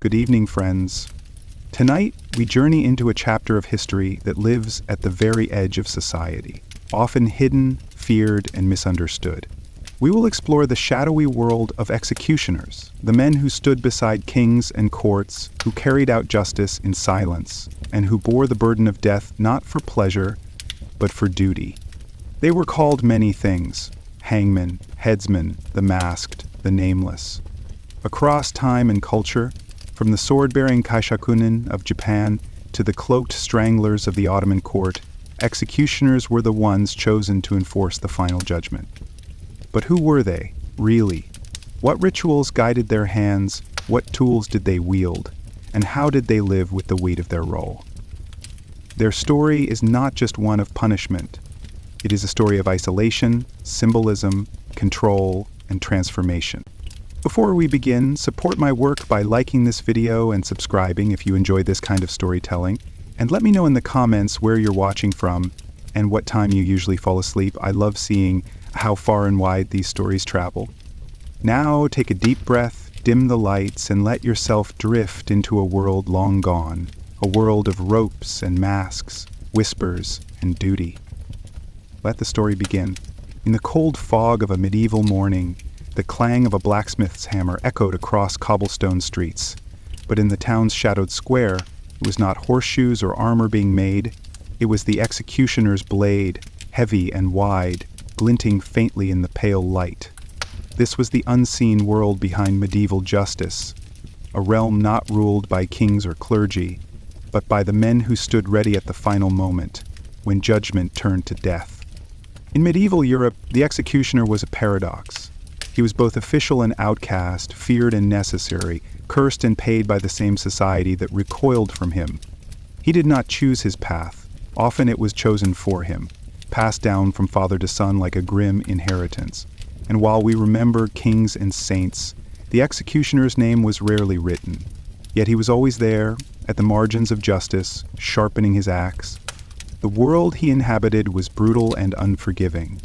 Good evening, friends. Tonight, we journey into a chapter of history that lives at the very edge of society, often hidden, feared, and misunderstood. We will explore the shadowy world of executioners, the men who stood beside kings and courts, who carried out justice in silence, and who bore the burden of death not for pleasure, but for duty. They were called many things: hangmen, headsmen, the masked, the nameless. Across time and culture, from the sword-bearing kaishakunin of Japan to the cloaked stranglers of the Ottoman court, executioners were the ones chosen to enforce the final judgment. But who were they, really? What rituals guided their hands, what tools did they wield, and how did they live with the weight of their role? Their story is not just one of punishment. It is a story of isolation, symbolism, control, and transformation. Before we begin, support my work by liking this video and subscribing if you enjoy this kind of storytelling, and let me know in the comments where you're watching from and what time you usually fall asleep. I love seeing how far and wide these stories travel. Now take a deep breath, dim the lights, and let yourself drift into a world long gone, a world of ropes and masks, whispers and duty. Let the story begin. In the cold fog of a medieval morning, the clang of a blacksmith's hammer echoed across cobblestone streets. But in the town's shadowed square, it was not horseshoes or armor being made. It was the executioner's blade, heavy and wide, glinting faintly in the pale light. This was the unseen world behind medieval justice, a realm not ruled by kings or clergy, but by the men who stood ready at the final moment, when judgment turned to death. In medieval Europe, the executioner was a paradox. He was both official and outcast, feared and necessary, cursed and paid by the same society that recoiled from him. He did not choose his path. Often it was chosen for him, passed down from father to son like a grim inheritance. And while we remember kings and saints, the executioner's name was rarely written. Yet he was always there, at the margins of justice, sharpening his axe. The world he inhabited was brutal and unforgiving.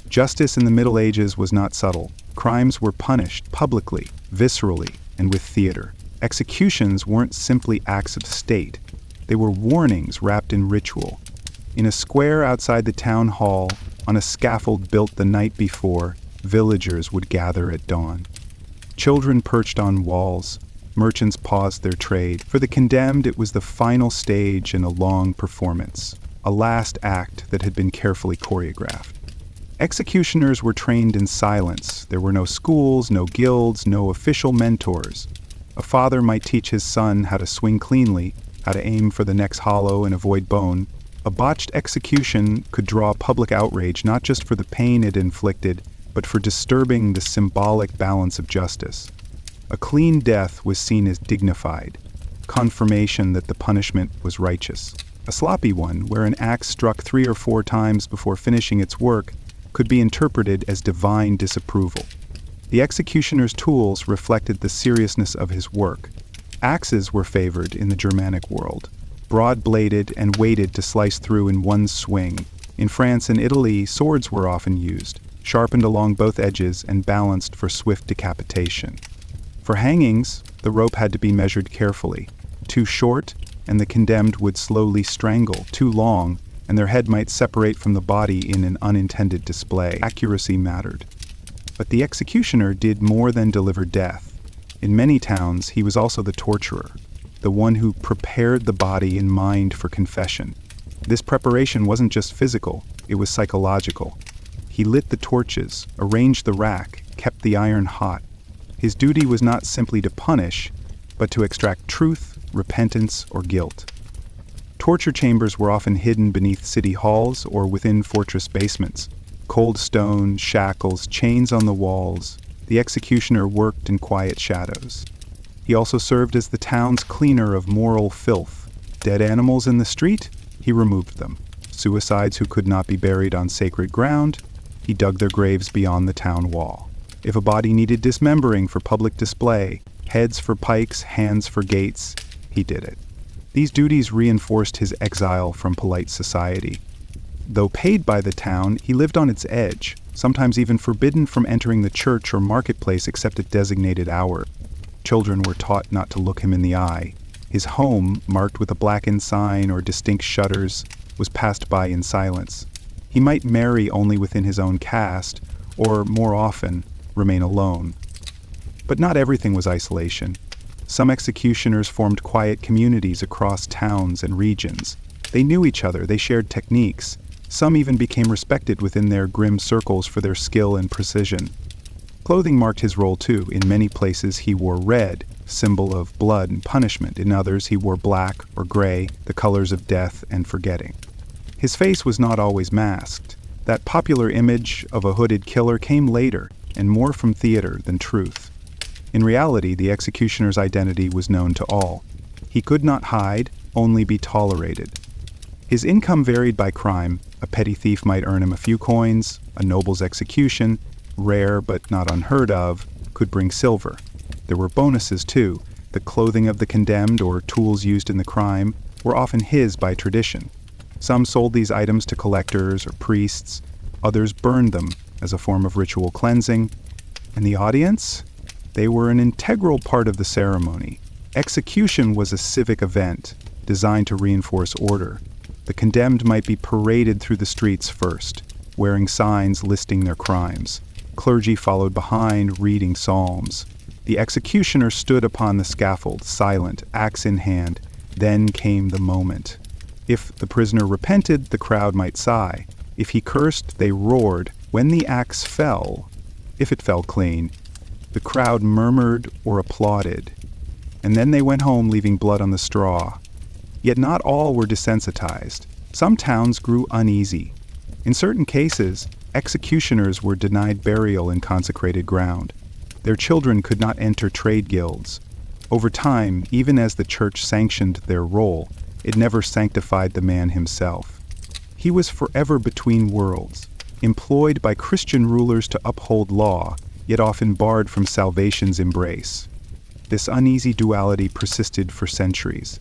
Justice in the Middle Ages was not subtle. Crimes were punished publicly, viscerally, and with theater. Executions weren't simply acts of state. They were warnings wrapped in ritual. In a square outside the town hall, on a scaffold built the night before, villagers would gather at dawn. Children perched on walls. Merchants paused their trade. For the condemned, it was the final stage in a long performance, a last act that had been carefully choreographed. Executioners were trained in silence. There were no schools, no guilds, no official mentors. A father might teach his son how to swing cleanly, how to aim for the next hollow and avoid bone. A botched execution could draw public outrage not just for the pain it inflicted, but for disturbing the symbolic balance of justice. A clean death was seen as dignified, confirmation that the punishment was righteous. A sloppy one, where an axe struck 3 or 4 times before finishing its work, could be interpreted as divine disapproval. The executioner's tools reflected the seriousness of his work. Axes were favored in the Germanic world, broad-bladed and weighted to slice through in one swing. In France and Italy, swords were often used, sharpened along both edges and balanced for swift decapitation. For hangings, the rope had to be measured carefully. Too short, and the condemned would slowly strangle. Too long, and their head might separate from the body in an unintended display. Accuracy mattered. But the executioner did more than deliver death. In many towns, he was also the torturer, the one who prepared the body and mind for confession. This preparation wasn't just physical, it was psychological. He lit the torches, arranged the rack, kept the iron hot. His duty was not simply to punish, but to extract truth, repentance, or guilt. Torture chambers were often hidden beneath city halls or within fortress basements. Cold stone, shackles, chains on the walls. The executioner worked in quiet shadows. He also served as the town's cleaner of moral filth. Dead animals in the street? He removed them. Suicides who could not be buried on sacred ground? He dug their graves beyond the town wall. If a body needed dismembering for public display, heads for pikes, hands for gates, he did it. These duties reinforced his exile from polite society. Though paid by the town, he lived on its edge, sometimes even forbidden from entering the church or marketplace except at designated hours. Children were taught not to look him in the eye. His home, marked with a blackened sign or distinct shutters, was passed by in silence. He might marry only within his own caste, or, more often, remain alone. But not everything was isolation. Some executioners formed quiet communities across towns and regions. They knew each other, they shared techniques. Some even became respected within their grim circles for their skill and precision. Clothing marked his role too. In many places he wore red, symbol of blood and punishment. In others he wore black or gray, the colors of death and forgetting. His face was not always masked. That popular image of a hooded killer came later, and more from theater than truth. In reality, the executioner's identity was known to all. He could not hide, only be tolerated. His income varied by crime. A petty thief might earn him a few coins. A noble's execution, rare but not unheard of, could bring silver. There were bonuses too. The clothing of the condemned or tools used in the crime were often his by tradition. Some sold these items to collectors or priests. Others burned them as a form of ritual cleansing. And the audience? They were an integral part of the ceremony. Execution was a civic event designed to reinforce order. The condemned might be paraded through the streets first, wearing signs listing their crimes. Clergy followed behind, reading psalms. The executioner stood upon the scaffold, silent, axe in hand. Then came the moment. If the prisoner repented, the crowd might sigh. If he cursed, they roared. When the axe fell, if it fell clean, the crowd murmured or applauded. And then they went home, leaving blood on the straw. Yet not all were desensitized. Some towns grew uneasy. In certain cases, executioners were denied burial in consecrated ground. Their children could not enter trade guilds. Over time, even as the church sanctioned their role, it never sanctified the man himself. He was forever between worlds, employed by Christian rulers to uphold law, yet often barred from salvation's embrace. This uneasy duality persisted for centuries.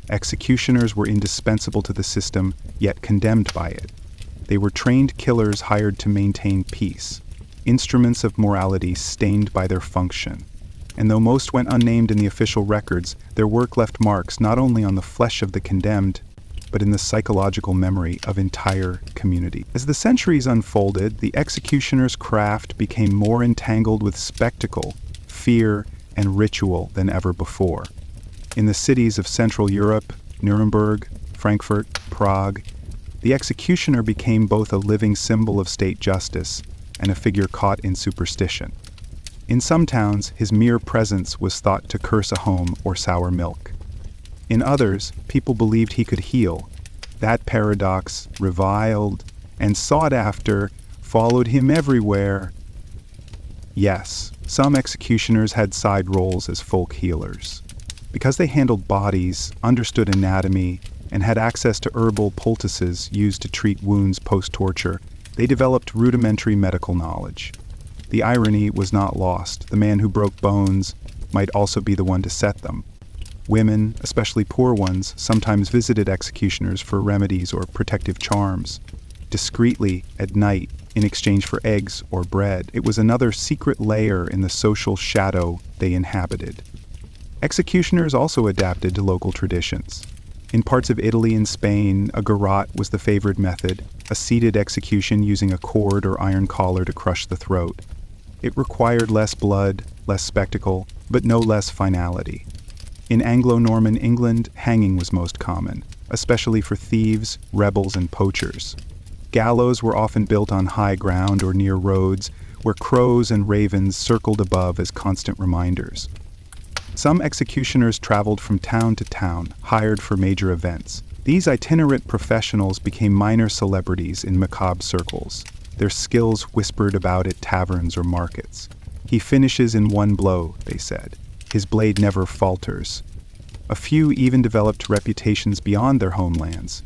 Executioners were indispensable to the system, yet condemned by it. They were trained killers hired to maintain peace, instruments of morality stained by their function. And though most went unnamed in the official records, their work left marks not only on the flesh of the condemned, but in the psychological memory of entire community. As the centuries unfolded, the executioner's craft became more entangled with spectacle, fear, and ritual than ever before. In the cities of Central Europe, Nuremberg, Frankfurt, Prague, the executioner became both a living symbol of state justice and a figure caught in superstition. In some towns, his mere presence was thought to curse a home or sour milk. In others, people believed he could heal. That paradox, reviled and sought after, followed him everywhere. Yes, some executioners had side roles as folk healers. Because they handled bodies, understood anatomy, and had access to herbal poultices used to treat wounds post-torture, they developed rudimentary medical knowledge. The irony was not lost. The man who broke bones might also be the one to set them. Women, especially poor ones, sometimes visited executioners for remedies or protective charms. Discreetly, at night, in exchange for eggs or bread. It was another secret layer in the social shadow they inhabited. Executioners also adapted to local traditions. In parts of Italy and Spain, a garrote was the favored method, a seated execution using a cord or iron collar to crush the throat. It required less blood, less spectacle, but no less finality. In Anglo-Norman England, hanging was most common, especially for thieves, rebels, and poachers. Gallows were often built on high ground or near roads, where crows and ravens circled above as constant reminders. Some executioners traveled from town to town, hired for major events. These itinerant professionals became minor celebrities in macabre circles, their skills whispered about at taverns or markets. He finishes in one blow, they said. His blade never falters. A few even developed reputations beyond their homelands.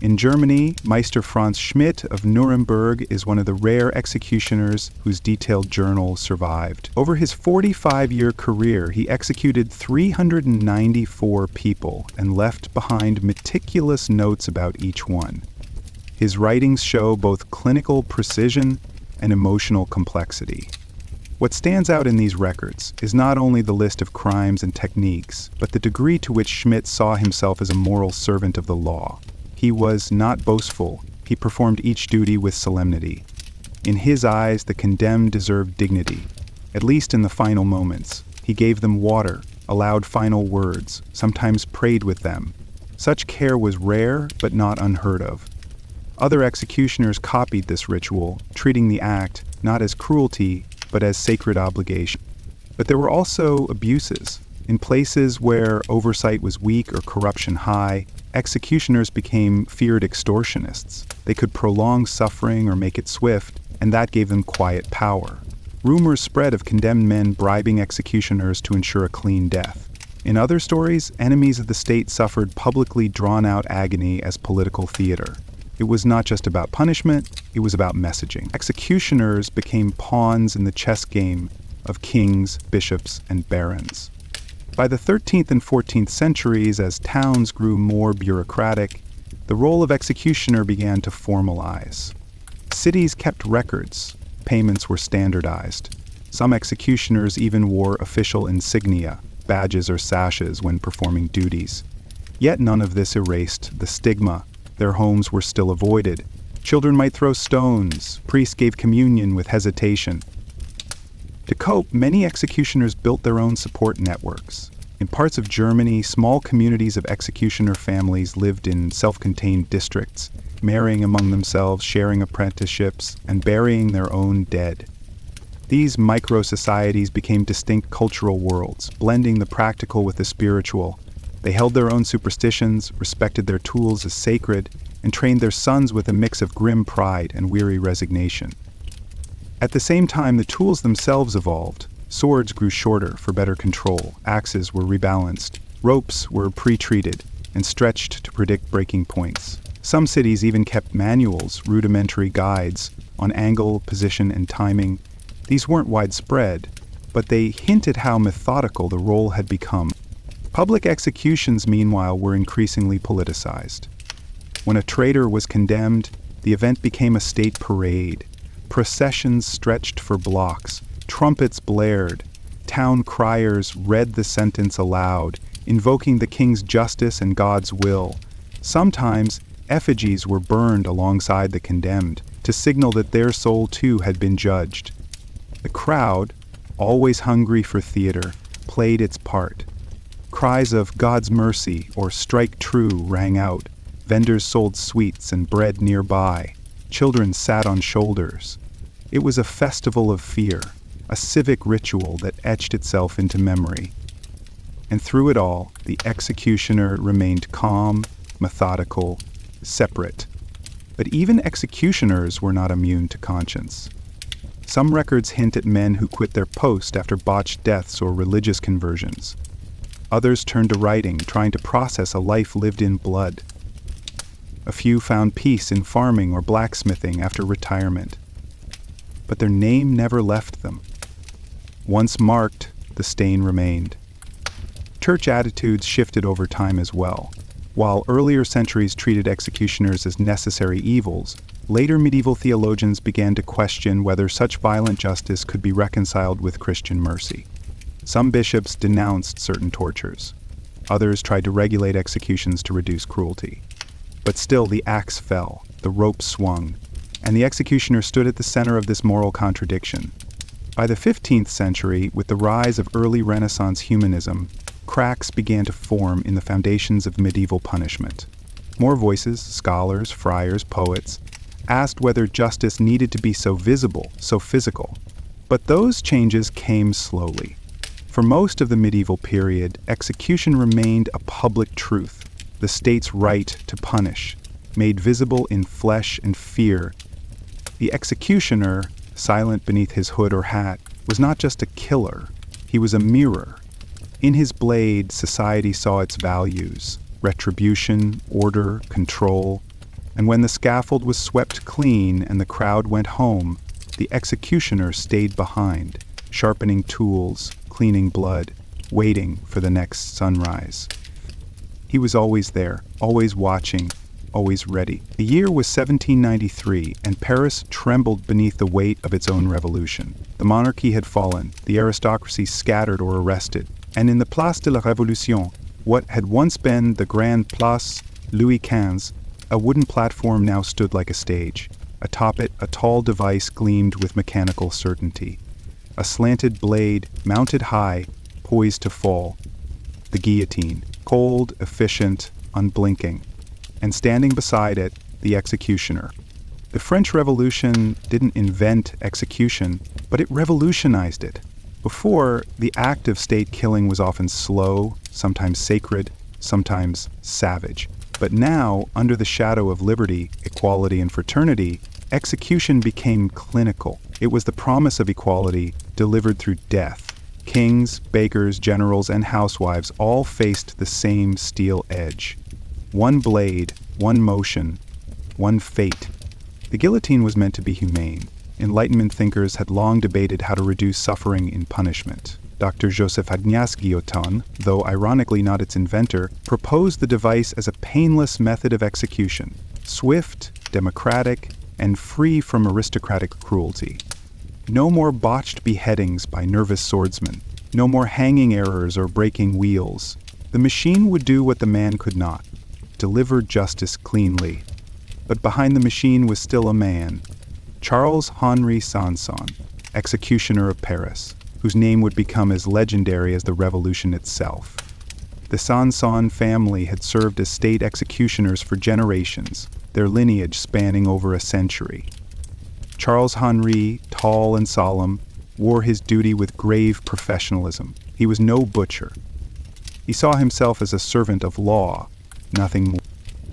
In Germany, Meister Franz Schmidt of Nuremberg is one of the rare executioners whose detailed journal survived. Over his 45-year career, he executed 394 people and left behind meticulous notes about each one. His writings show both clinical precision and emotional complexity. What stands out in these records is not only the list of crimes and techniques, but the degree to which Schmidt saw himself as a moral servant of the law. He was not boastful. He performed each duty with solemnity. In his eyes, the condemned deserved dignity, at least in the final moments. He gave them water, allowed final words, sometimes prayed with them. Such care was rare, but not unheard of. Other executioners copied this ritual, treating the act not as cruelty, but as sacred obligation. But there were also abuses. In places where oversight was weak or corruption high, executioners became feared extortionists. They could prolong suffering or make it swift, and that gave them quiet power. Rumors spread of condemned men bribing executioners to ensure a clean death. In other stories, enemies of the state suffered publicly drawn-out agony as political theater. It was not just about punishment, it was about messaging. Executioners became pawns in the chess game of kings, bishops, and barons. By the 13th and 14th centuries, as towns grew more bureaucratic, the role of executioner began to formalize. Cities kept records, payments were standardized. Some executioners even wore official insignia, badges or sashes when performing duties. Yet none of this erased the stigma. Their homes were still avoided. Children might throw stones. Priests gave communion with hesitation. To cope, many executioners built their own support networks. In parts of Germany, small communities of executioner families lived in self-contained districts, marrying among themselves, sharing apprenticeships, and burying their own dead. These micro-societies became distinct cultural worlds, blending the practical with the spiritual. They held their own superstitions, respected their tools as sacred, and trained their sons with a mix of grim pride and weary resignation. At the same time, the tools themselves evolved. Swords grew shorter for better control, axes were rebalanced, ropes were pre-treated and stretched to predict breaking points. Some cities even kept manuals, rudimentary guides, on angle, position, and timing. These weren't widespread, but they hinted how methodical the role had become. Public executions, meanwhile, were increasingly politicized. When a traitor was condemned, the event became a state parade. Processions stretched for blocks, trumpets blared, town criers read the sentence aloud, invoking the king's justice and God's will. Sometimes, effigies were burned alongside the condemned, to signal that their soul too had been judged. The crowd, always hungry for theater, played its part. Cries of God's mercy or strike true rang out. Vendors sold sweets and bread nearby. Children sat on shoulders. It was a festival of fear, a civic ritual that etched itself into memory. And through it all, the executioner remained calm, methodical, separate. But even executioners were not immune to conscience. Some records hint at men who quit their post after botched deaths or religious conversions. Others turned to writing, trying to process a life lived in blood. A few found peace in farming or blacksmithing after retirement. But their name never left them. Once marked, the stain remained. Church attitudes shifted over time as well. While earlier centuries treated executioners as necessary evils, later medieval theologians began to question whether such violent justice could be reconciled with Christian mercy. Some bishops denounced certain tortures. Others tried to regulate executions to reduce cruelty. But still, the axe fell, the rope swung, and the executioner stood at the center of this moral contradiction. By the 15th century, with the rise of early Renaissance humanism, cracks began to form in the foundations of medieval punishment. More voices, scholars, friars, poets, asked whether justice needed to be so visible, so physical. But those changes came slowly. For most of the medieval period, execution remained a public truth, the state's right to punish, made visible in flesh and fear. The executioner, silent beneath his hood or hat, was not just a killer, he was a mirror. In his blade, society saw its values: retribution, order, control. And when the scaffold was swept clean and the crowd went home, the executioner stayed behind, sharpening tools, cleaning blood, waiting for the next sunrise. He was always there, always watching, always ready. The year was 1793, and Paris trembled beneath the weight of its own revolution. The monarchy had fallen, the aristocracy scattered or arrested, and in the Place de la Révolution, what had once been the Grand Place Louis XV, a wooden platform now stood like a stage. Atop it, a tall device gleamed with mechanical certainty. A slanted blade, mounted high, poised to fall. The guillotine, cold, efficient, unblinking. And standing beside it, the executioner. The French Revolution didn't invent execution, but it revolutionized it. Before, the act of state killing was often slow, sometimes sacred, sometimes savage. But now, under the shadow of liberty, equality, and fraternity, execution became clinical. It was the promise of equality delivered through death. Kings, bakers, generals, and housewives all faced the same steel edge. One blade, one motion, one fate. The guillotine was meant to be humane. Enlightenment thinkers had long debated how to reduce suffering in punishment. Dr. Joseph Agnes Guillotin, though ironically not its inventor, proposed the device as a painless method of execution, swift, democratic, and free from aristocratic cruelty. No more botched beheadings by nervous swordsmen, no more hanging errors or breaking wheels. The machine would do what the man could not, deliver justice cleanly. But behind the machine was still a man, Charles Henri Sanson, executioner of Paris, whose name would become as legendary as the revolution itself. The Sanson family had served as state executioners for generations, their lineage spanning over a century. Charles Henri, tall and solemn, wore his duty with grave professionalism. He was no butcher. He saw himself as a servant of law, nothing more.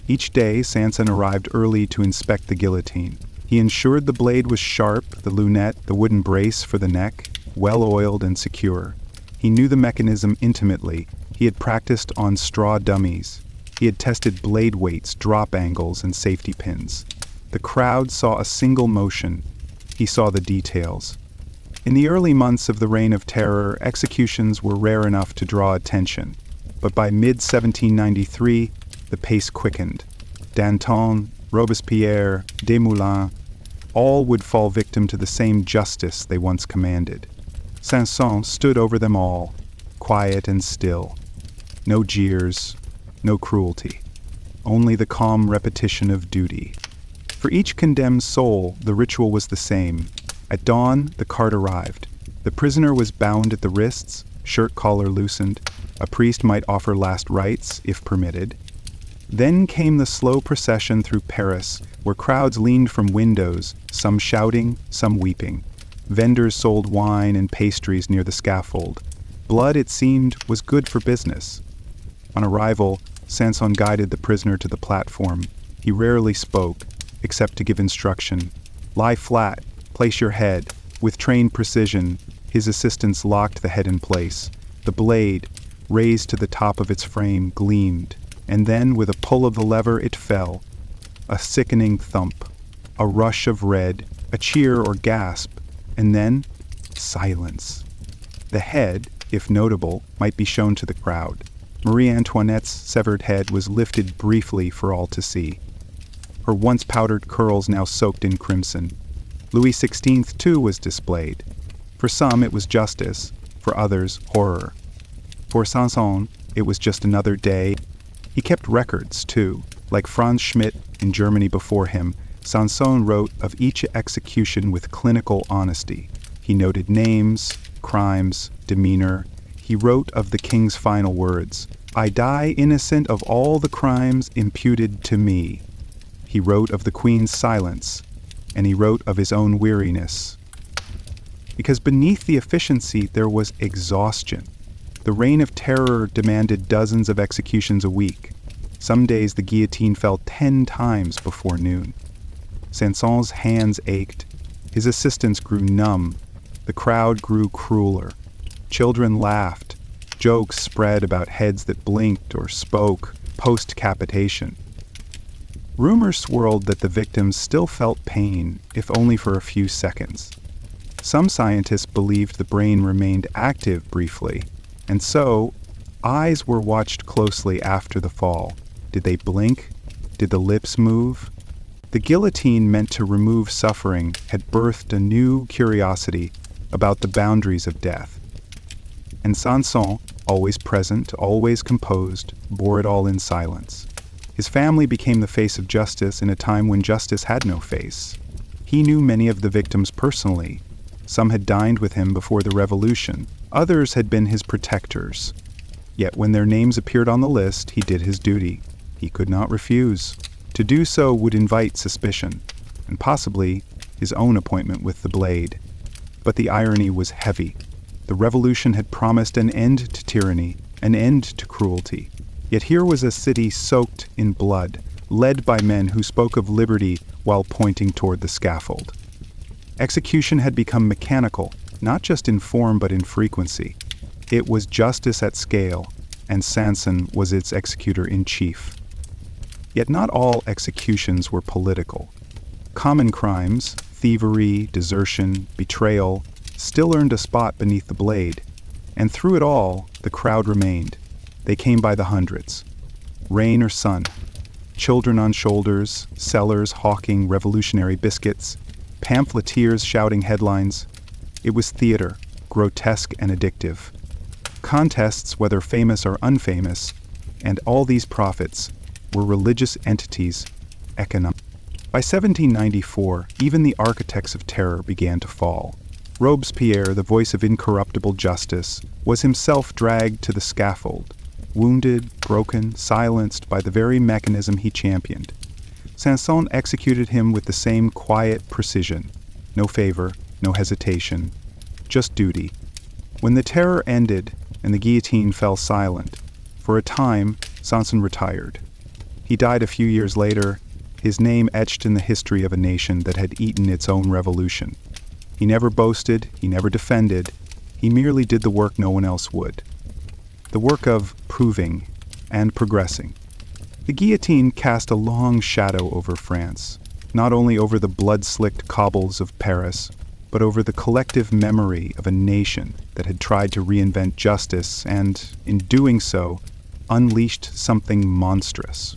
Each day, Sanson arrived early to inspect the guillotine. He ensured the blade was sharp, the lunette, the wooden brace for the neck, well-oiled and secure. He knew the mechanism intimately. He had practiced on straw dummies. He had tested blade weights, drop angles, and safety pins. The crowd saw a single motion. He saw the details. In the early months of the Reign of Terror, executions were rare enough to draw attention. But by mid-1793, the pace quickened. Danton, Robespierre, Desmoulins, all would fall victim to the same justice they once commanded. Sanson stood over them all, quiet and still. No jeers, no cruelty. Only the calm repetition of duty. For each condemned soul, the ritual was the same. At dawn, the cart arrived. The prisoner was bound at the wrists, shirt collar loosened. A priest might offer last rites, if permitted. Then came the slow procession through Paris, where crowds leaned from windows, some shouting, some weeping. Vendors sold wine and pastries near the scaffold. Blood, it seemed, was good for business. On arrival, Sanson guided the prisoner to the platform. He rarely spoke, except to give instruction. Lie flat, place your head. With trained precision, his assistants locked the head in place. The blade, raised to the top of its frame, gleamed, and then, with a pull of the lever, it fell. A sickening thump, a rush of red, a cheer or gasp, and then silence. The head, if notable, might be shown to the crowd. Marie Antoinette's severed head was lifted briefly for all to see. Her once powdered curls now soaked in crimson. Louis XVI, too, was displayed. For some, it was justice. For others, horror. For Sanson, it was just another day. He kept records, too. Like Franz Schmidt in Germany before him, Sanson wrote of each execution with clinical honesty. He noted names, crimes, demeanor. He wrote of the king's final words, "I die innocent of all the crimes imputed to me." He wrote of the queen's silence, and he wrote of his own weariness. Because beneath the efficiency there was exhaustion. The Reign of Terror demanded dozens of executions a week. Some days the guillotine fell 10 times before noon. Sanson's hands ached. His assistants grew numb. The crowd grew crueler. Children laughed. Jokes spread about heads that blinked or spoke post-capitation. Rumors swirled that the victims still felt pain, if only for a few seconds. Some scientists believed the brain remained active briefly, and so eyes were watched closely after the fall. Did they blink? Did the lips move? The guillotine, meant to remove suffering, had birthed a new curiosity about the boundaries of death. And Sanson, always present, always composed, bore it all in silence. His family became the face of justice in a time when justice had no face. He knew many of the victims personally. Some had dined with him before the revolution. Others had been his protectors. Yet when their names appeared on the list, he did his duty. He could not refuse. To do so would invite suspicion, and possibly his own appointment with the blade. But the irony was heavy. The revolution had promised an end to tyranny, an end to cruelty. Yet here was a city soaked in blood, led by men who spoke of liberty while pointing toward the scaffold. Execution had become mechanical, not just in form but in frequency. It was justice at scale, and Sanson was its executor-in-chief. Yet not all executions were political. Common crimes, thievery, desertion, betrayal, still earned a spot beneath the blade. And through it all, the crowd remained. They came by the hundreds. Rain or sun, children on shoulders, sellers hawking revolutionary biscuits, pamphleteers shouting headlines. It was theater, grotesque and addictive. Contests, whether famous or unfamous, and all these prophets were religious entities, economic. By 1794, even the architects of terror began to fall. Robespierre, the voice of incorruptible justice, was himself dragged to the scaffold, wounded, broken, silenced by the very mechanism he championed. Sanson executed him with the same quiet precision. No favor, no hesitation, just duty. When the terror ended and the guillotine fell silent, for a time, Sanson retired. He died a few years later, his name etched in the history of a nation that had eaten its own revolution. He never boasted, he never defended, he merely did the work no one else would. The work of proving and progressing. The guillotine cast a long shadow over France, not only over the blood-slicked cobbles of Paris, but over the collective memory of a nation that had tried to reinvent justice and, in doing so, unleashed something monstrous.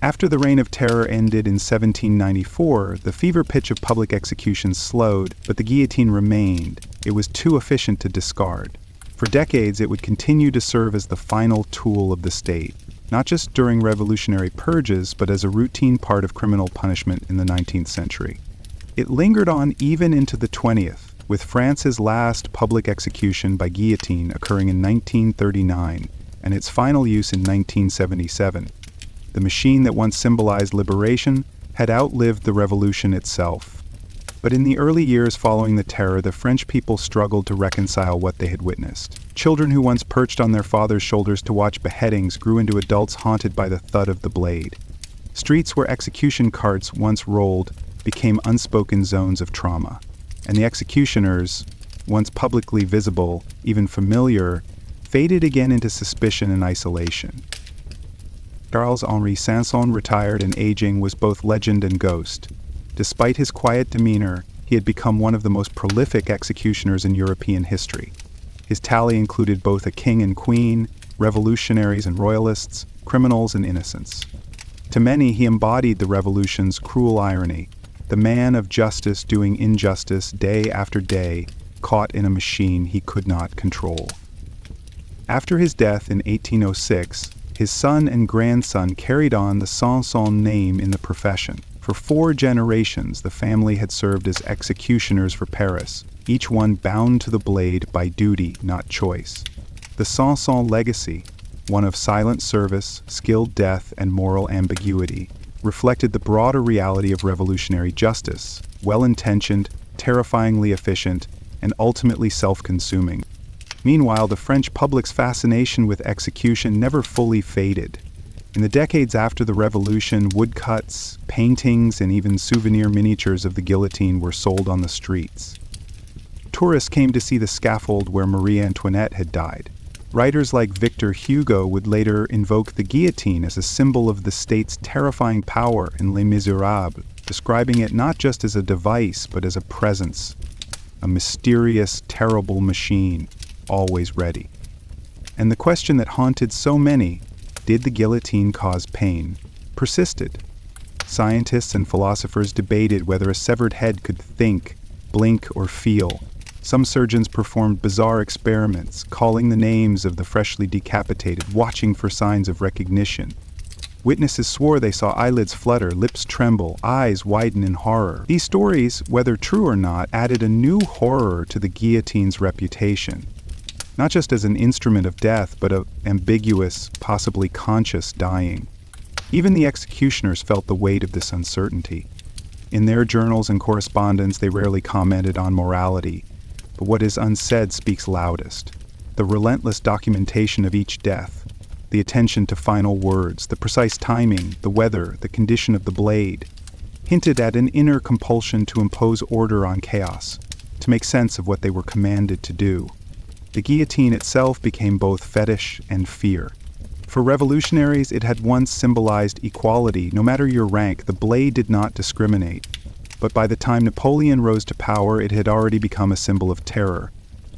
After the Reign of Terror ended in 1794, the fever pitch of public executions slowed, but the guillotine remained. It was too efficient to discard. For decades, it would continue to serve as the final tool of the state, not just during revolutionary purges, but as a routine part of criminal punishment in the 19th century. It lingered on even into the 20th, with France's last public execution by guillotine occurring in 1939, and its final use in 1977. The machine that once symbolized liberation had outlived the revolution itself. But in the early years following the terror, the French people struggled to reconcile what they had witnessed. Children who once perched on their father's shoulders to watch beheadings grew into adults haunted by the thud of the blade. Streets where execution carts once rolled became unspoken zones of trauma, and the executioners, once publicly visible, even familiar, faded again into suspicion and isolation. Charles-Henri Sanson, retired and aging, was both legend and ghost. Despite his quiet demeanor, he had become one of the most prolific executioners in European history. His tally included both a king and queen, revolutionaries and royalists, criminals and innocents. To many, he embodied the revolution's cruel irony, the man of justice doing injustice day after day, caught in a machine he could not control. After his death in 1806, his son and grandson carried on the Sanson name in the profession. For 4 generations, the family had served as executioners for Paris, each one bound to the blade by duty, not choice. The Sanson legacy, one of silent service, skilled death, and moral ambiguity, reflected the broader reality of revolutionary justice, well-intentioned, terrifyingly efficient, and ultimately self-consuming. Meanwhile, the French public's fascination with execution never fully faded. In the decades after the Revolution, woodcuts, paintings, and even souvenir miniatures of the guillotine were sold on the streets. Tourists came to see the scaffold where Marie Antoinette had died. Writers like Victor Hugo would later invoke the guillotine as a symbol of the state's terrifying power in Les Miserables, describing it not just as a device, but as a presence, a mysterious, terrible machine, always ready. And the question that haunted so many, did the guillotine cause pain, persisted. Scientists and philosophers debated whether a severed head could think, blink, or feel. Some surgeons performed bizarre experiments, calling the names of the freshly decapitated, watching for signs of recognition. Witnesses swore they saw eyelids flutter, lips tremble, eyes widen in horror. These stories, whether true or not, added a new horror to the guillotine's reputation. Not just as an instrument of death, but of ambiguous, possibly conscious dying. Even the executioners felt the weight of this uncertainty. In their journals and correspondence, they rarely commented on morality, but what is unsaid speaks loudest. The relentless documentation of each death, the attention to final words, the precise timing, the weather, the condition of the blade, hinted at an inner compulsion to impose order on chaos, to make sense of what they were commanded to do. The guillotine itself became both fetish and fear. For revolutionaries, it had once symbolized equality. No matter your rank, the blade did not discriminate. But by the time Napoleon rose to power, it had already become a symbol of terror.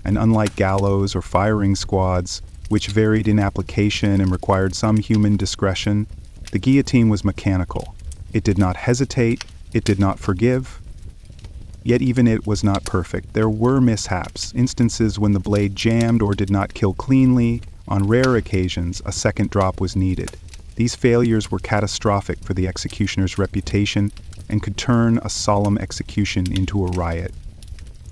And unlike gallows or firing squads, which varied in application and required some human discretion, the guillotine was mechanical. It did not hesitate, it did not forgive. Yet even it was not perfect. There were mishaps, instances when the blade jammed or did not kill cleanly. On rare occasions, a second drop was needed. These failures were catastrophic for the executioner's reputation and could turn a solemn execution into a riot.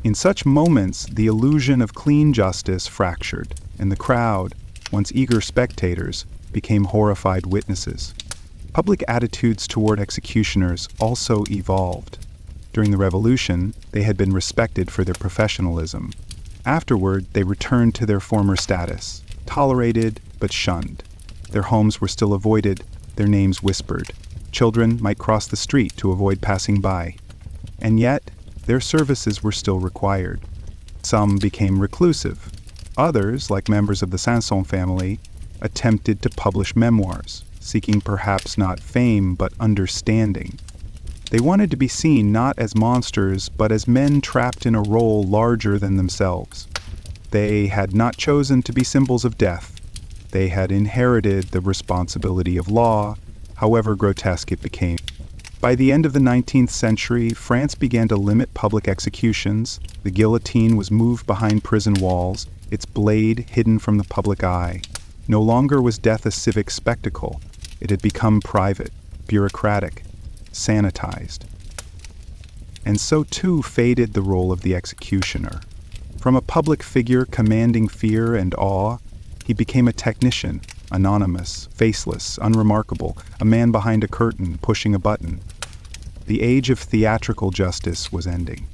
In such moments, the illusion of clean justice fractured, and the crowd, once eager spectators, became horrified witnesses. Public attitudes toward executioners also evolved. During the Revolution, they had been respected for their professionalism. Afterward, they returned to their former status, tolerated but shunned. Their homes were still avoided, their names whispered. Children might cross the street to avoid passing by. And yet, their services were still required. Some became reclusive. Others, like members of the Sanson family, attempted to publish memoirs, seeking perhaps not fame but understanding. They wanted to be seen not as monsters, but as men trapped in a role larger than themselves. They had not chosen to be symbols of death. They had inherited the responsibility of law, however grotesque it became. By the end of the 19th century, France began to limit public executions. The guillotine was moved behind prison walls, its blade hidden from the public eye. No longer was death a civic spectacle. It had become private, bureaucratic, sanitized. And so too faded the role of the executioner. From a public figure commanding fear and awe, he became a technician, anonymous, faceless, unremarkable, a man behind a curtain, pushing a button. The age of theatrical justice was ending.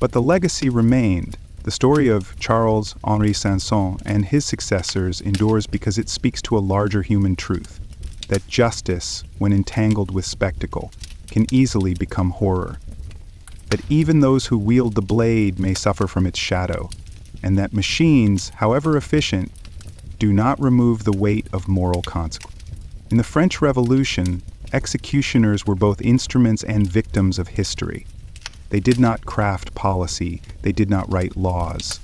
But the legacy remained. The story of Charles-Henri Sanson and his successors endures because it speaks to a larger human truth, that justice, when entangled with spectacle, can easily become horror. That even those who wield the blade may suffer from its shadow, and that machines, however efficient, do not remove the weight of moral consequence. In the French Revolution, executioners were both instruments and victims of history. They did not craft policy, they did not write laws,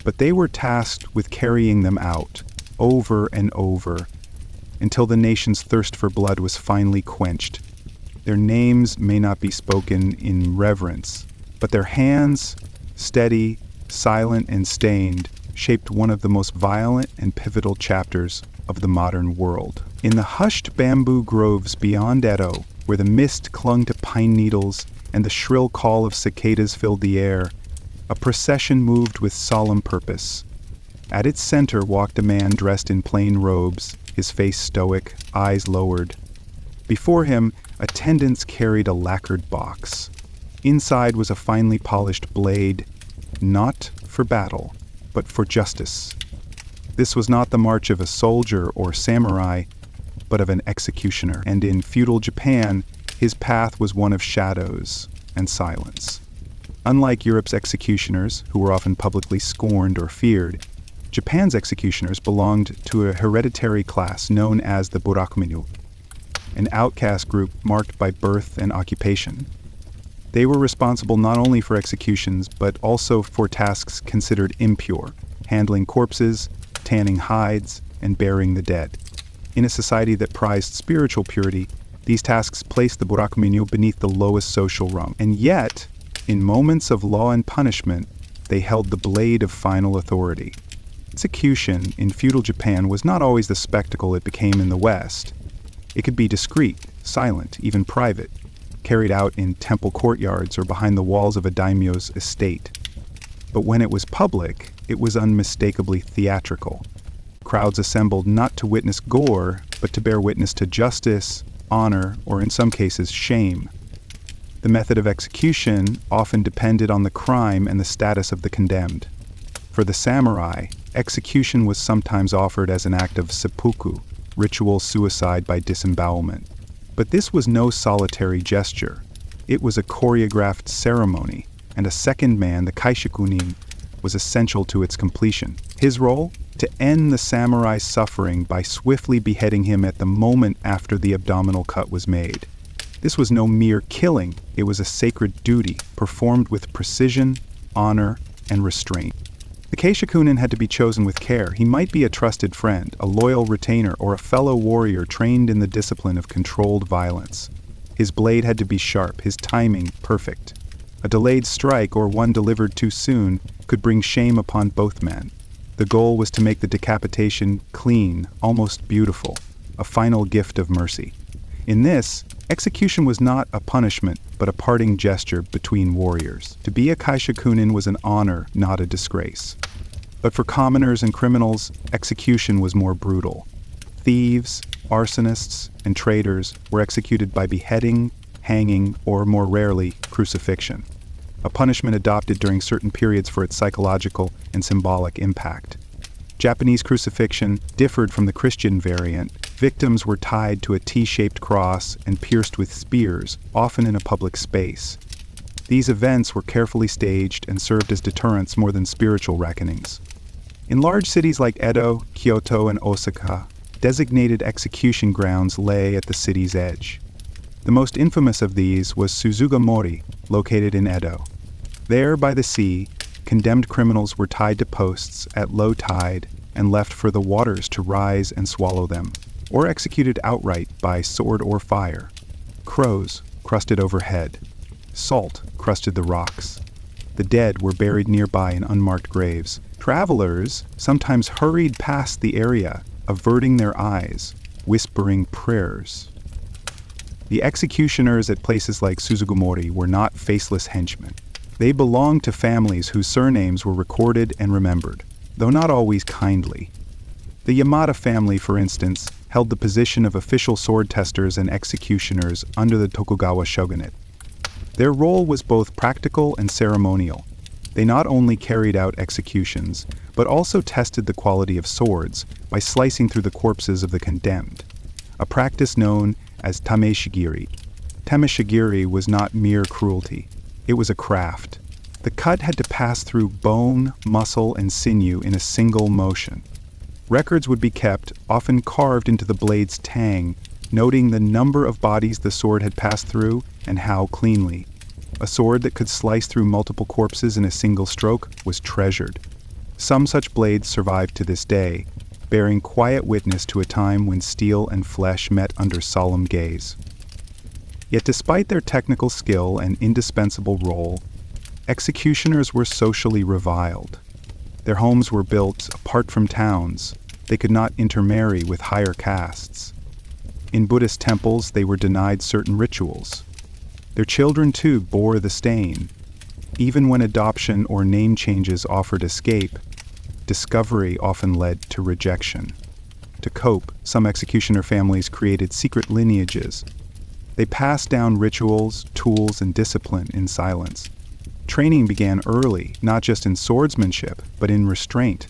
but they were tasked with carrying them out, over and over, until the nation's thirst for blood was finally quenched. Their names may not be spoken in reverence, but their hands, steady, silent, and stained, shaped one of the most violent and pivotal chapters of the modern world. In the hushed bamboo groves beyond Edo, where the mist clung to pine needles and the shrill call of cicadas filled the air, a procession moved with solemn purpose. At its center walked a man dressed in plain robes, his face stoic, eyes lowered. Before him, attendants carried a lacquered box. Inside was a finely polished blade, not for battle, but for justice. This was not the march of a soldier or samurai, but of an executioner, and in feudal Japan, his path was one of shadows and silence. Unlike Europe's executioners, who were often publicly scorned or feared, Japan's executioners belonged to a hereditary class known as the burakuminyu, an outcast group marked by birth and occupation. They were responsible not only for executions, but also for tasks considered impure, handling corpses, tanning hides, and burying the dead. In a society that prized spiritual purity, These tasks placed the burakuminyo beneath the lowest social rung, and yet, in moments of law and punishment, they held the blade of final authority. Execution in feudal Japan was not always the spectacle it became in the West. It could be discreet, silent, even private, carried out in temple courtyards or behind the walls of a daimyo's estate. But when it was public, it was unmistakably theatrical. Crowds assembled not to witness gore, but to bear witness to justice, honor, or in some cases, shame. The method of execution often depended on the crime and the status of the condemned. For the samurai, execution was sometimes offered as an act of seppuku, ritual suicide by disembowelment. But this was no solitary gesture. It was a choreographed ceremony, and a second man, the kaishakunin, was essential to its completion. His role? To end the samurai's suffering by swiftly beheading him at the moment after the abdominal cut was made. This was no mere killing, it was a sacred duty, performed with precision, honor, and restraint. The kaishakunin had to be chosen with care. He might be a trusted friend, a loyal retainer, or a fellow warrior trained in the discipline of controlled violence. His blade had to be sharp, his timing perfect. A delayed strike, or one delivered too soon, could bring shame upon both men. The goal was to make the decapitation clean, almost beautiful, a final gift of mercy. In this, execution was not a punishment, but a parting gesture between warriors. To be a kaishakunin was an honor, not a disgrace. But for commoners and criminals, execution was more brutal. Thieves, arsonists, and traitors were executed by beheading, hanging, or more rarely, crucifixion, a punishment adopted during certain periods for its psychological and symbolic impact. Japanese crucifixion differed from the Christian variant. Victims were tied to a T-shaped cross and pierced with spears, often in a public space. These events were carefully staged and served as deterrents more than spiritual reckonings. In large cities like Edo, Kyoto, and Osaka, designated execution grounds lay at the city's edge. The most infamous of these was Suzugamori, located in Edo. There, by the sea, condemned criminals were tied to posts at low tide and left for the waters to rise and swallow them, or executed outright by sword or fire. Crows crusted overhead. Salt crusted the rocks. The dead were buried nearby in unmarked graves. Travelers sometimes hurried past the area, averting their eyes, whispering prayers. The executioners at places like Suzugamori were not faceless henchmen. They belonged to families whose surnames were recorded and remembered, though not always kindly. The Yamada family, for instance, held the position of official sword testers and executioners under the Tokugawa shogunate. Their role was both practical and ceremonial. They not only carried out executions, but also tested the quality of swords by slicing through the corpses of the condemned, a practice known as tameshigiri. Tameshigiri was not mere cruelty. It was a craft. The cut had to pass through bone, muscle, and sinew in a single motion. Records would be kept, often carved into the blade's tang, noting the number of bodies the sword had passed through and how cleanly. A sword that could slice through multiple corpses in a single stroke was treasured. Some such blades survive to this day, bearing quiet witness to a time when steel and flesh met under solemn gaze. Yet despite their technical skill and indispensable role, executioners were socially reviled. Their homes were built apart from towns. They could not intermarry with higher castes. In Buddhist temples, they were denied certain rituals. Their children, too, bore the stain. Even when adoption or name changes offered escape, discovery often led to rejection. To cope, some executioner families created secret lineages. They passed down rituals, tools, and discipline in silence. Training began early, not just in swordsmanship, but in restraint.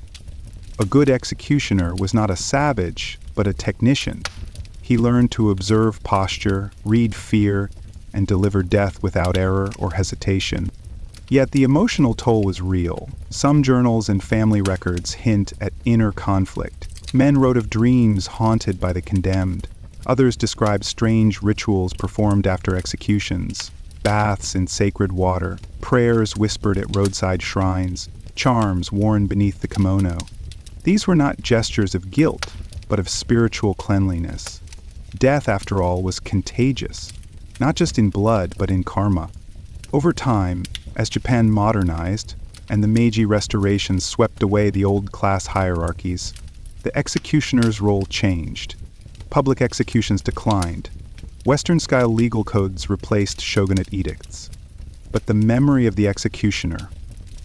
A good executioner was not a savage, but a technician. He learned to observe posture, read fear, and deliver death without error or hesitation. Yet the emotional toll was real. Some journals and family records hint at inner conflict. Men wrote of dreams haunted by the condemned. Others describe strange rituals performed after executions, baths in sacred water, prayers whispered at roadside shrines, charms worn beneath the kimono. These were not gestures of guilt, but of spiritual cleanliness. Death, after all, was contagious, not just in blood, but in karma. Over time, as Japan modernized, and the Meiji Restoration swept away the old class hierarchies, the executioner's role changed. Public executions declined. Western-style legal codes replaced shogunate edicts. But the memory of the executioner,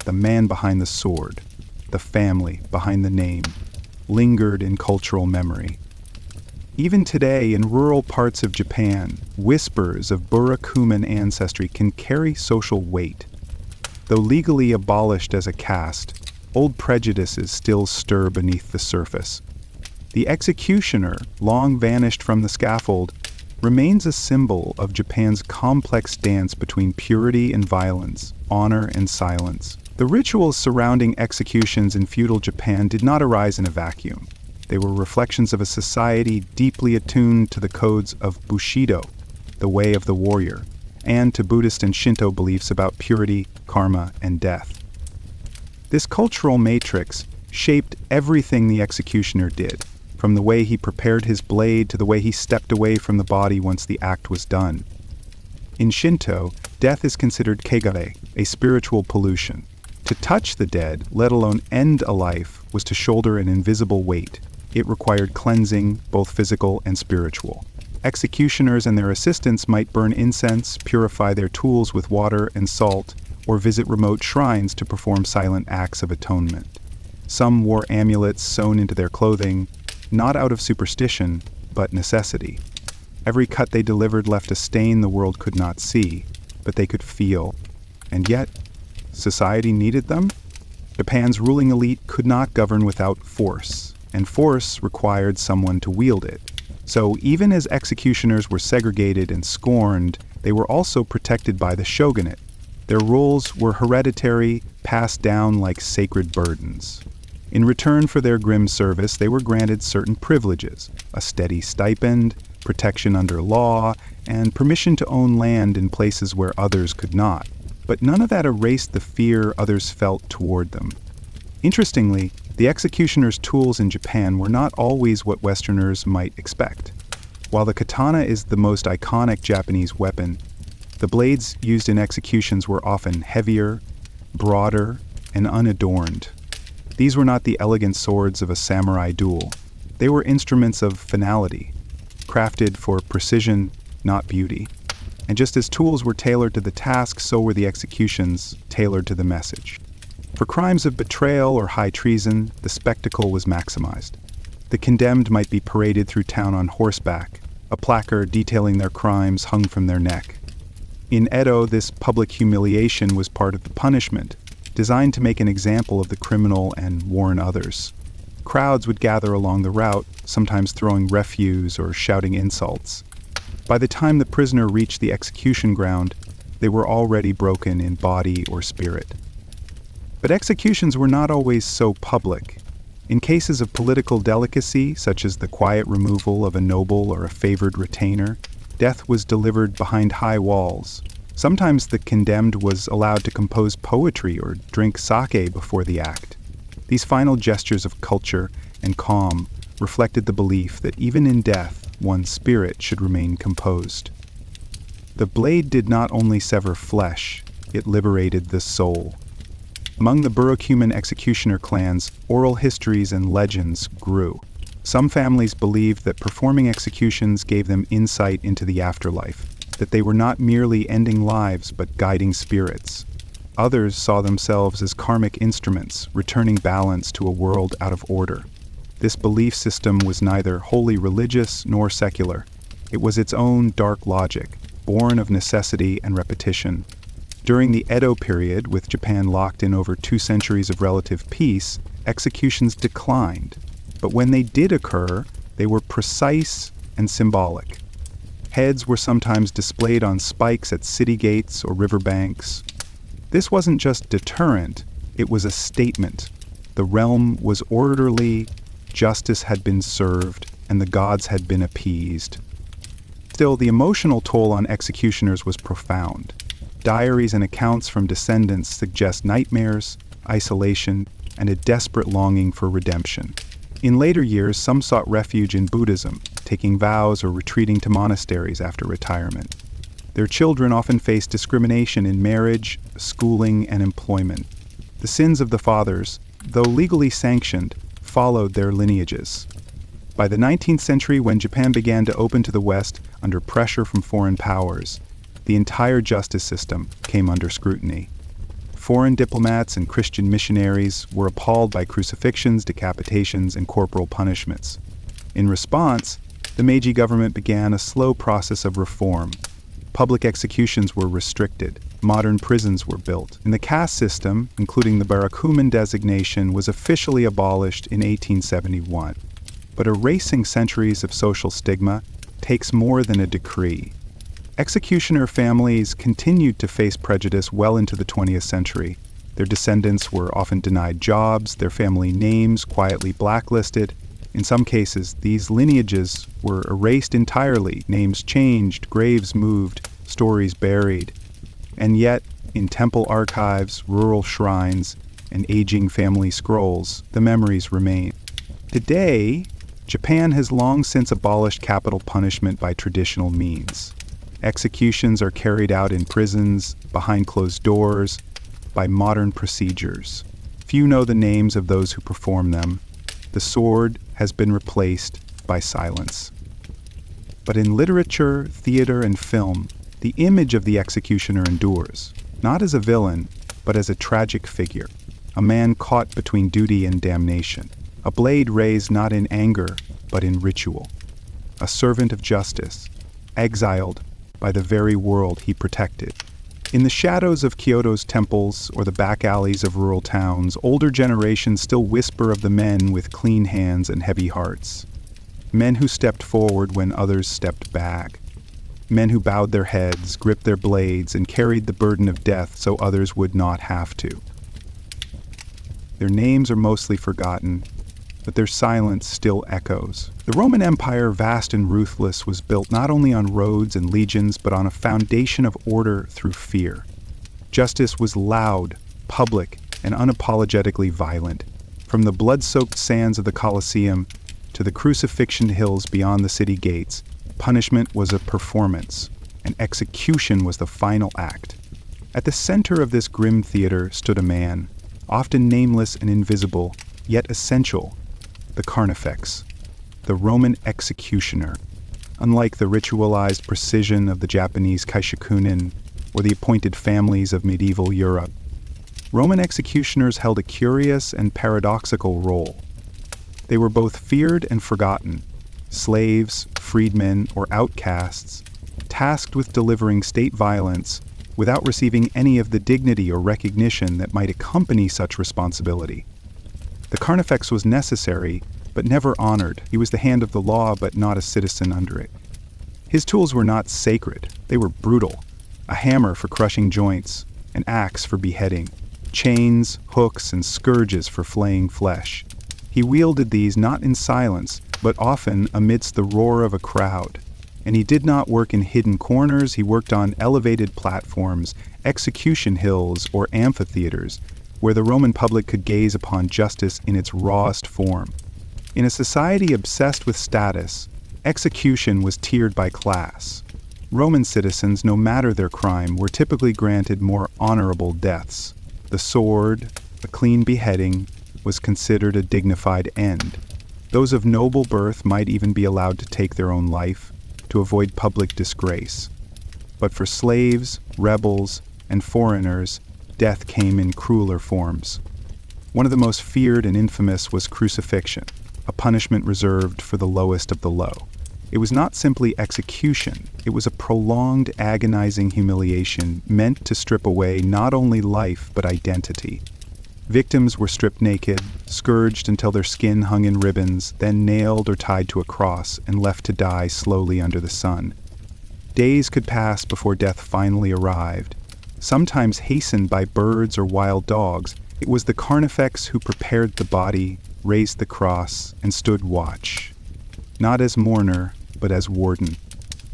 the man behind the sword, the family behind the name, lingered in cultural memory. Even today, in rural parts of Japan, whispers of Burakumin ancestry can carry social weight. Though legally abolished as a caste, old prejudices still stir beneath the surface. The executioner, long vanished from the scaffold, remains a symbol of Japan's complex dance between purity and violence, honor and silence. The rituals surrounding executions in feudal Japan did not arise in a vacuum. They were reflections of a society deeply attuned to the codes of Bushido, the way of the warrior, and to Buddhist and Shinto beliefs about purity, karma, and death. This cultural matrix shaped everything the executioner did, from the way he prepared his blade to the way he stepped away from the body once the act was done. In Shinto, death is considered kegare, a spiritual pollution. To touch the dead, let alone end a life, was to shoulder an invisible weight. It required cleansing, both physical and spiritual. Executioners and their assistants might burn incense, purify their tools with water and salt, or visit remote shrines to perform silent acts of atonement. Some wore amulets sewn into their clothing, not out of superstition, but necessity. Every cut they delivered left a stain the world could not see, but they could feel. And yet, society needed them? Japan's ruling elite could not govern without force, and force required someone to wield it. So even as executioners were segregated and scorned, they were also protected by the shogunate. Their roles were hereditary, passed down like sacred burdens. In return for their grim service, they were granted certain privileges: a steady stipend, protection under law, and permission to own land in places where others could not. But none of that erased the fear others felt toward them. Interestingly, the executioner's tools in Japan were not always what Westerners might expect. While the katana is the most iconic Japanese weapon, the blades used in executions were often heavier, broader, and unadorned. These were not the elegant swords of a samurai duel. They were instruments of finality, crafted for precision, not beauty. And just as tools were tailored to the task, so were the executions tailored to the message. For crimes of betrayal or high treason, the spectacle was maximized. The condemned might be paraded through town on horseback, a placard detailing their crimes hung from their neck. In Edo, this public humiliation was part of the punishment, designed to make an example of the criminal and warn others. Crowds would gather along the route, sometimes throwing refuse or shouting insults. By the time the prisoner reached the execution ground, they were already broken in body or spirit. But executions were not always so public. In cases of political delicacy, such as the quiet removal of a noble or a favored retainer, death was delivered behind high walls. Sometimes the condemned was allowed to compose poetry or drink sake before the act. These final gestures of culture and calm reflected the belief that even in death, one's spirit should remain composed. The blade did not only sever flesh, it liberated the soul. Among the Burakumin executioner clans, oral histories and legends grew. Some families believed that performing executions gave them insight into the afterlife, that they were not merely ending lives but guiding spirits. Others saw themselves as karmic instruments, returning balance to a world out of order. This belief system was neither wholly religious nor secular. It was its own dark logic, born of necessity and repetition. During the Edo period, with Japan locked in over 2 centuries of relative peace, executions declined. But when they did occur, they were precise and symbolic. Heads were sometimes displayed on spikes at city gates or riverbanks. This wasn't just deterrent, it was a statement. The realm was orderly, justice had been served, and the gods had been appeased. Still, the emotional toll on executioners was profound. Diaries and accounts from descendants suggest nightmares, isolation, and a desperate longing for redemption. In later years, some sought refuge in Buddhism, taking vows or retreating to monasteries after retirement. Their children often faced discrimination in marriage, schooling, and employment. The sins of the fathers, though legally sanctioned, followed their lineages. By the 19th century, when Japan began to open to the West under pressure from foreign powers, the entire justice system came under scrutiny. Foreign diplomats and Christian missionaries were appalled by crucifixions, decapitations, and corporal punishments. In response, the Meiji government began a slow process of reform. Public executions were restricted, modern prisons were built, and the caste system, including the barakuman designation, was officially abolished in 1871. But erasing centuries of social stigma takes more than a decree. Executioner families continued to face prejudice well into the 20th century. Their descendants were often denied jobs, their family names quietly blacklisted. In some cases, these lineages were erased entirely, names changed, graves moved, stories buried. And yet, in temple archives, rural shrines, and aging family scrolls, the memories remain. Today, Japan has long since abolished capital punishment by traditional means. Executions are carried out in prisons, behind closed doors, by modern procedures. Few know the names of those who perform them. The sword has been replaced by silence. But in literature, theater, and film, the image of the executioner endures, not as a villain, but as a tragic figure, a man caught between duty and damnation, a blade raised not in anger, but in ritual, a servant of justice, exiled by the very world he protected. In the shadows of Kyoto's temples or the back alleys of rural towns, older generations still whisper of the men with clean hands and heavy hearts. Men who stepped forward when others stepped back. Men who bowed their heads, gripped their blades, and carried the burden of death so others would not have to. Their names are mostly forgotten, but their silence still echoes. The Roman Empire, vast and ruthless, was built not only on roads and legions, but on a foundation of order through fear. Justice was loud, public, and unapologetically violent. From the blood-soaked sands of the Colosseum to the crucifixion hills beyond the city gates, punishment was a performance, and execution was the final act. At the center of this grim theater stood a man, often nameless and invisible, yet essential, the carnifex, the Roman executioner. Unlike the ritualized precision of the Japanese kaishakunin or the appointed families of medieval Europe, Roman executioners held a curious and paradoxical role. They were both feared and forgotten, slaves, freedmen, or outcasts, tasked with delivering state violence without receiving any of the dignity or recognition that might accompany such responsibility. The carnifex was necessary, but never honored. He was the hand of the law, but not a citizen under it. His tools were not sacred. They were brutal. A hammer for crushing joints, an axe for beheading, chains, hooks, and scourges for flaying flesh. He wielded these not in silence, but often amidst the roar of a crowd. And he did not work in hidden corners. He worked on elevated platforms, execution hills, or amphitheaters, where the Roman public could gaze upon justice in its rawest form. In a society obsessed with status, execution was tiered by class. Roman citizens, no matter their crime, were typically granted more honorable deaths. The sword, a clean beheading, was considered a dignified end. Those of noble birth might even be allowed to take their own life, to avoid public disgrace. But for slaves, rebels, and foreigners, death came in crueler forms. One of the most feared and infamous was crucifixion, a punishment reserved for the lowest of the low. It was not simply execution, it was a prolonged, agonizing humiliation meant to strip away not only life but identity. Victims were stripped naked, scourged until their skin hung in ribbons, then nailed or tied to a cross and left to die slowly under the sun. Days could pass before death finally arrived. Sometimes hastened by birds or wild dogs, it was the carnifex who prepared the body, raised the cross, and stood watch. Not as mourner, but as warden.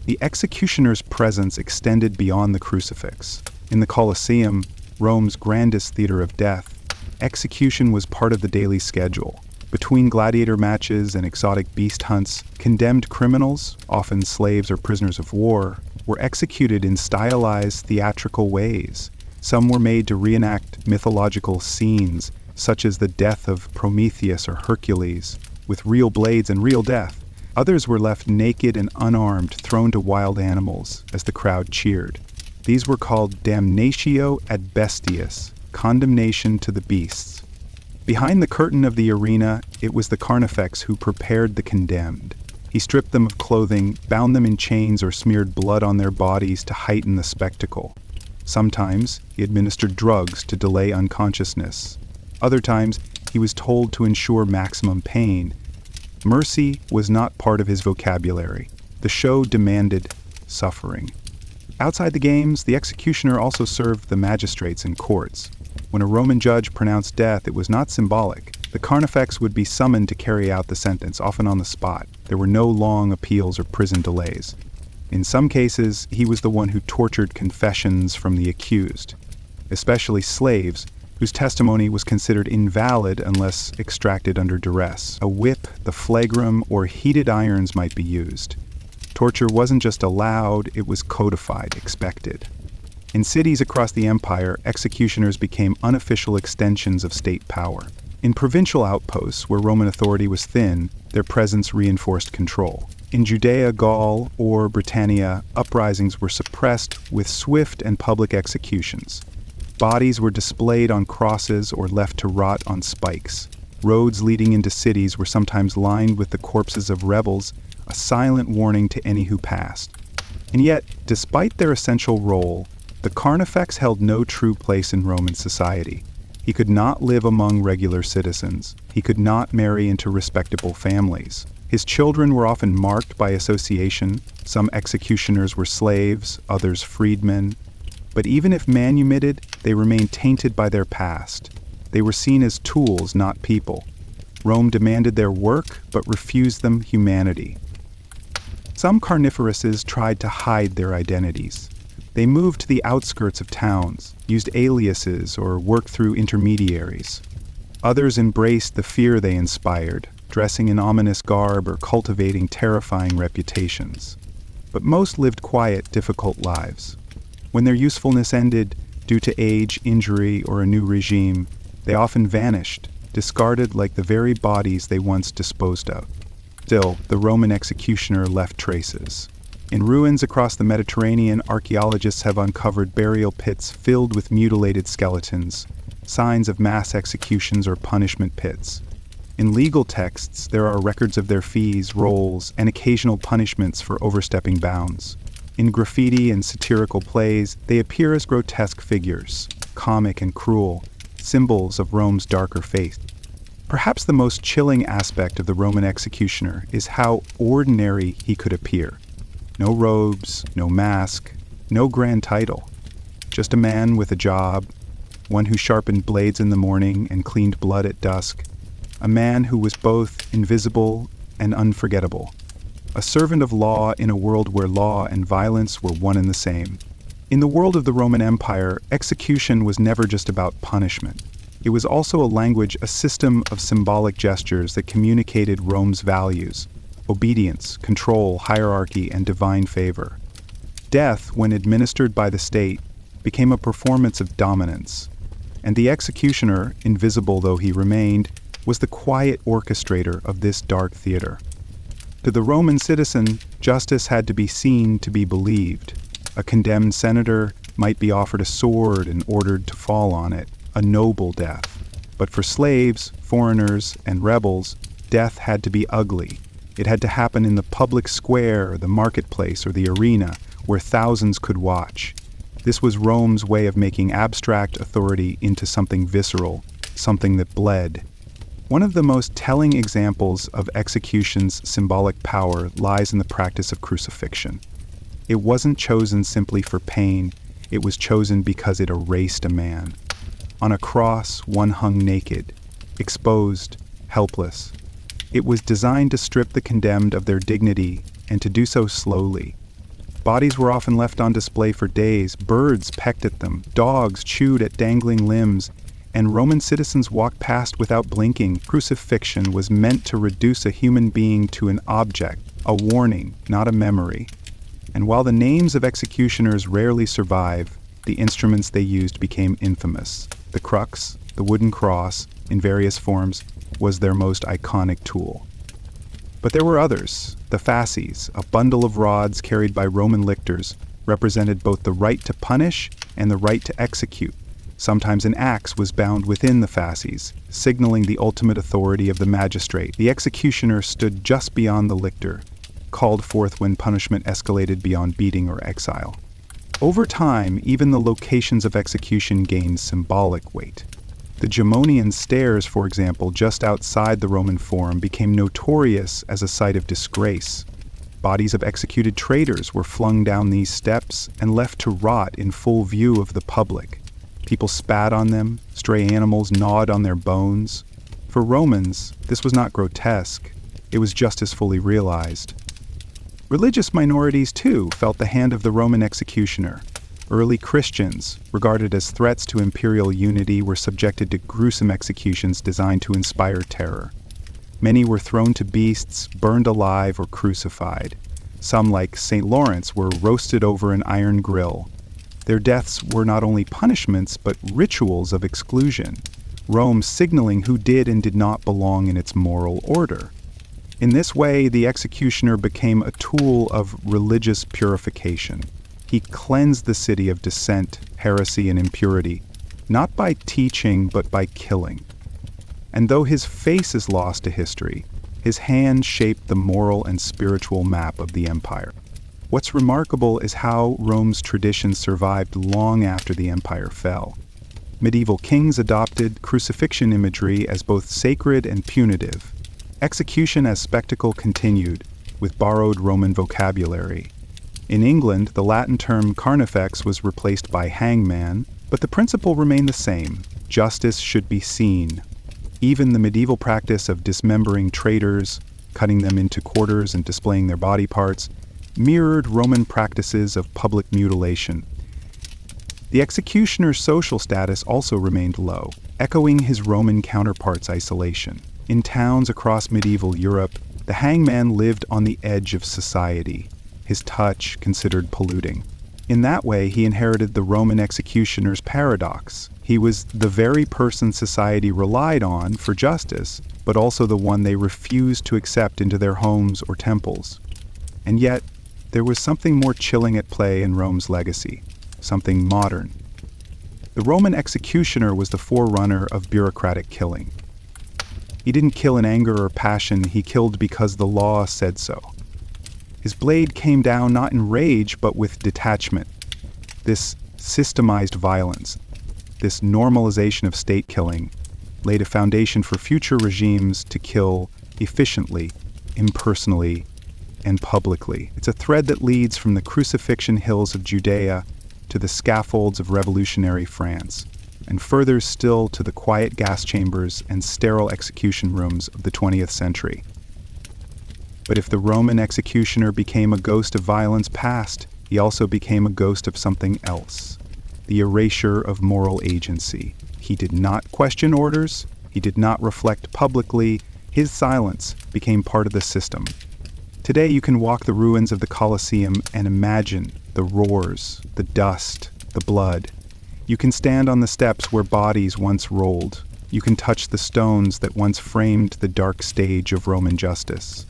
The executioner's presence extended beyond the crucifix. In the Colosseum, Rome's grandest theater of death, execution was part of the daily schedule. Between gladiator matches and exotic beast hunts, condemned criminals, often slaves or prisoners of war, were executed in stylized theatrical ways. Some were made to reenact mythological scenes, such as the death of Prometheus or Hercules, with real blades and real death. Others were left naked and unarmed, thrown to wild animals, as the crowd cheered. These were called damnatio ad bestias, condemnation to the beasts. Behind the curtain of the arena, it was the carnifex who prepared the condemned. He stripped them of clothing, bound them in chains, or smeared blood on their bodies to heighten the spectacle. Sometimes he administered drugs to delay unconsciousness. Other times he was told to ensure maximum pain. Mercy was not part of his vocabulary. The show demanded suffering. Outside the games, the executioner also served the magistrates in courts. When a Roman judge pronounced death, it was not symbolic. The carnifex would be summoned to carry out the sentence, often on the spot. There were no long appeals or prison delays. In some cases, he was the one who tortured confessions from the accused, especially slaves, whose testimony was considered invalid unless extracted under duress. A whip, the flagrum, or heated irons might be used. Torture wasn't just allowed, it was codified, expected. In cities across the empire, executioners became unofficial extensions of state power. In provincial outposts where Roman authority was thin, their presence reinforced control. In Judea, Gaul, or Britannia, uprisings were suppressed with swift and public executions. Bodies were displayed on crosses or left to rot on spikes. Roads leading into cities were sometimes lined with the corpses of rebels, a silent warning to any who passed. And yet, despite their essential role, the carnifex held no true place in Roman society. He could not live among regular citizens. He could not marry into respectable families. His children were often marked by association. Some executioners were slaves, others freedmen. But even if manumitted, they remained tainted by their past. They were seen as tools, not people. Rome demanded their work, but refused them humanity. Some carnivoruses tried to hide their identities. They moved to the outskirts of towns, used aliases, or worked through intermediaries. Others embraced the fear they inspired, dressing in ominous garb or cultivating terrifying reputations. But most lived quiet, difficult lives. When their usefulness ended, due to age, injury, or a new regime, they often vanished, discarded like the very bodies they once disposed of. Still, the Roman executioner left traces. In ruins across the Mediterranean, archaeologists have uncovered burial pits filled with mutilated skeletons, signs of mass executions or punishment pits. In legal texts, there are records of their fees, rolls, and occasional punishments for overstepping bounds. In graffiti and satirical plays, they appear as grotesque figures, comic and cruel, symbols of Rome's darker faith. Perhaps the most chilling aspect of the Roman executioner is how ordinary he could appear. No robes, no mask, no grand title. Just a man with a job, one who sharpened blades in the morning and cleaned blood at dusk. A man who was both invisible and unforgettable. A servant of law in a world where law and violence were one and the same. In the world of the Roman Empire, execution was never just about punishment. It was also a language, a system of symbolic gestures that communicated Rome's values: obedience, control, hierarchy, and divine favor. Death, when administered by the state, became a performance of dominance. And the executioner, invisible though he remained, was the quiet orchestrator of this dark theater. To the Roman citizen, justice had to be seen to be believed. A condemned senator might be offered a sword and ordered to fall on it, a noble death. But for slaves, foreigners, and rebels, death had to be ugly. It had to happen in the public square, the marketplace, or the arena, where thousands could watch. This was Rome's way of making abstract authority into something visceral, something that bled. One of the most telling examples of execution's symbolic power lies in the practice of crucifixion. It wasn't chosen simply for pain, it was chosen because it erased a man. On a cross, one hung naked, exposed, helpless. It was designed to strip the condemned of their dignity and to do so slowly. Bodies were often left on display for days, birds pecked at them, dogs chewed at dangling limbs, and Roman citizens walked past without blinking. Crucifixion was meant to reduce a human being to an object, a warning, not a memory. And while the names of executioners rarely survive, the instruments they used became infamous. The crux, the wooden cross, in various forms, was their most iconic tool. But there were others. The fasces, a bundle of rods carried by Roman lictors, represented both the right to punish and the right to execute. Sometimes an axe was bound within the fasces, signaling the ultimate authority of the magistrate. The executioner stood just beyond the lictor, called forth when punishment escalated beyond beating or exile. Over time, even the locations of execution gained symbolic weight. The Gemonian stairs, for example, just outside the Roman Forum, became notorious as a site of disgrace. Bodies of executed traitors were flung down these steps and left to rot in full view of the public. People spat on them, stray animals gnawed on their bones. For Romans, this was not grotesque, it was justice fully realized. Religious minorities, too, felt the hand of the Roman executioner. Early Christians, regarded as threats to imperial unity, were subjected to gruesome executions designed to inspire terror. Many were thrown to beasts, burned alive, or crucified. Some, like St. Lawrence, were roasted over an iron grill. Their deaths were not only punishments, but rituals of exclusion, Rome signaling who did and did not belong in its moral order. In this way, the executioner became a tool of religious purification. He cleansed the city of dissent, heresy, and impurity, not by teaching, but by killing. And though his face is lost to history, his hand shaped the moral and spiritual map of the empire. What's remarkable is how Rome's tradition survived long after the empire fell. Medieval kings adopted crucifixion imagery as both sacred and punitive. Execution as spectacle continued, with borrowed Roman vocabulary. In England, the Latin term carnifex was replaced by hangman, but the principle remained the same: justice should be seen. Even the medieval practice of dismembering traitors, cutting them into quarters and displaying their body parts, mirrored Roman practices of public mutilation. The executioner's social status also remained low, echoing his Roman counterpart's isolation. In towns across medieval Europe, the hangman lived on the edge of society, his touch considered polluting. In that way, he inherited the Roman executioner's paradox. He was the very person society relied on for justice, but also the one they refused to accept into their homes or temples. And yet, there was something more chilling at play in Rome's legacy, something modern. The Roman executioner was the forerunner of bureaucratic killing. He didn't kill in anger or passion, he killed because the law said so. His blade came down not in rage, but with detachment. This systemized violence, this normalization of state killing, laid a foundation for future regimes to kill efficiently, impersonally, and publicly. It's a thread that leads from the crucifixion hills of Judea to the scaffolds of revolutionary France, and further still to the quiet gas chambers and sterile execution rooms of the 20th century. But if the Roman executioner became a ghost of violence past, he also became a ghost of something else, the erasure of moral agency. He did not question orders, he did not reflect publicly, his silence became part of the system. Today you can walk the ruins of the Colosseum and imagine the roars, the dust, the blood. You can stand on the steps where bodies once rolled. You can touch the stones that once framed the dark stage of Roman justice.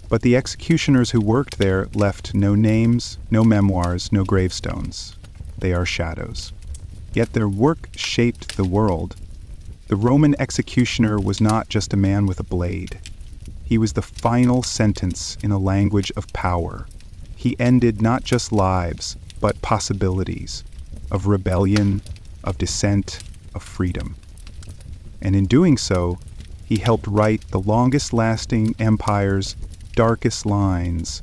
But the executioners who worked there left no names, no memoirs, no gravestones. They are shadows. Yet their work shaped the world. The Roman executioner was not just a man with a blade. He was the final sentence in a language of power. He ended not just lives, but possibilities of rebellion, of dissent, of freedom. And in doing so, he helped write the longest-lasting empire's darkest lines.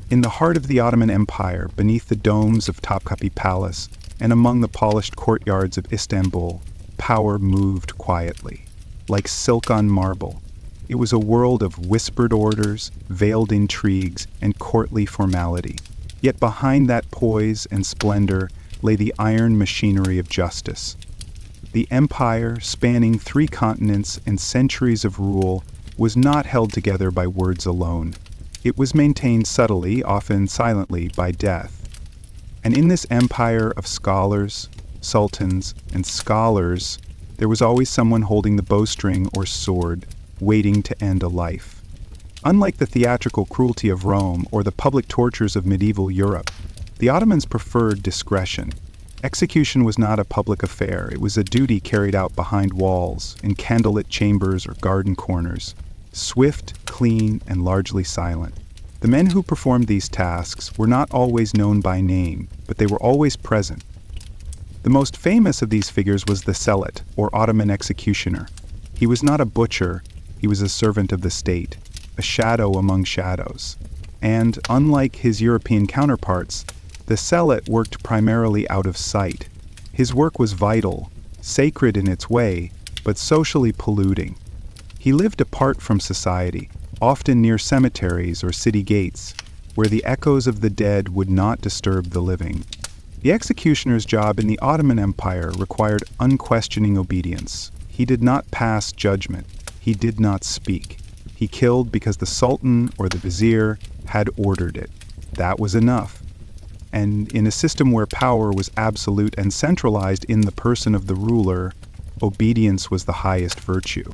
In the heart of the Ottoman Empire, beneath the domes of Topkapi Palace, and among the polished courtyards of Istanbul, power moved quietly, like silk on marble. It was a world of whispered orders, veiled intrigues, and courtly formality. Yet behind that poise and splendor lay the iron machinery of justice. The empire, spanning 3 continents and centuries of rule, was not held together by words alone. It was maintained subtly, often silently, by death. And in this empire of scholars, sultans, and scholars, there was always someone holding the bowstring or sword, waiting to end a life. Unlike the theatrical cruelty of Rome or the public tortures of medieval Europe, the Ottomans preferred discretion. Execution was not a public affair. It was a duty carried out behind walls, in candlelit chambers or garden corners, swift, clean, and largely silent. The men who performed these tasks were not always known by name, but they were always present. The most famous of these figures was the Selot, or Ottoman executioner. He was not a butcher, he was a servant of the state, a shadow among shadows. And, unlike his European counterparts, the Selot worked primarily out of sight. His work was vital, sacred in its way, but socially polluting. He lived apart from society, often near cemeteries or city gates, where the echoes of the dead would not disturb the living. The executioner's job in the Ottoman Empire required unquestioning obedience. He did not pass judgment. He did not speak. He killed because the sultan or the vizier had ordered it. That was enough. And in a system where power was absolute and centralized in the person of the ruler, obedience was the highest virtue.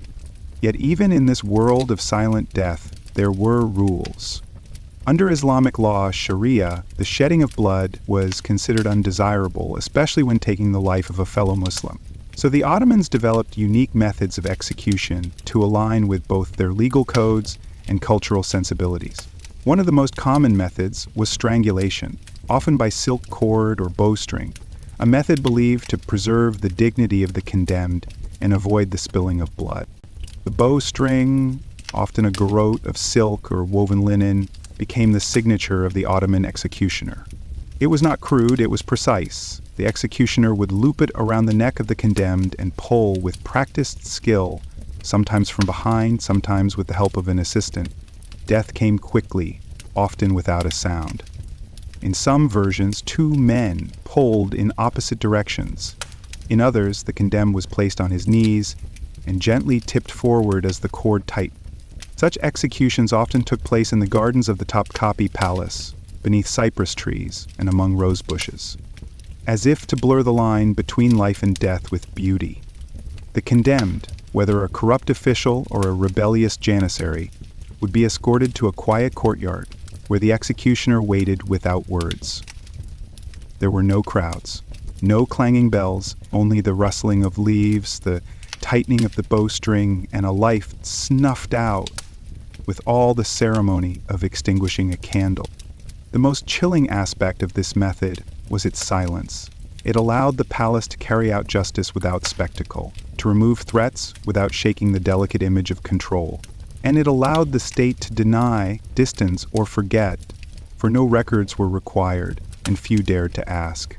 Yet even in this world of silent death, there were rules. Under Islamic law, Sharia, the shedding of blood was considered undesirable, especially when taking the life of a fellow Muslim. So the Ottomans developed unique methods of execution to align with both their legal codes and cultural sensibilities. One of the most common methods was strangulation, often by silk cord or bowstring, a method believed to preserve the dignity of the condemned and avoid the spilling of blood. The bowstring, often a garrote of silk or woven linen, became the signature of the Ottoman executioner. It was not crude, it was precise. The executioner would loop it around the neck of the condemned and pull with practiced skill, sometimes from behind, sometimes with the help of an assistant. Death came quickly, often without a sound. In some versions, 2 men pulled in opposite directions. In others, the condemned was placed on his knees and gently tipped forward as the cord tightened. Such executions often took place in the gardens of the Topkapi Palace, beneath cypress trees and among rose bushes, as if to blur the line between life and death with beauty. The condemned, whether a corrupt official or a rebellious janissary, would be escorted to a quiet courtyard where the executioner waited without words. There were no crowds, no clanging bells, only the rustling of leaves, the tightening of the bowstring, and a life snuffed out with all the ceremony of extinguishing a candle. The most chilling aspect of this method was its silence. It allowed the palace to carry out justice without spectacle, to remove threats without shaking the delicate image of control. And it allowed the state to deny, distance, or forget, for no records were required, and few dared to ask.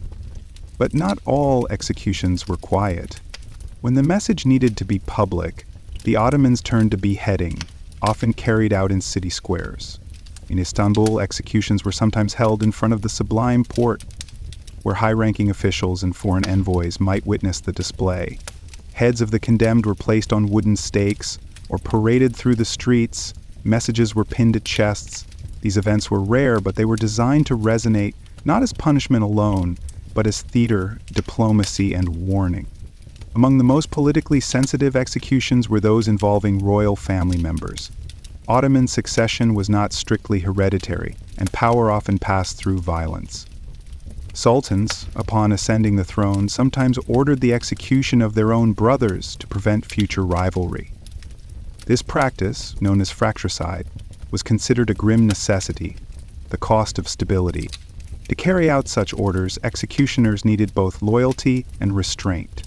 But not all executions were quiet. When the message needed to be public, the Ottomans turned to beheading, often carried out in city squares. In Istanbul, executions were sometimes held in front of the Sublime Porte, where high-ranking officials and foreign envoys might witness the display. Heads of the condemned were placed on wooden stakes, or paraded through the streets. Messages were pinned to chests. These events were rare, but they were designed to resonate not as punishment alone, but as theater, diplomacy, and warning. Among the most politically sensitive executions were those involving royal family members. Ottoman succession was not strictly hereditary, and power often passed through violence. Sultans, upon ascending the throne, sometimes ordered the execution of their own brothers to prevent future rivalry. This practice, known as fratricide, was considered a grim necessity, the cost of stability. To carry out such orders, executioners needed both loyalty and restraint.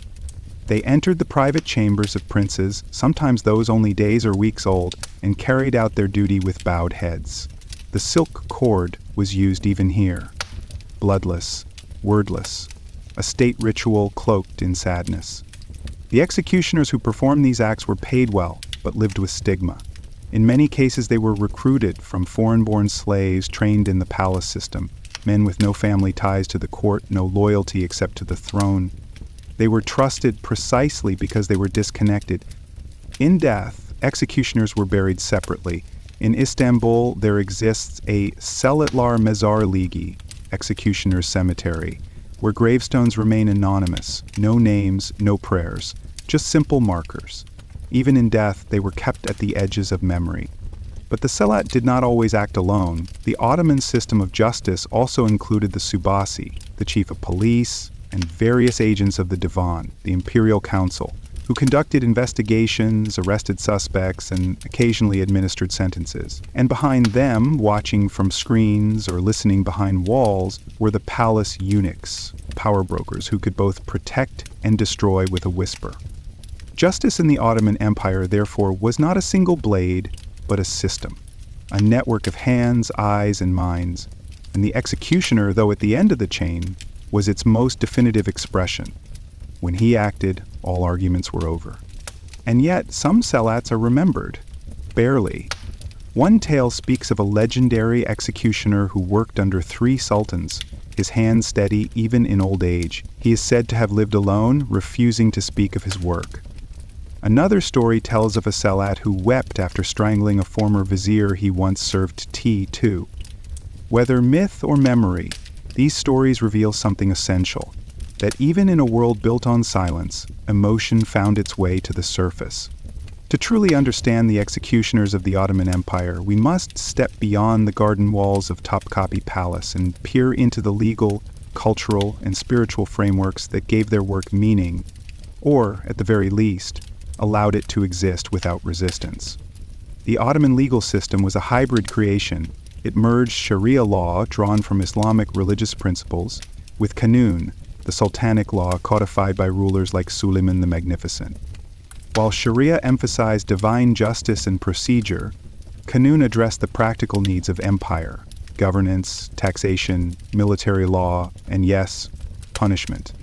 They entered the private chambers of princes, sometimes those only days or weeks old, and carried out their duty with bowed heads. The silk cord was used even here. Bloodless, wordless, a state ritual cloaked in sadness. The executioners who performed these acts were paid well, but lived with stigma. In many cases they were recruited from foreign-born slaves trained in the palace system, men with no family ties to the court, no loyalty except to the throne. They were trusted precisely because they were disconnected. In death, executioners were buried separately. In Istanbul, there exists a Selitlar Mezar Ligi, executioner's cemetery, where gravestones remain anonymous, no names, no prayers, just simple markers. Even in death, they were kept at the edges of memory. But the Selat did not always act alone. The Ottoman system of justice also included the Subasi, the chief of police, and various agents of the Divan, the Imperial Council, who conducted investigations, arrested suspects, and occasionally administered sentences. And behind them, watching from screens or listening behind walls, were the palace eunuchs, power brokers who could both protect and destroy with a whisper. Justice in the Ottoman Empire, therefore, was not a single blade, but a system, a network of hands, eyes, and minds. And the executioner, though at the end of the chain, was its most definitive expression. When he acted, all arguments were over. And yet, some Selats are remembered. Barely. One tale speaks of a legendary executioner who worked under 3 sultans, his hands steady even in old age. He is said to have lived alone, refusing to speak of his work. Another story tells of a Selat who wept after strangling a former vizier he once served tea to. Whether myth or memory, these stories reveal something essential, that even in a world built on silence, emotion found its way to the surface. To truly understand the executioners of the Ottoman Empire, we must step beyond the garden walls of Topkapi Palace and peer into the legal, cultural, and spiritual frameworks that gave their work meaning, or, at the very least, allowed it to exist without resistance. The Ottoman legal system was a hybrid creation. It merged Sharia law, drawn from Islamic religious principles, with Qanun, the sultanic law codified by rulers like Suleiman the Magnificent. While Sharia emphasized divine justice and procedure, Qanun addressed the practical needs of empire, governance, taxation, military law, and yes, punishment.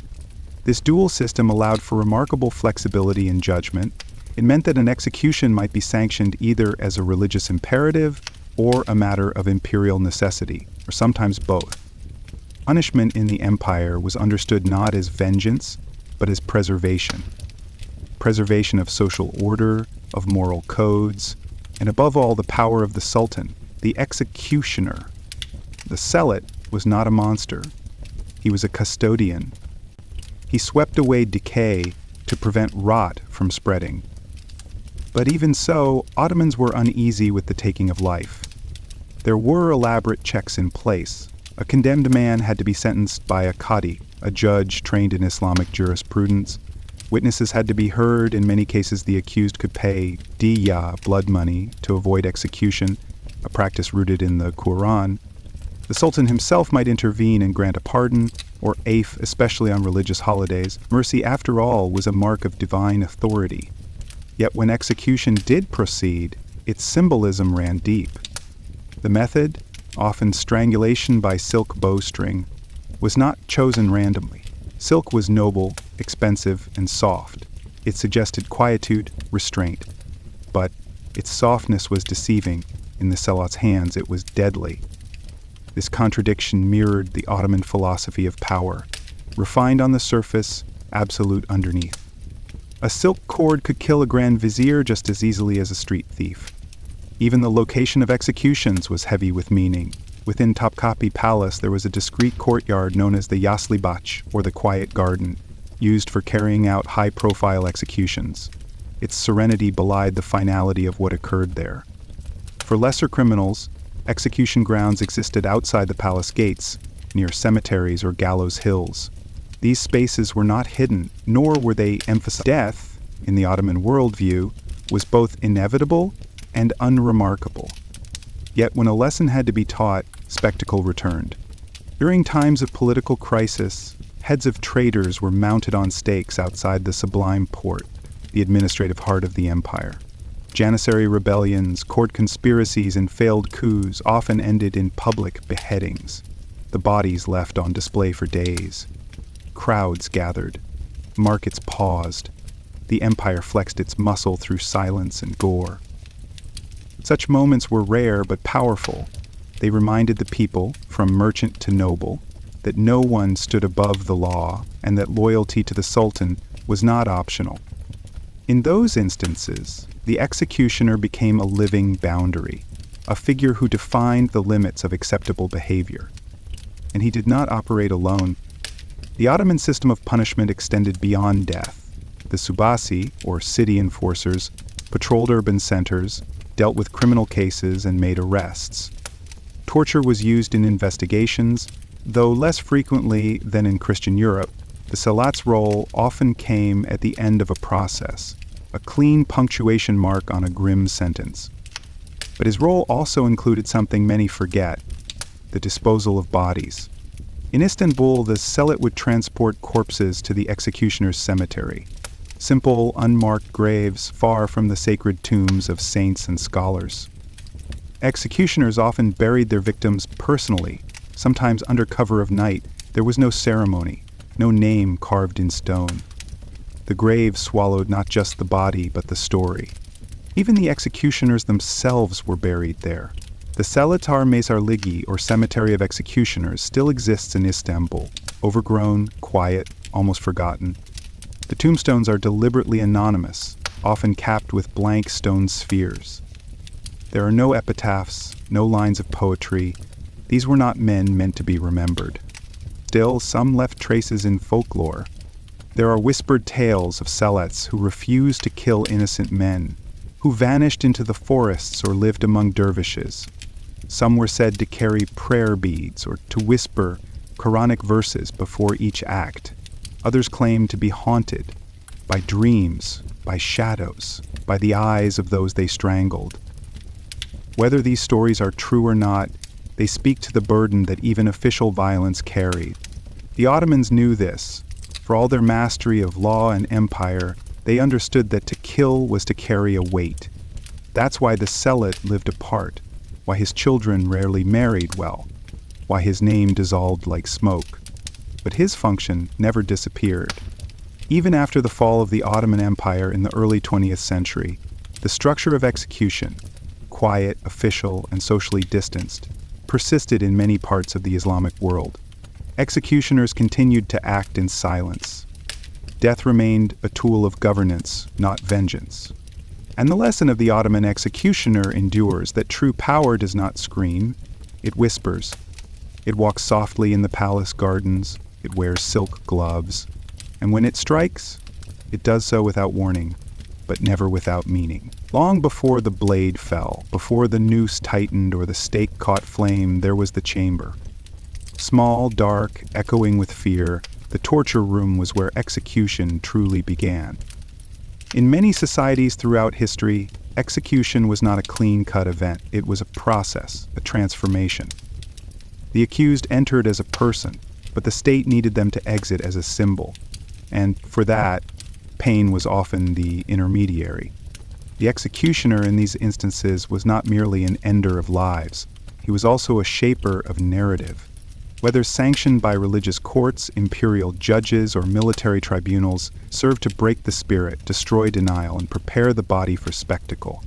This dual system allowed for remarkable flexibility in judgment. It meant that an execution might be sanctioned either as a religious imperative or a matter of imperial necessity, or sometimes both. Punishment in the empire was understood not as vengeance, but as preservation. Preservation of social order, of moral codes, and above all the power of the sultan, the executioner. The Selat was not a monster. He was a custodian. He swept away decay to prevent rot from spreading. But even so, Ottomans were uneasy with the taking of life. There were elaborate checks in place. A condemned man had to be sentenced by a qadi, a judge trained in Islamic jurisprudence. Witnesses had to be heard. In many cases, the accused could pay diya, blood money, to avoid execution, a practice rooted in the Quran. The Sultan himself might intervene and grant a pardon, or aif, especially on religious holidays. Mercy, after all, was a mark of divine authority. Yet when execution did proceed, its symbolism ran deep. The method, often strangulation by silk bowstring, was not chosen randomly. Silk was noble, expensive, and soft. It suggested quietude, restraint. But its softness was deceiving. In the Selat's hands, it was deadly. This contradiction mirrored the Ottoman philosophy of power, refined on the surface, absolute underneath. A silk cord could kill a grand vizier just as easily as a street thief. Even the location of executions was heavy with meaning. Within Topkapi Palace, there was a discreet courtyard known as the Yaslibach, or the Quiet Garden, used for carrying out high-profile executions. Its serenity belied the finality of what occurred there. For lesser criminals, execution grounds existed outside the palace gates, near cemeteries or gallows hills. These spaces were not hidden, nor were they emphasized. Death, in the Ottoman worldview, was both inevitable and unremarkable. Yet when a lesson had to be taught, spectacle returned. During times of political crisis, heads of traitors were mounted on stakes outside the Sublime Porte, the administrative heart of the empire. Janissary rebellions, court conspiracies, and failed coups often ended in public beheadings. The bodies left on display for days. Crowds gathered. Markets paused. The empire flexed its muscle through silence and gore. Such moments were rare but powerful. They reminded the people, from merchant to noble, that no one stood above the law and that loyalty to the sultan was not optional. In those instances, the executioner became a living boundary, a figure who defined the limits of acceptable behavior. And he did not operate alone. The Ottoman system of punishment extended beyond death. The subasi, or city enforcers, patrolled urban centers, dealt with criminal cases, and made arrests. Torture was used in investigations, though less frequently than in Christian Europe. The salat's role often came at the end of a process, a clean punctuation mark on a grim sentence. But his role also included something many forget: the disposal of bodies. In Istanbul, the zealot would transport corpses to the executioner's cemetery. Simple, unmarked graves far from the sacred tombs of saints and scholars. Executioners often buried their victims personally, sometimes under cover of night. There was no ceremony, no name carved in stone. The grave swallowed not just the body, but the story. Even the executioners themselves were buried there. The Selatar Mezarligi, or Cemetery of Executioners, still exists in Istanbul, overgrown, quiet, almost forgotten. The tombstones are deliberately anonymous, often capped with blank stone spheres. There are no epitaphs, no lines of poetry. These were not men meant to be remembered. Still, some left traces in folklore. There are whispered tales of Selats who refused to kill innocent men, who vanished into the forests or lived among dervishes. Some were said to carry prayer beads or to whisper Quranic verses before each act. Others claimed to be haunted by dreams, by shadows, by the eyes of those they strangled. Whether these stories are true or not, they speak to the burden that even official violence carried. The Ottomans knew this. For all their mastery of law and empire, they understood that to kill was to carry a weight. That's why the zealot lived apart, why his children rarely married well, why his name dissolved like smoke. But his function never disappeared. Even after the fall of the Ottoman Empire in the early 20th century, the structure of execution, quiet, official, and socially distanced, persisted in many parts of the Islamic world. Executioners continued to act in silence. Death remained a tool of governance, not vengeance. And the lesson of the Ottoman executioner endures that true power does not scream, it whispers. It walks softly in the palace gardens, it wears silk gloves, and when it strikes, it does so without warning, but never without meaning. Long before the blade fell, before the noose tightened or the stake caught flame, there was the chamber. Small, dark, echoing with fear, the torture room was where execution truly began. In many societies throughout history, execution was not a clean-cut event. It was a process, a transformation. The accused entered as a person, but the state needed them to exit as a symbol, and for that, pain was often the intermediary. The executioner in these instances was not merely an ender of lives. He was also a shaper of narrative. Whether sanctioned by religious courts, imperial judges, or military tribunals, served to break the spirit, destroy denial, and prepare the body for spectacle.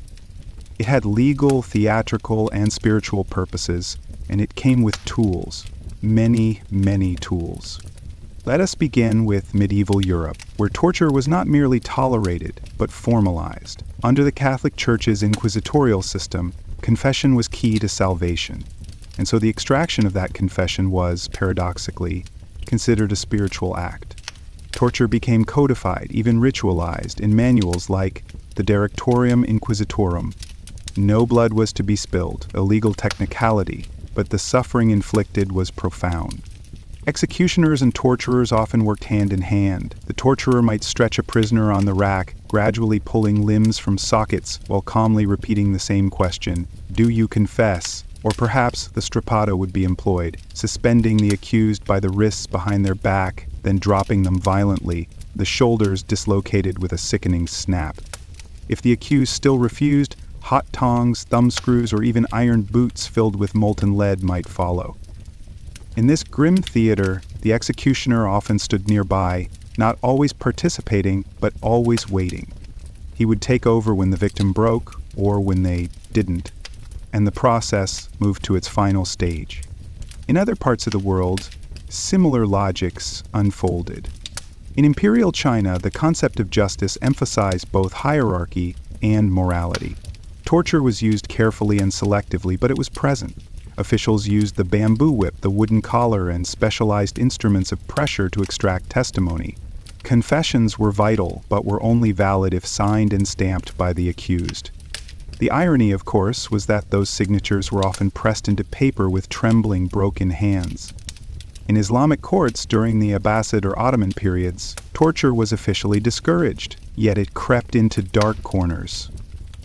It had legal, theatrical, and spiritual purposes, and it came with tools, many, many tools. Let us begin with medieval Europe, where torture was not merely tolerated, but formalized. Under the Catholic Church's inquisitorial system, confession was key to salvation. And so the extraction of that confession was, paradoxically, considered a spiritual act. Torture became codified, even ritualized, in manuals like the Directorium Inquisitorum. No blood was to be spilled, a legal technicality, but the suffering inflicted was profound. Executioners and torturers often worked hand in hand. The torturer might stretch a prisoner on the rack, gradually pulling limbs from sockets while calmly repeating the same question, "Do you confess?" Or perhaps the strappata would be employed, suspending the accused by the wrists behind their back, then dropping them violently, the shoulders dislocated with a sickening snap. If the accused still refused, hot tongs, thumbscrews, or even iron boots filled with molten lead might follow. In this grim theater, the executioner often stood nearby, not always participating, but always waiting. He would take over when the victim broke, or when they didn't, and the process moved to its final stage. In other parts of the world, similar logics unfolded. In imperial China, the concept of justice emphasized both hierarchy and morality. Torture was used carefully and selectively, but it was present. Officials used the bamboo whip, the wooden collar, and specialized instruments of pressure to extract testimony. Confessions were vital, but were only valid if signed and stamped by the accused. The irony, of course, was that those signatures were often pressed into paper with trembling, broken hands. In Islamic courts during the Abbasid or Ottoman periods, torture was officially discouraged, yet it crept into dark corners.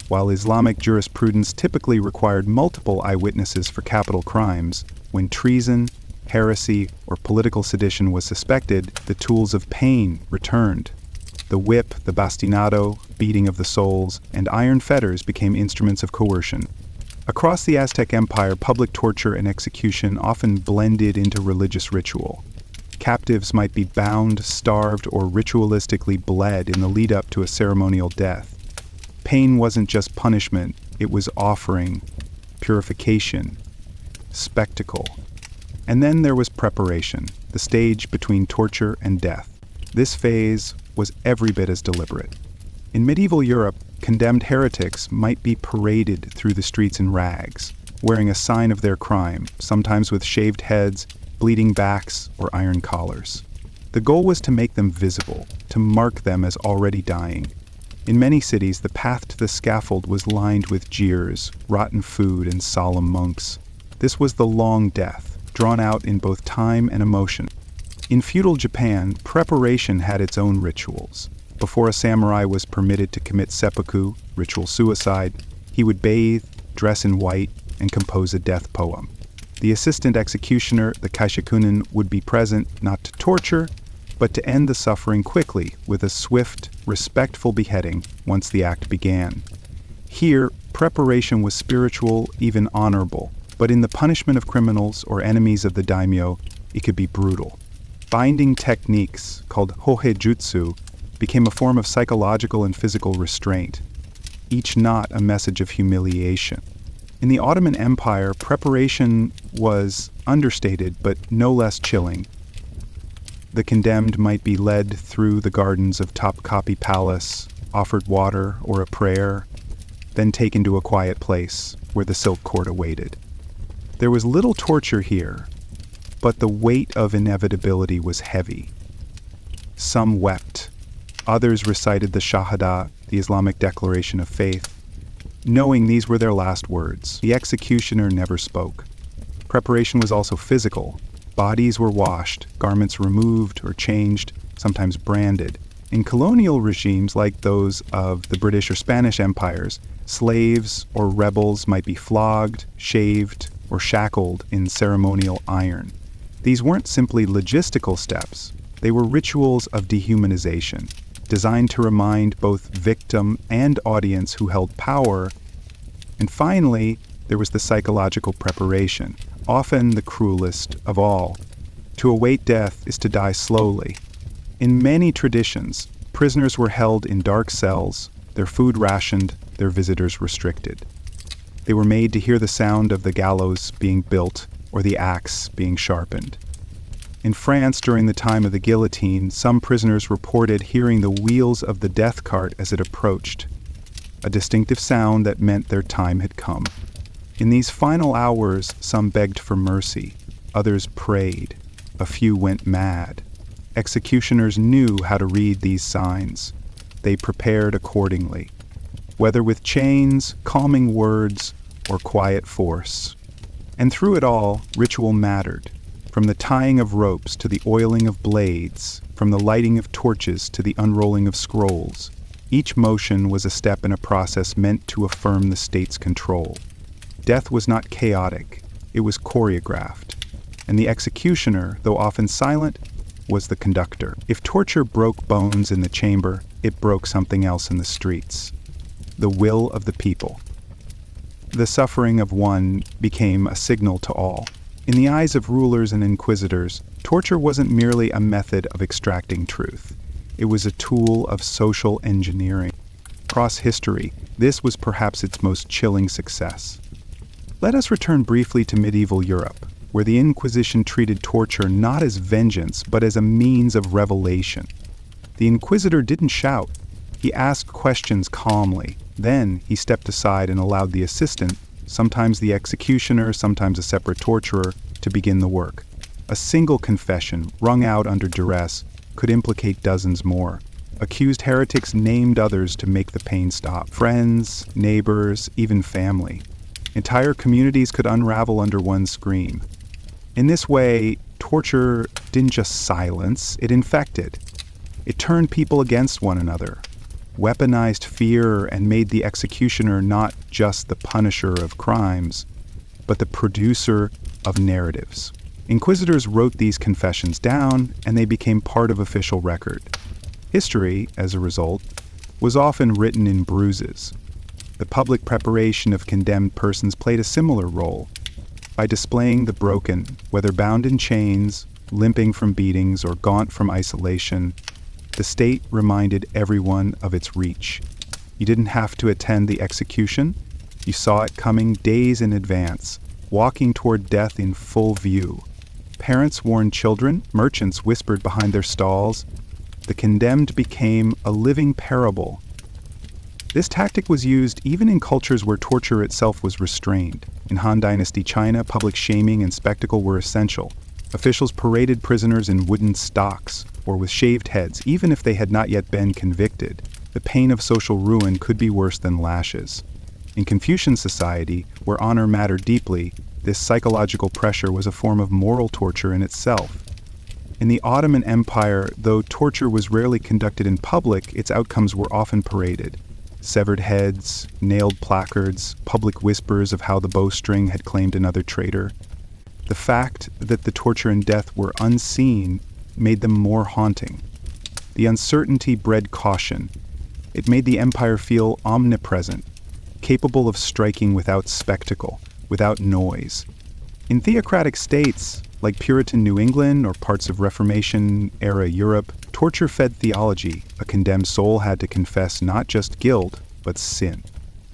While Islamic jurisprudence typically required multiple eyewitnesses for capital crimes, when treason, heresy, or political sedition was suspected, the tools of pain returned. The whip, the bastinado, beating of the soles, and iron fetters became instruments of coercion. Across the Aztec Empire, public torture and execution often blended into religious ritual. Captives might be bound, starved, or ritualistically bled in the lead-up to a ceremonial death. Pain wasn't just punishment, it was offering, purification, spectacle. And then there was preparation, the stage between torture and death. This phase was every bit as deliberate. In medieval Europe, condemned heretics might be paraded through the streets in rags, wearing a sign of their crime, sometimes with shaved heads, bleeding backs, or iron collars. The goal was to make them visible, to mark them as already dying. In many cities, the path to the scaffold was lined with jeers, rotten food, and solemn monks. This was the long death, drawn out in both time and emotion. In feudal Japan, preparation had its own rituals. Before a samurai was permitted to commit seppuku, ritual suicide, he would bathe, dress in white, and compose a death poem. The assistant executioner, the kaishakunin, would be present not to torture, but to end the suffering quickly with a swift, respectful beheading once the act began. Here, preparation was spiritual, even honorable, but in the punishment of criminals or enemies of the daimyo, it could be brutal. Binding techniques, called hohejutsu, became a form of psychological and physical restraint, each knot a message of humiliation. In the Ottoman Empire, preparation was understated but no less chilling. The condemned might be led through the gardens of Topkapi Palace, offered water or a prayer, then taken to a quiet place where the silk cord awaited. There was little torture here, but the weight of inevitability was heavy. Some wept. Others recited the Shahada, the Islamic declaration of faith. Knowing these were their last words, the executioner never spoke. Preparation was also physical. Bodies were washed, garments removed or changed, sometimes branded. In colonial regimes like those of the British or Spanish empires, slaves or rebels might be flogged, shaved, or shackled in ceremonial iron. These weren't simply logistical steps. They were rituals of dehumanization, designed to remind both victim and audience who held power. And finally, there was the psychological preparation, often the cruelest of all. To await death is to die slowly. In many traditions, prisoners were held in dark cells, their food rationed, their visitors restricted. They were made to hear the sound of the gallows being built or the axe being sharpened. In France, during the time of the guillotine, some prisoners reported hearing the wheels of the death cart as it approached, a distinctive sound that meant their time had come. In these final hours, some begged for mercy, others prayed, a few went mad. Executioners knew how to read these signs. They prepared accordingly, whether with chains, calming words, or quiet force. And through it all, ritual mattered. From the tying of ropes to the oiling of blades, from the lighting of torches to the unrolling of scrolls, each motion was a step in a process meant to affirm the state's control. Death was not chaotic, it was choreographed. And the executioner, though often silent, was the conductor. If torture broke bones in the chamber, it broke something else in the streets. The will of the people. The suffering of one became a signal to all. In the eyes of rulers and inquisitors, torture wasn't merely a method of extracting truth. It was a tool of social engineering. Across history, this was perhaps its most chilling success. Let us return briefly to medieval Europe, where the Inquisition treated torture not as vengeance, but as a means of revelation. The inquisitor didn't shout. He asked questions calmly. Then he stepped aside and allowed the assistant, sometimes the executioner, sometimes a separate torturer, to begin the work. A single confession, wrung out under duress, could implicate dozens more. Accused heretics named others to make the pain stop. Friends, neighbors, even family. Entire communities could unravel under one scream. In this way, torture didn't just silence, it infected. It turned people against one another, weaponized fear, and made the executioner not just the punisher of crimes, but the producer of narratives. Inquisitors wrote these confessions down, and they became part of official record. History, as a result, was often written in bruises. The public preparation of condemned persons played a similar role. By displaying the broken, whether bound in chains, limping from beatings, or gaunt from isolation, the state reminded everyone of its reach. You didn't have to attend the execution. You saw it coming days in advance, walking toward death in full view. Parents warned children, merchants whispered behind their stalls. The condemned became a living parable. This tactic was used even in cultures where torture itself was restrained. In Han Dynasty China, public shaming and spectacle were essential. Officials paraded prisoners in wooden stocks or with shaved heads, even if they had not yet been convicted. The pain of social ruin could be worse than lashes. In Confucian society, where honor mattered deeply, this psychological pressure was a form of moral torture in itself. In the Ottoman Empire, though torture was rarely conducted in public, its outcomes were often paraded. Severed heads, nailed placards, public whispers of how the bowstring had claimed another traitor. The fact that the torture and death were unseen made them more haunting. The uncertainty bred caution. It made the empire feel omnipresent, capable of striking without spectacle, without noise. In theocratic states, like Puritan New England or parts of Reformation-era Europe, torture fed theology. A condemned soul had to confess not just guilt, but sin.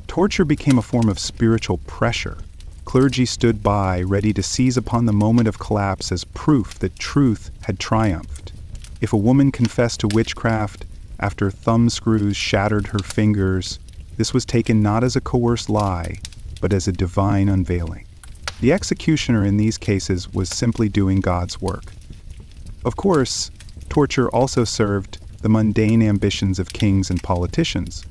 Torture became a form of spiritual pressure. Clergy stood by, ready to seize upon the moment of collapse as proof that truth had triumphed. If a woman confessed to witchcraft after thumbscrews shattered her fingers, this was taken not as a coerced lie, but as a divine unveiling. The executioner in these cases was simply doing God's work. Of course, torture also served the mundane ambitions of kings and politicians.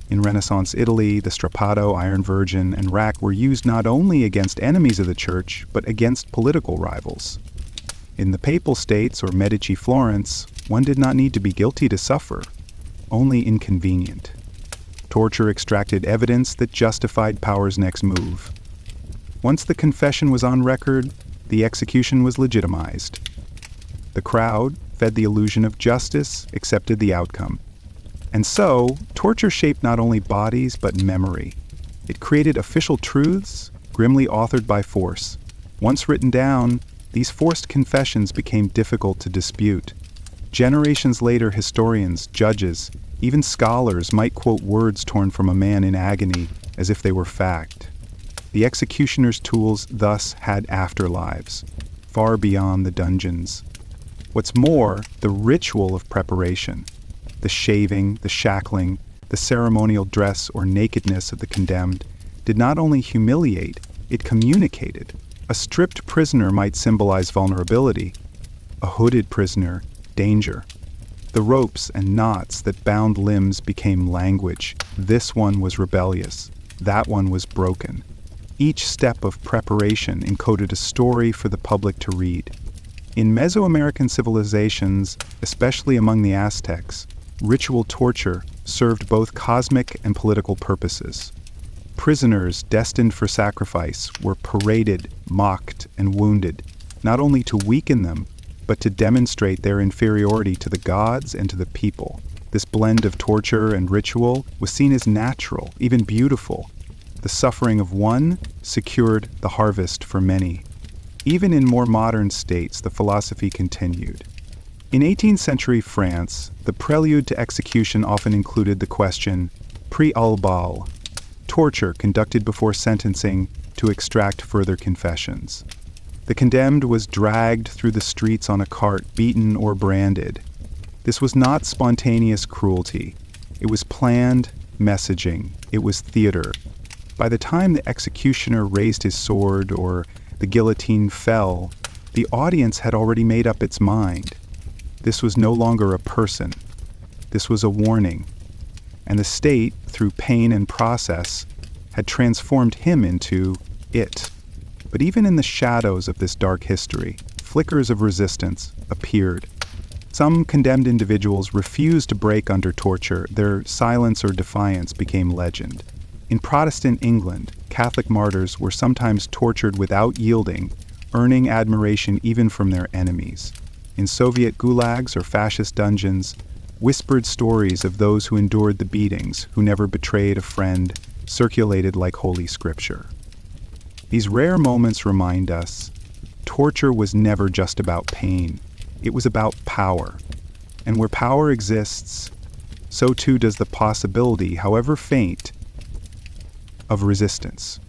In Renaissance Italy, the strappato, Iron Virgin, and rack were used not only against enemies of the church, but against political rivals. In the Papal States or Medici Florence, one did not need to be guilty to suffer, only inconvenient. Torture extracted evidence that justified power's next move. Once the confession was on record, the execution was legitimized. The crowd, fed the illusion of justice, accepted the outcome. And so, torture shaped not only bodies but memory. It created official truths, grimly authored by force. Once written down, these forced confessions became difficult to dispute. Generations later, historians, judges, even scholars might quote words torn from a man in agony as if they were fact. The executioner's tools thus had afterlives, far beyond the dungeons. What's more, the ritual of preparation, the shaving, the shackling, the ceremonial dress or nakedness of the condemned, did not only humiliate, it communicated. A stripped prisoner might symbolize vulnerability, a hooded prisoner, danger. The ropes and knots that bound limbs became language. This one was rebellious, that one was broken. Each step of preparation encoded a story for the public to read. In Mesoamerican civilizations, especially among the Aztecs, ritual torture served both cosmic and political purposes. Prisoners destined for sacrifice were paraded, mocked, and wounded, not only to weaken them, but to demonstrate their inferiority to the gods and to the people. This blend of torture and ritual was seen as natural, even beautiful. The suffering of one secured the harvest for many. Even in more modern states, the philosophy continued. In 18th century France, the prelude to execution often included the question, prix au bal, torture conducted before sentencing to extract further confessions. The condemned was dragged through the streets on a cart, beaten or branded. This was not spontaneous cruelty. It was planned messaging. It was theater. By the time the executioner raised his sword or the guillotine fell, the audience had already made up its mind. This was no longer a person. This was a warning. And the state, through pain and process, had transformed him into it. But even in the shadows of this dark history, flickers of resistance appeared. Some condemned individuals refused to break under torture. Their silence or defiance became legend. In Protestant England, Catholic martyrs were sometimes tortured without yielding, earning admiration even from their enemies. In Soviet gulags or fascist dungeons, whispered stories of those who endured the beatings, who never betrayed a friend, circulated like Holy Scripture. These rare moments remind us, torture was never just about pain. It was about power. And where power exists, so too does the possibility, however faint, of resistance.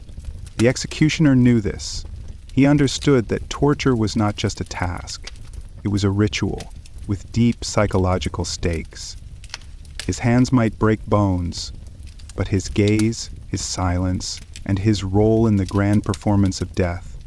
The executioner knew this. He understood that torture was not just a task. It was a ritual with deep psychological stakes. His hands might break bones, but his gaze, his silence, and his role in the grand performance of death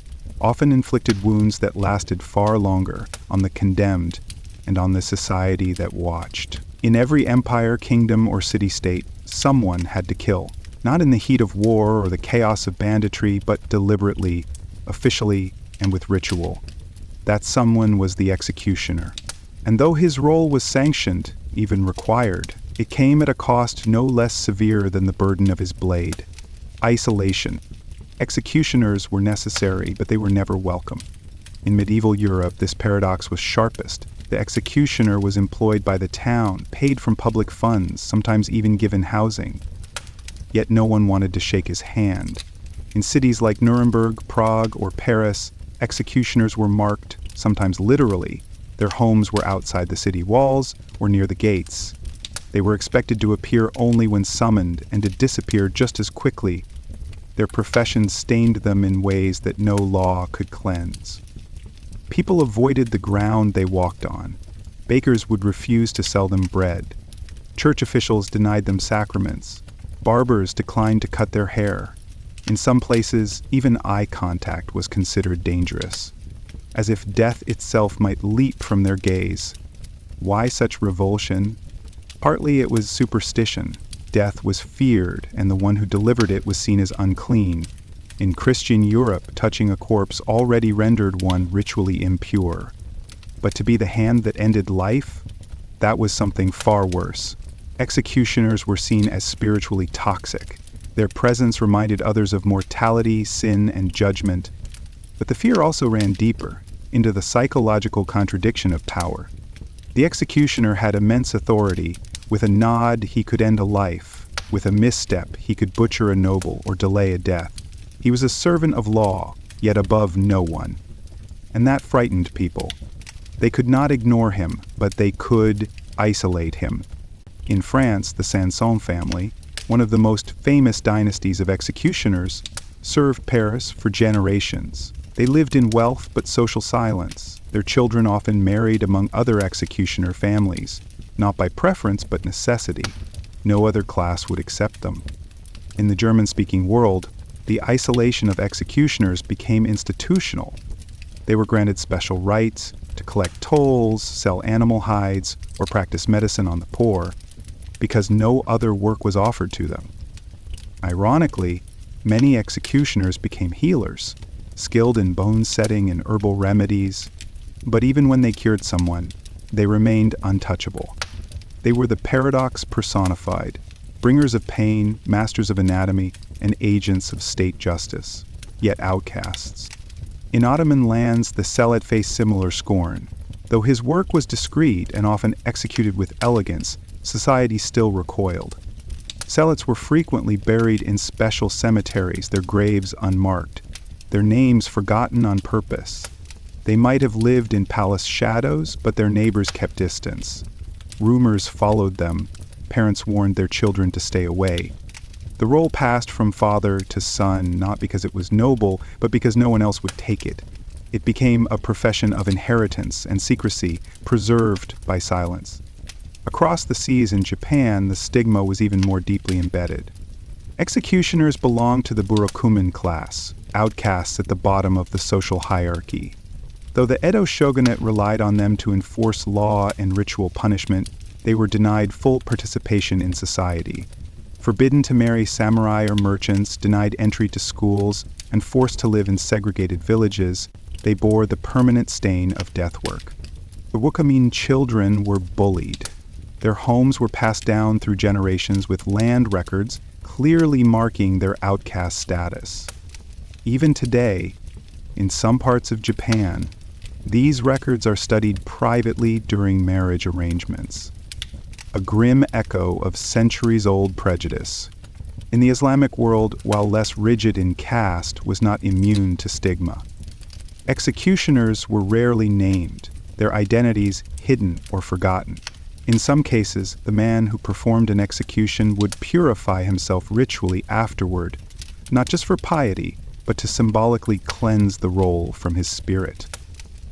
often inflicted wounds that lasted far longer on the condemned and on the society that watched. In every empire, kingdom, or city-state, someone had to kill, not in the heat of war or the chaos of banditry, but deliberately, officially, and with ritual. That someone was the executioner. And though his role was sanctioned, even required, it came at a cost no less severe than the burden of his blade. Isolation. Executioners were necessary, but they were never welcome. In medieval Europe, this paradox was sharpest. The executioner was employed by the town, paid from public funds, sometimes even given housing. Yet no one wanted to shake his hand. In cities like Nuremberg, Prague, or Paris, executioners were marked, sometimes literally. Their homes were outside the city walls or near the gates. They were expected to appear only when summoned and to disappear just as quickly. Their profession stained them in ways that no law could cleanse. People avoided the ground they walked on. Bakers would refuse to sell them bread. Church officials denied them sacraments. Barbers declined to cut their hair. In some places, even eye contact was considered dangerous, as if death itself might leap from their gaze. Why such revulsion? Partly it was superstition. Death was feared, and the one who delivered it was seen as unclean. In Christian Europe, touching a corpse already rendered one ritually impure. But to be the hand that ended life? That was something far worse. Executioners were seen as spiritually toxic. Their presence reminded others of mortality, sin, and judgment. But the fear also ran deeper, into the psychological contradiction of power. The executioner had immense authority. With a nod, he could end a life. With a misstep, he could butcher a noble or delay a death. He was a servant of law, yet above no one. And that frightened people. They could not ignore him, but they could isolate him. In France, the Sanson family, one of the most famous dynasties of executioners, served Paris for generations. They lived in wealth but social silence. Their children often married among other executioner families, not by preference but necessity. No other class would accept them. In the German-speaking world, the isolation of executioners became institutional. They were granted special rights to collect tolls, sell animal hides, or practice medicine on the poor, because no other work was offered to them. Ironically, many executioners became healers, skilled in bone setting and herbal remedies, but even when they cured someone, they remained untouchable. They were the paradox personified, bringers of pain, masters of anatomy, and agents of state justice, yet outcasts. In Ottoman lands, the Selot faced similar scorn. Though his work was discreet and often executed with elegance, society still recoiled. Selots were frequently buried in special cemeteries, their graves unmarked, their names forgotten on purpose. They might have lived in palace shadows, but their neighbors kept distance. Rumors followed them. Parents warned their children to stay away. The role passed from father to son, not because it was noble, but because no one else would take it. It became a profession of inheritance and secrecy, preserved by silence. Across the seas in Japan, the stigma was even more deeply embedded. Executioners belonged to the burokumin class, outcasts at the bottom of the social hierarchy. Though the Edo shogunate relied on them to enforce law and ritual punishment, they were denied full participation in society. Forbidden to marry samurai or merchants, denied entry to schools, and forced to live in segregated villages, they bore the permanent stain of death work. The Wukamin children were bullied. Their homes were passed down through generations with land records clearly marking their outcast status. Even today, in some parts of Japan, these records are studied privately during marriage arrangements. A grim echo of centuries-old prejudice. In the Islamic world, while less rigid in caste, was not immune to stigma. Executioners were rarely named, their identities hidden or forgotten. In some cases, the man who performed an execution would purify himself ritually afterward, not just for piety, but to symbolically cleanse the role from his spirit.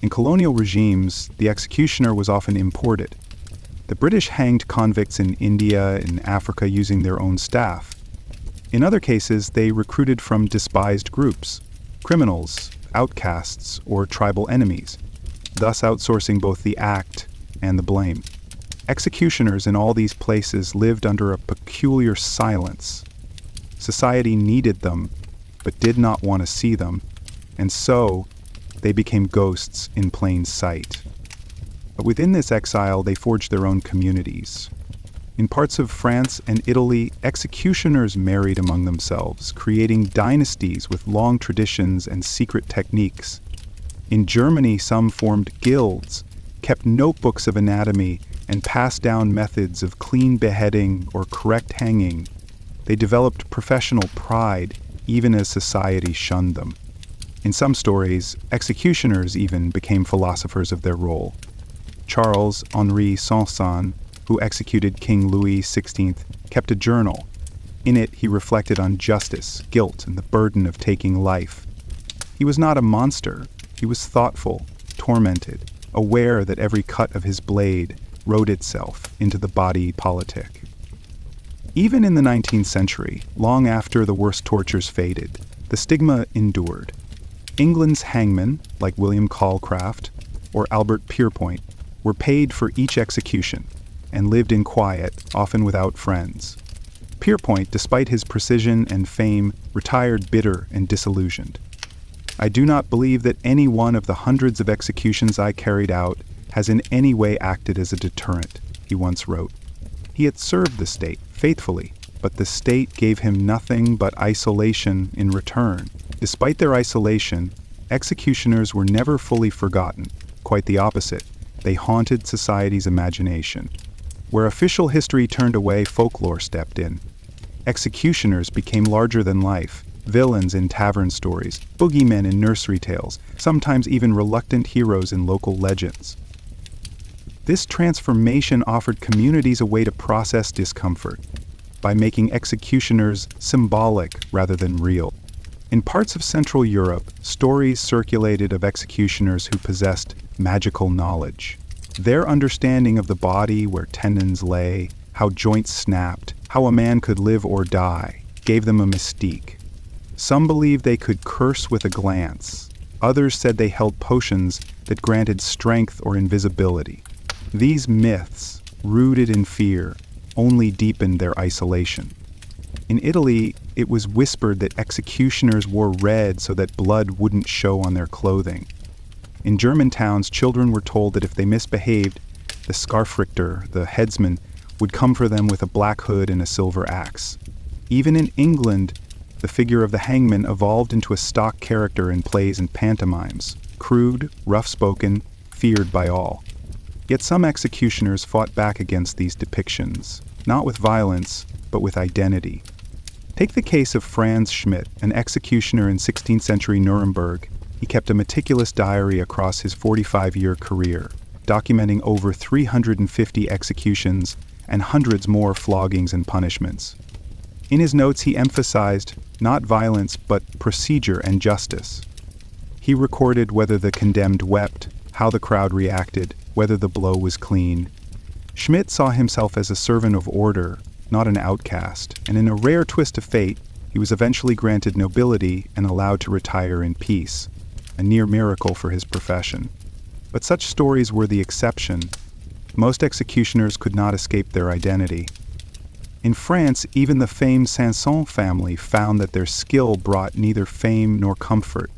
In colonial regimes, the executioner was often imported. The British hanged convicts in India and Africa using their own staff. In other cases, they recruited from despised groups, criminals, outcasts, or tribal enemies, thus outsourcing both the act and the blame. Executioners in all these places lived under a peculiar silence. Society needed them, but did not want to see them, and so they became ghosts in plain sight. But within this exile, they forged their own communities. In parts of France and Italy, executioners married among themselves, creating dynasties with long traditions and secret techniques. In Germany, some formed guilds, kept notebooks of anatomy, and passed down methods of clean beheading or correct hanging. They developed professional pride, even as society shunned them. In some stories, executioners even became philosophers of their role. Charles Henri Sanson, who executed King Louis XVI, kept a journal. In it, he reflected on justice, guilt, and the burden of taking life. He was not a monster. He was thoughtful, tormented, aware that every cut of his blade wrote itself into the body politic. Even in the 19th century, long after the worst tortures faded, the stigma endured. England's hangmen, like William Calcraft or Albert Pierpoint, were paid for each execution and lived in quiet, often without friends. Pierpoint, despite his precision and fame, retired bitter and disillusioned. I do not believe that any one of the hundreds of executions I carried out has in any way acted as a deterrent, he once wrote. He had served the state faithfully, but the state gave him nothing but isolation in return. Despite their isolation, executioners were never fully forgotten. Quite the opposite. They haunted society's imagination. Where official history turned away, folklore stepped in. Executioners became larger than life, villains in tavern stories, boogeymen in nursery tales, sometimes even reluctant heroes in local legends. This transformation offered communities a way to process discomfort by making executioners symbolic rather than real. In parts of Central Europe, stories circulated of executioners who possessed magical knowledge. Their understanding of the body, where tendons lay, how joints snapped, how a man could live or die, gave them a mystique. Some believed they could curse with a glance. Others said they held potions that granted strength or invisibility. These myths, rooted in fear, only deepened their isolation. In Italy, it was whispered that executioners wore red so that blood wouldn't show on their clothing. In German towns, children were told that if they misbehaved, the Scharfrichter, the headsman, would come for them with a black hood and a silver axe. Even in England, the figure of the hangman evolved into a stock character in plays and pantomimes, crude, rough-spoken, feared by all. Yet some executioners fought back against these depictions, not with violence, but with identity. Take the case of Franz Schmidt, an executioner in 16th century Nuremberg. He kept a meticulous diary across his 45-year career, documenting over 350 executions and hundreds more floggings and punishments. In his notes, he emphasized not violence, but procedure and justice. He recorded whether the condemned wept, how the crowd reacted, whether the blow was clean. Schmidt saw himself as a servant of order, not an outcast, and in a rare twist of fate, he was eventually granted nobility and allowed to retire in peace, a near miracle for his profession. But such stories were the exception. Most executioners could not escape their identity. In France, even the famed Sanson family found that their skill brought neither fame nor comfort.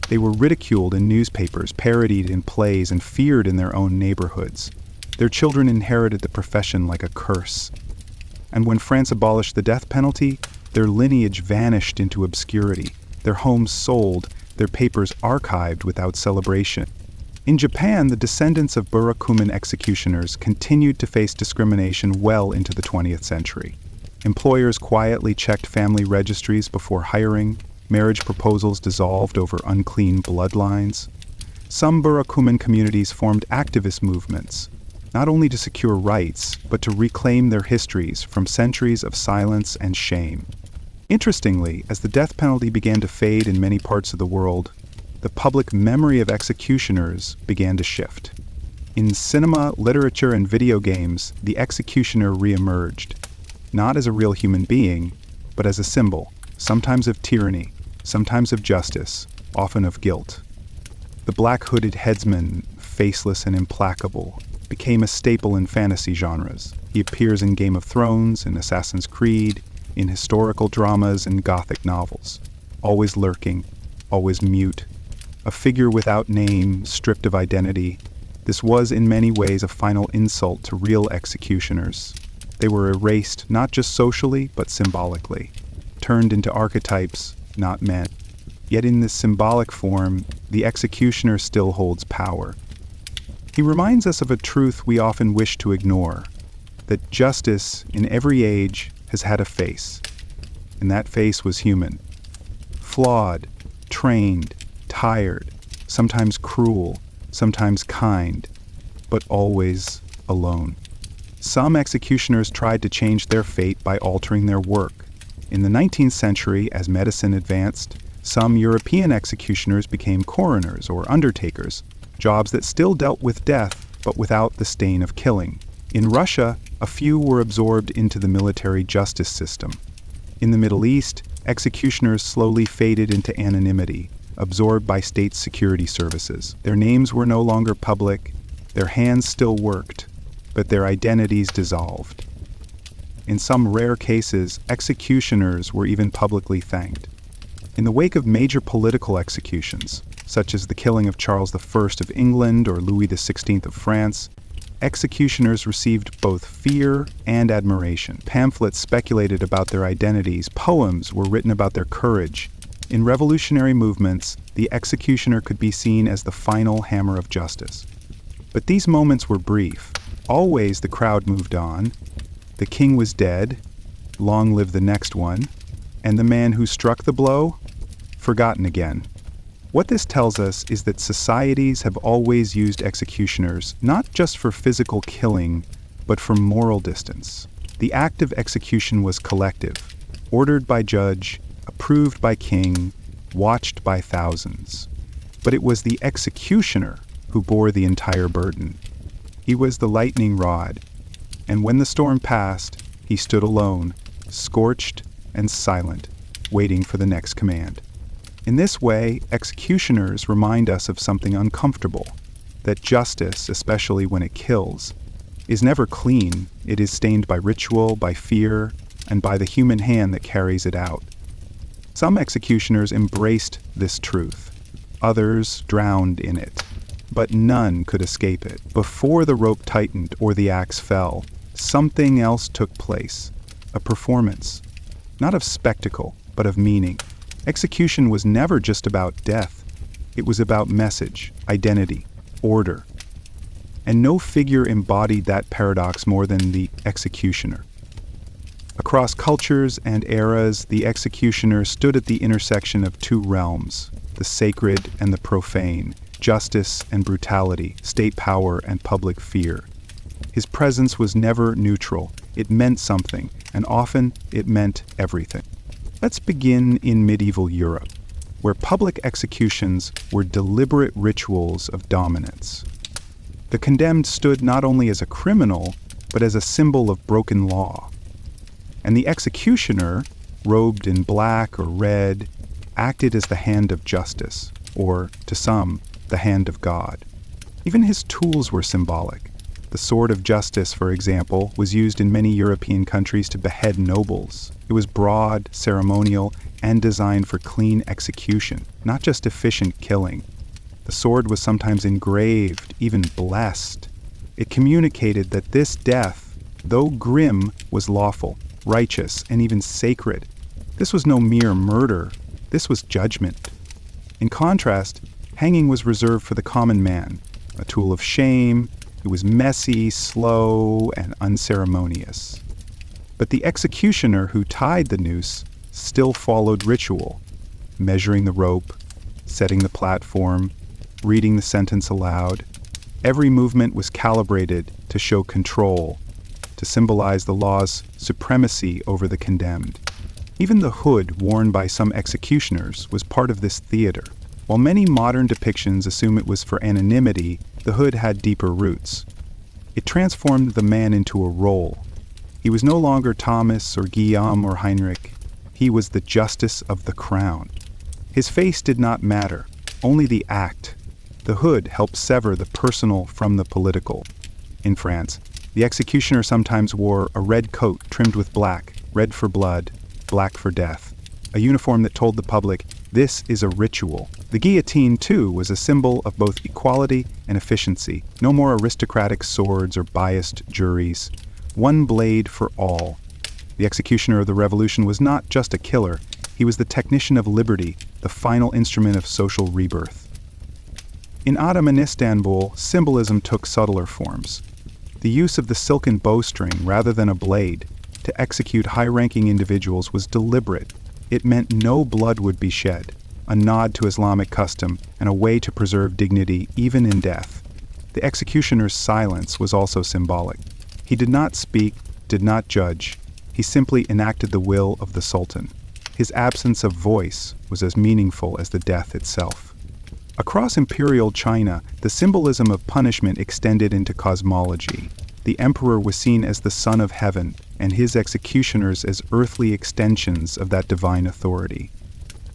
They were ridiculed in newspapers, parodied in plays, and feared in their own neighborhoods. Their children inherited the profession like a curse. And when France abolished the death penalty, their lineage vanished into obscurity, their homes sold, their papers archived without celebration. In Japan, the descendants of Burakumin executioners continued to face discrimination well into the 20th century. Employers quietly checked family registries before hiring, marriage proposals dissolved over unclean bloodlines. Some Burakumin communities formed activist movements, not only to secure rights, but to reclaim their histories from centuries of silence and shame. Interestingly, as the death penalty began to fade in many parts of the world, the public memory of executioners began to shift. In cinema, literature, and video games, the executioner reemerged, not as a real human being, but as a symbol, sometimes of tyranny, sometimes of justice, often of guilt. The black-hooded headsman, faceless and implacable, became a staple in fantasy genres. He appears in Game of Thrones, in Assassin's Creed, in historical dramas and Gothic novels. Always lurking, always mute. A figure without name, stripped of identity. This was in many ways a final insult to real executioners. They were erased not just socially, but symbolically, turned into archetypes, not men. Yet in this symbolic form, the executioner still holds power. He reminds us of a truth we often wish to ignore, that justice in every age has had a face, and that face was human. Flawed, trained, tired, sometimes cruel, sometimes kind, but always alone. Some executioners tried to change their fate by altering their work. In the 19th century, as medicine advanced, some European executioners became coroners or undertakers, jobs that still dealt with death, but without the stain of killing. In Russia, a few were absorbed into the military justice system. In the Middle East, executioners slowly faded into anonymity, absorbed by state security services. Their names were no longer public, their hands still worked, but their identities dissolved. In some rare cases, executioners were even publicly thanked. In the wake of major political executions, such as the killing of Charles I of England or Louis XVI of France, executioners received both fear and admiration. Pamphlets speculated about their identities, poems were written about their courage. In revolutionary movements, the executioner could be seen as the final hammer of justice. But these moments were brief. Always the crowd moved on. The king was dead, long live the next one, and the man who struck the blow, forgotten again. What this tells us is that societies have always used executioners not just for physical killing, but for moral distance. The act of execution was collective, ordered by judge, approved by king, watched by thousands. But it was the executioner who bore the entire burden. He was the lightning rod, and when the storm passed, he stood alone, scorched and silent, waiting for the next command. In this way, executioners remind us of something uncomfortable, that justice, especially when it kills, is never clean. It is stained by ritual, by fear, and by the human hand that carries it out. Some executioners embraced this truth. Others drowned in it. But none could escape it. Before the rope tightened or the axe fell, something else took place. A performance, not of spectacle, but of meaning. Execution was never just about death. It was about message, identity, order. And no figure embodied that paradox more than the executioner. Across cultures and eras, the executioner stood at the intersection of two realms, the sacred and the profane, justice and brutality, state power and public fear. His presence was never neutral. It meant something, and often it meant everything. Let's begin in medieval Europe. where public executions were deliberate rituals of dominance. The condemned stood not only as a criminal, but as a symbol of broken law. And the executioner, robed in black or red, acted as the hand of justice, or, to some, the hand of God. Even his tools were symbolic. The sword of justice, for example, was used in many European countries to behead nobles. It was broad, ceremonial, and designed for clean execution, not just efficient killing. The sword was sometimes engraved, even blessed. It communicated that this death, though grim, was lawful, righteous, and even sacred. This was no mere murder. This was judgment. In contrast, hanging was reserved for the common man, a tool of shame. It was messy, slow, and unceremonious. But the executioner who tied the noose still followed ritual, measuring the rope, setting the platform, reading the sentence aloud. Every movement was calibrated to show control, to symbolize the law's supremacy over the condemned. Even the hood worn by some executioners was part of this theater. While many modern depictions assume it was for anonymity, the hood had deeper roots. It transformed the man into a role. He was no longer Thomas or Guillaume or Heinrich. He was the justice of the crown. His face did not matter, only the act. The hood helped sever the personal from the political. In France, the executioner sometimes wore a red coat trimmed with black, red for blood, black for death, a uniform that told the public, this is a ritual. The guillotine, too, was a symbol of both equality and efficiency. No more aristocratic swords or biased juries. One blade for all. The executioner of the revolution was not just a killer. He was the technician of liberty, the final instrument of social rebirth. In Ottoman Istanbul, symbolism took subtler forms. The use of the silken bowstring rather than a blade to execute high-ranking individuals was deliberate. It meant no blood would be shed, a nod to Islamic custom and a way to preserve dignity even in death. The executioner's silence was also symbolic. He did not speak, did not judge. He simply enacted the will of the Sultan. His absence of voice was as meaningful as the death itself. Across imperial China, the symbolism of punishment extended into cosmology. The emperor was seen as the son of heaven, and his executioners as earthly extensions of that divine authority.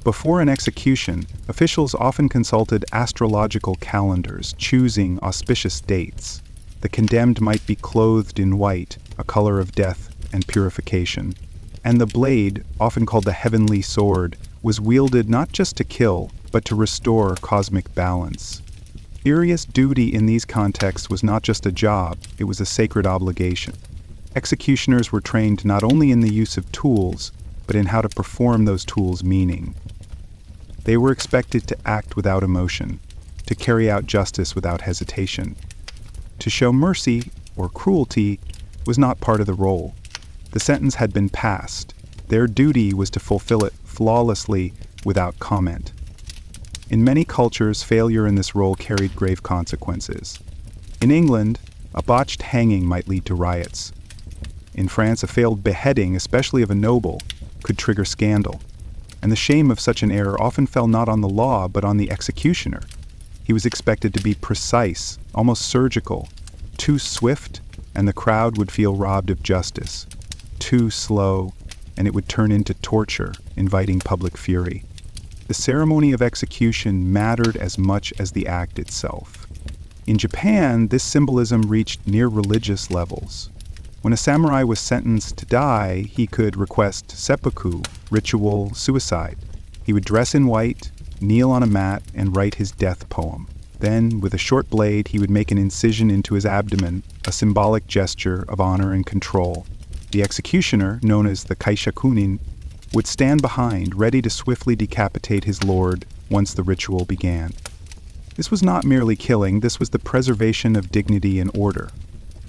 Before an execution, officials often consulted astrological calendars, choosing auspicious dates. The condemned might be clothed in white, a color of death and purification. And the blade, often called the heavenly sword, was wielded not just to kill, but to restore cosmic balance. Serious duty in these contexts was not just a job, it was a sacred obligation. Executioners were trained not only in the use of tools, but in how to perform those tools' meaning. They were expected to act without emotion, to carry out justice without hesitation. To show mercy or cruelty was not part of the role. The sentence had been passed. Their duty was to fulfill it flawlessly without comment. In many cultures, failure in this role carried grave consequences. In England, a botched hanging might lead to riots. In France, a failed beheading, especially of a noble, could trigger scandal. And the shame of such an error often fell not on the law, but on the executioner. He was expected to be precise, almost surgical. Too swift, and the crowd would feel robbed of justice. Too slow, and it would turn into torture, inviting public fury. The ceremony of execution mattered as much as the act itself. In Japan, this symbolism reached near religious levels. When a samurai was sentenced to die, he could request seppuku, ritual suicide. He would dress in white, kneel on a mat, and write his death poem. Then, with a short blade, he would make an incision into his abdomen, a symbolic gesture of honor and control. The executioner, known as the kaishakunin, would stand behind, ready to swiftly decapitate his lord once the ritual began. This was not merely killing, this was the preservation of dignity and order.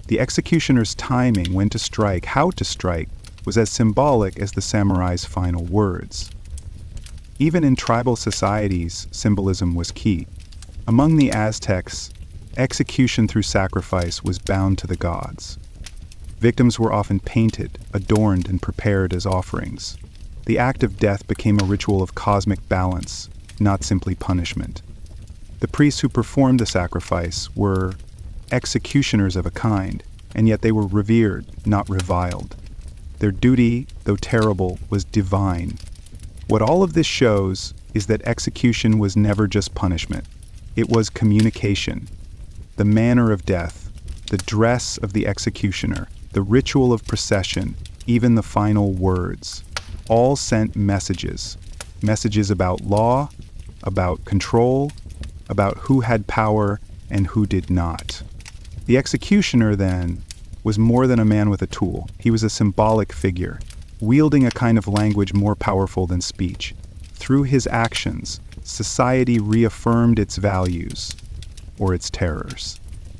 The executioner's timing, when to strike, how to strike, was as symbolic as the samurai's final words. Even in tribal societies, symbolism was key. Among the Aztecs, execution through sacrifice was bound to the gods. Victims were often painted, adorned, and prepared as offerings. The act of death became a ritual of cosmic balance, not simply punishment. The priests who performed the sacrifice were executioners of a kind, and yet they were revered, not reviled. Their duty, though terrible, was divine. What all of this shows is that execution was never just punishment. It was communication. The manner of death, the dress of the executioner, the ritual of procession, even the final words, all sent messages. Messages about law, about control, about who had power and who did not. The executioner, then, was more than a man with a tool. He was a symbolic figure, wielding a kind of language more powerful than speech. Through his actions, society reaffirmed its values, or its terrors.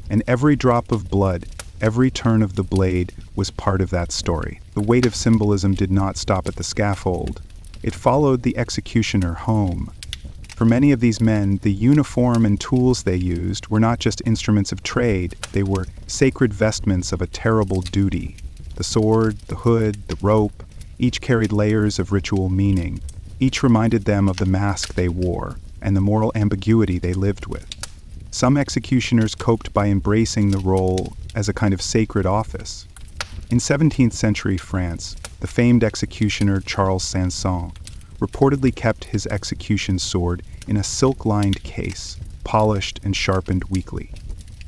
And every drop of blood, every turn of the blade was part of that story. The weight of symbolism did not stop at the scaffold. It followed the executioner home. For many of these men, the uniform and tools they used were not just instruments of trade, they were sacred vestments of a terrible duty. The sword, the hood, the rope, each carried layers of ritual meaning. Each reminded them of the mask they wore and the moral ambiguity they lived with. Some executioners coped by embracing the role as a kind of sacred office. In 17th century France, the famed executioner Charles Sanson reportedly kept his execution sword in a silk-lined case, polished and sharpened weekly.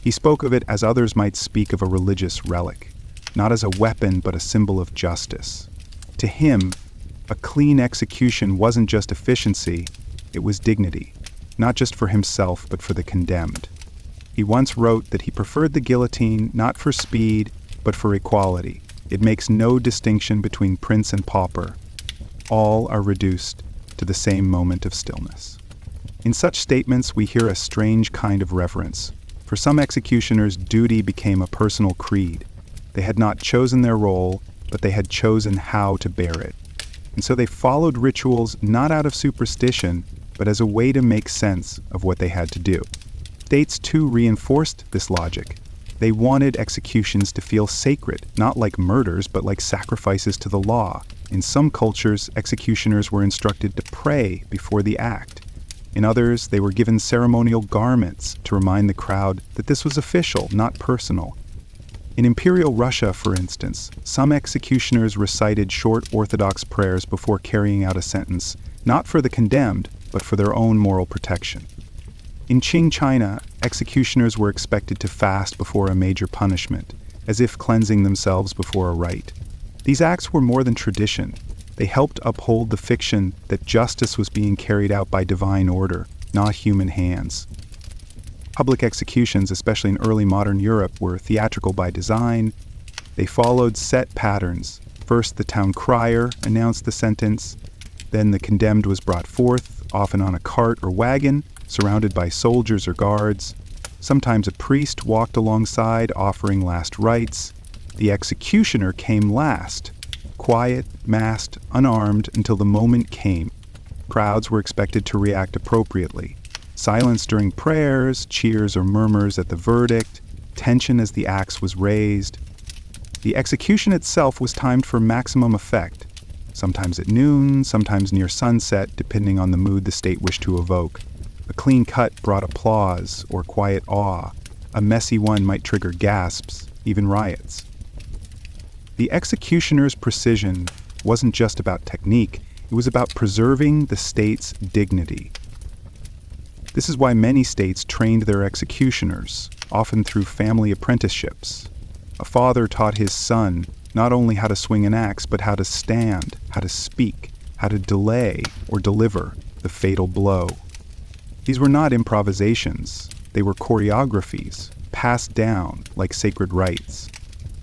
He spoke of it as others might speak of a religious relic, not as a weapon but a symbol of justice. To him, a clean execution wasn't just efficiency, it was dignity, not just for himself but for the condemned. He once wrote that he preferred the guillotine not for speed but for equality. It makes no distinction between prince and pauper. All are reduced to the same moment of stillness. In such statements, we hear a strange kind of reverence. For some executioners, duty became a personal creed. They had not chosen their role, but they had chosen how to bear it. And so they followed rituals not out of superstition, but as a way to make sense of what they had to do. States, too, reinforced this logic. They wanted executions to feel sacred, not like murders, but like sacrifices to the law. In some cultures, executioners were instructed to pray before the act. In others, they were given ceremonial garments to remind the crowd that this was official, not personal. In Imperial Russia, for instance, some executioners recited short Orthodox prayers before carrying out a sentence, not for the condemned, but for their own moral protection. In Qing China, executioners were expected to fast before a major punishment, as if cleansing themselves before a rite. These acts were more than tradition. They helped uphold the fiction that justice was being carried out by divine order, not human hands. Public executions, especially in early modern Europe, were theatrical by design. They followed set patterns. First, the town crier announced the sentence. Then the condemned was brought forth, often on a cart or wagon, surrounded by soldiers or guards. Sometimes a priest walked alongside, offering last rites. The executioner came last, quiet, masked, unarmed, until the moment came. Crowds were expected to react appropriately. Silence during prayers, cheers or murmurs at the verdict, tension as the axe was raised. The execution itself was timed for maximum effect, sometimes at noon, sometimes near sunset, depending on the mood the state wished to evoke. A clean cut brought applause or quiet awe. A messy one might trigger gasps, even riots. The executioner's precision wasn't just about technique, it was about preserving the state's dignity. This is why many states trained their executioners, often through family apprenticeships. A father taught his son not only how to swing an axe, but how to stand, how to speak, how to delay or deliver the fatal blow. These were not improvisations, they were choreographies, passed down like sacred rites.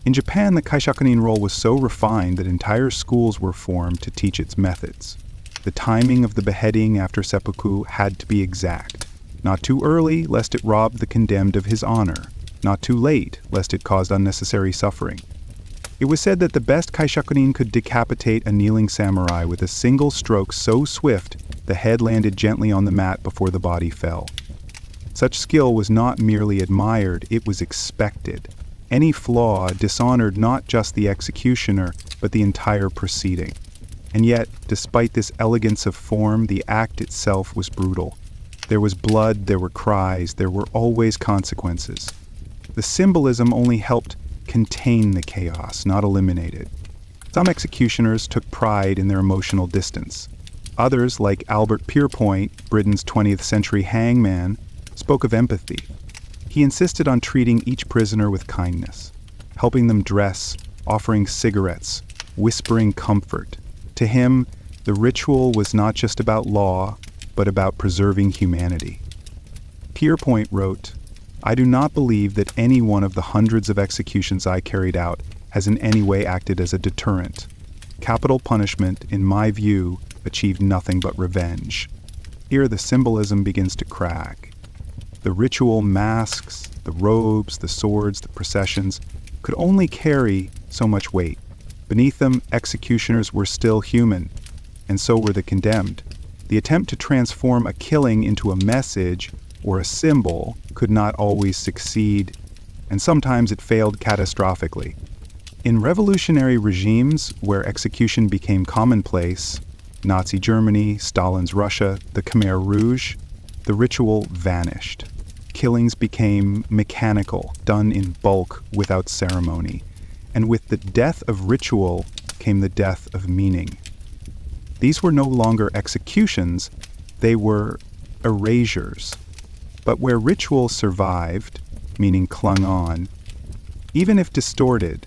In Japan, the kaishakunin role was so refined that entire schools were formed to teach its methods. The timing of the beheading after seppuku had to be exact. Not too early, lest it robbed the condemned of his honor. Not too late, lest it caused unnecessary suffering. It was said that the best kaishakunin could decapitate a kneeling samurai with a single stroke so swift the head landed gently on the mat before the body fell. Such skill was not merely admired, it was expected. Any flaw dishonored not just the executioner, but the entire proceeding. And yet, despite this elegance of form, the act itself was brutal. There was blood, there were cries, there were always consequences. The symbolism only helped contain the chaos, not eliminate it. Some executioners took pride in their emotional distance. Others, like Albert Pierpoint, Britain's 20th century hangman, spoke of empathy. He insisted on treating each prisoner with kindness, helping them dress, offering cigarettes, whispering comfort. To him, the ritual was not just about law, but about preserving humanity. Pierpoint wrote, "I do not believe that any one of the hundreds of executions I carried out has in any way acted as a deterrent. Capital punishment, in my view, achieved nothing but revenge." Here the symbolism begins to crack. The ritual masks, the robes, the swords, the processions could only carry so much weight. Beneath them, executioners were still human, and so were the condemned. The attempt to transform a killing into a message or a symbol could not always succeed, and sometimes it failed catastrophically. In revolutionary regimes where execution became commonplace, Nazi Germany, Stalin's Russia, the Khmer Rouge, the ritual vanished. Killings became mechanical, done in bulk without ceremony. And with the death of ritual came the death of meaning. These were no longer executions, they were erasures. But where ritual survived, meaning clung on, even if distorted,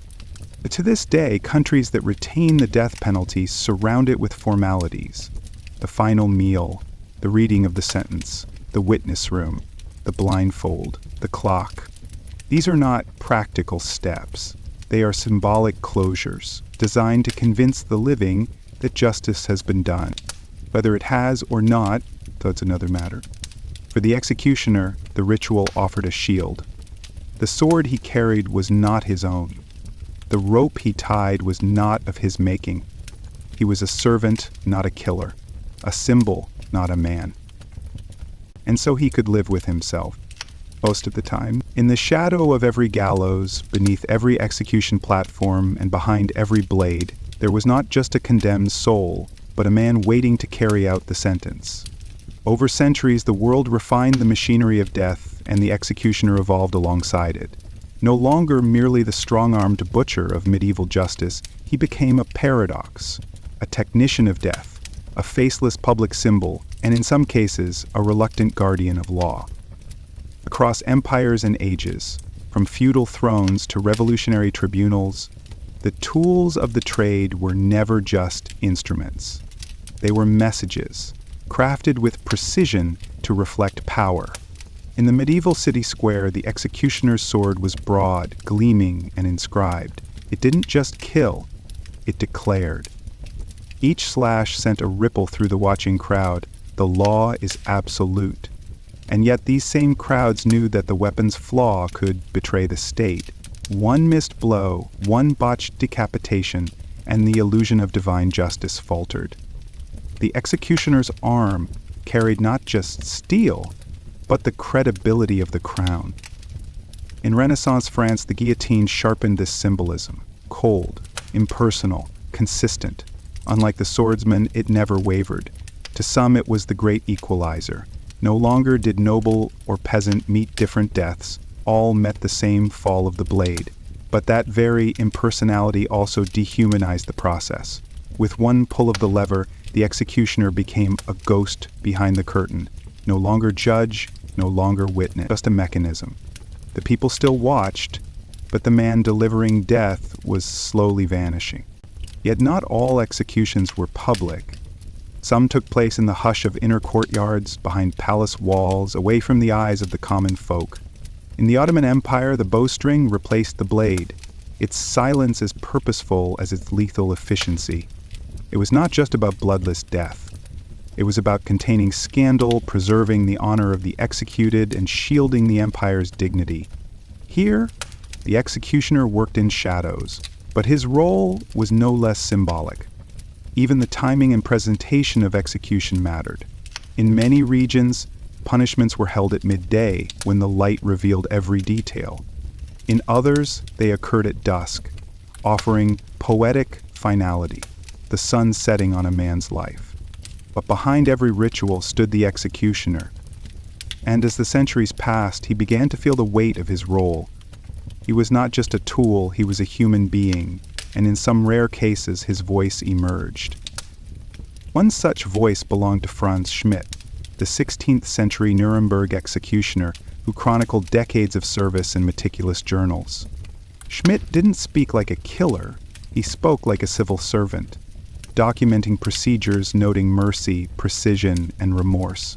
to this day, countries that retain the death penalty surround it with formalities. The final meal, the reading of the sentence, the witness room, the blindfold, the clock. These are not practical steps. They are symbolic closures, designed to convince the living that justice has been done. Whether it has or not, that's another matter. For the executioner, the ritual offered a shield. The sword he carried was not his own. The rope he tied was not of his making. He was a servant, not a killer, a symbol, not a man. And so he could live with himself. Most of the time, in the shadow of every gallows, beneath every execution platform, and behind every blade, there was not just a condemned soul, but a man waiting to carry out the sentence. Over centuries, the world refined the machinery of death, and the executioner evolved alongside it. No longer merely the strong-armed butcher of medieval justice, he became a paradox, a technician of death, a faceless public symbol, and in some cases, a reluctant guardian of law. Across empires and ages, from feudal thrones to revolutionary tribunals, the tools of the trade were never just instruments. They were messages, crafted with precision to reflect power. In the medieval city square, the executioner's sword was broad, gleaming, and inscribed. It didn't just kill, it declared. Each slash sent a ripple through the watching crowd. The law is absolute. And yet these same crowds knew that the weapon's flaw could betray the state. One missed blow, one botched decapitation, and the illusion of divine justice faltered. The executioner's arm carried not just steel, but the credibility of the crown. In Renaissance France, the guillotine sharpened this symbolism. Cold, impersonal, consistent. Unlike the swordsman, it never wavered. To some, it was the great equalizer. No longer did noble or peasant meet different deaths. All met the same fall of the blade. But that very impersonality also dehumanized the process. With one pull of the lever, the executioner became a ghost behind the curtain. No longer judge, no longer witness, just a mechanism. The people still watched, but the man delivering death was slowly vanishing. Yet not all executions were public. Some took place in the hush of inner courtyards, behind palace walls, away from the eyes of the common folk. In the Ottoman Empire, the bowstring replaced the blade, its silence as purposeful as its lethal efficiency. It was not just about bloodless death. It was about containing scandal, preserving the honor of the executed, and shielding the empire's dignity. Here, the executioner worked in shadows, but his role was no less symbolic. Even the timing and presentation of execution mattered. In many regions, punishments were held at midday, when the light revealed every detail. In others, they occurred at dusk, offering poetic finality. the sun setting on a man's life. But behind every ritual stood the executioner. And as the centuries passed, he began to feel the weight of his role. He was not just a tool, he was a human being, and in some rare cases his voice emerged. One such voice belonged to Franz Schmidt, the 16th century Nuremberg executioner who chronicled decades of service in meticulous journals. Schmidt didn't speak like a killer, he spoke like a civil servant, documenting procedures, noting mercy, precision, and remorse.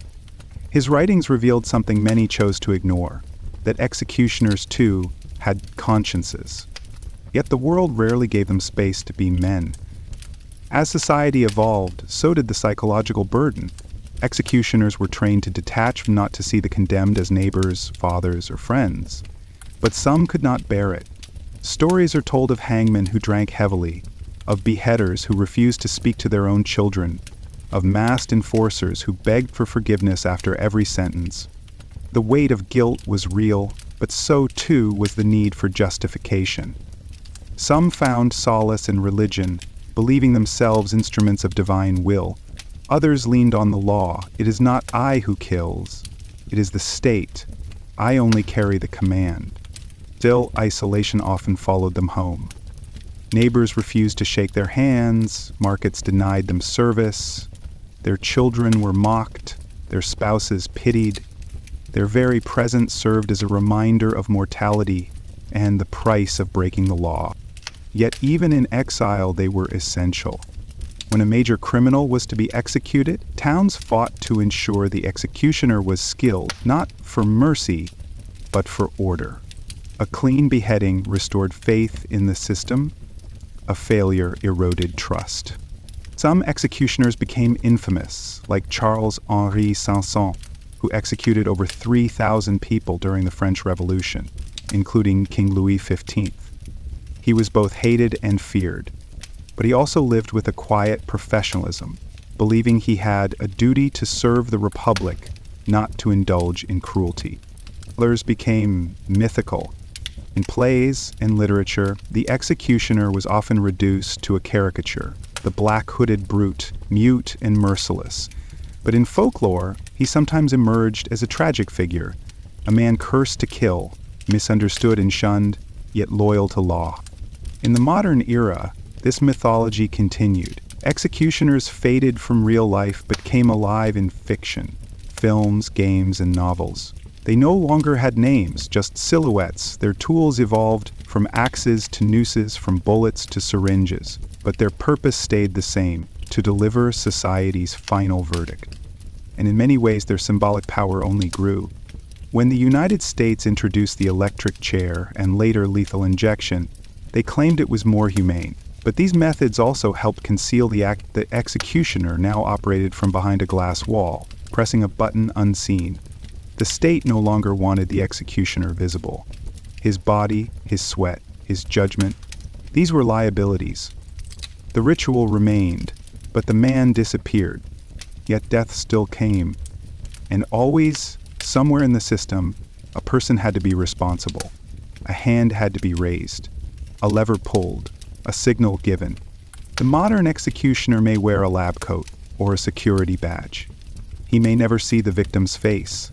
His writings revealed something many chose to ignore, that executioners, too, had consciences. Yet the world rarely gave them space to be men. As society evolved, so did the psychological burden. Executioners were trained to detach, not to see the condemned as neighbors, fathers, or friends. But some could not bear it. Stories are told of hangmen who drank heavily, of beheaders who refused to speak to their own children, of masked enforcers who begged for forgiveness after every sentence. The weight of guilt was real, but so too was the need for justification. Some found solace in religion, believing themselves instruments of divine will. Others leaned on the law. It is not I who kills, it is the state. I only carry the command. Still, isolation often followed them home. Neighbors refused to shake their hands, markets denied them service, their children were mocked, their spouses pitied. Their very presence served as a reminder of mortality and the price of breaking the law. Yet even in exile they were essential. When a major criminal was to be executed, towns fought to ensure the executioner was skilled, not for mercy, but for order. A clean beheading restored faith in the system. A failure eroded trust. Some executioners became infamous, like Charles-Henri Sanson, who executed over 3,000 people during the French Revolution, including King Louis XV. He was both hated and feared, but he also lived with a quiet professionalism, believing he had a duty to serve the Republic, not to indulge in cruelty. Others became mythical. In plays and literature, the executioner was often reduced to a caricature, the black-hooded brute, mute and merciless. But in folklore, he sometimes emerged as a tragic figure, a man cursed to kill, misunderstood and shunned, yet loyal to law. In the modern era, this mythology continued. Executioners faded from real life but came alive in fiction, films, games, and novels. They no longer had names, just silhouettes. Their tools evolved from axes to nooses, from bullets to syringes. But their purpose stayed the same, to deliver society's final verdict. And in many ways, their symbolic power only grew. When the United States introduced the electric chair and later lethal injection, they claimed it was more humane. But these methods also helped conceal the executioner now operated from behind a glass wall, pressing a button unseen. The state no longer wanted the executioner visible. His body, his sweat, his judgment, these were liabilities. The ritual remained, but the man disappeared. Yet death still came. And always, somewhere in the system, a person had to be responsible. A hand had to be raised. A lever pulled. A signal given. The modern executioner may wear a lab coat or a security badge. He may never see the victim's face.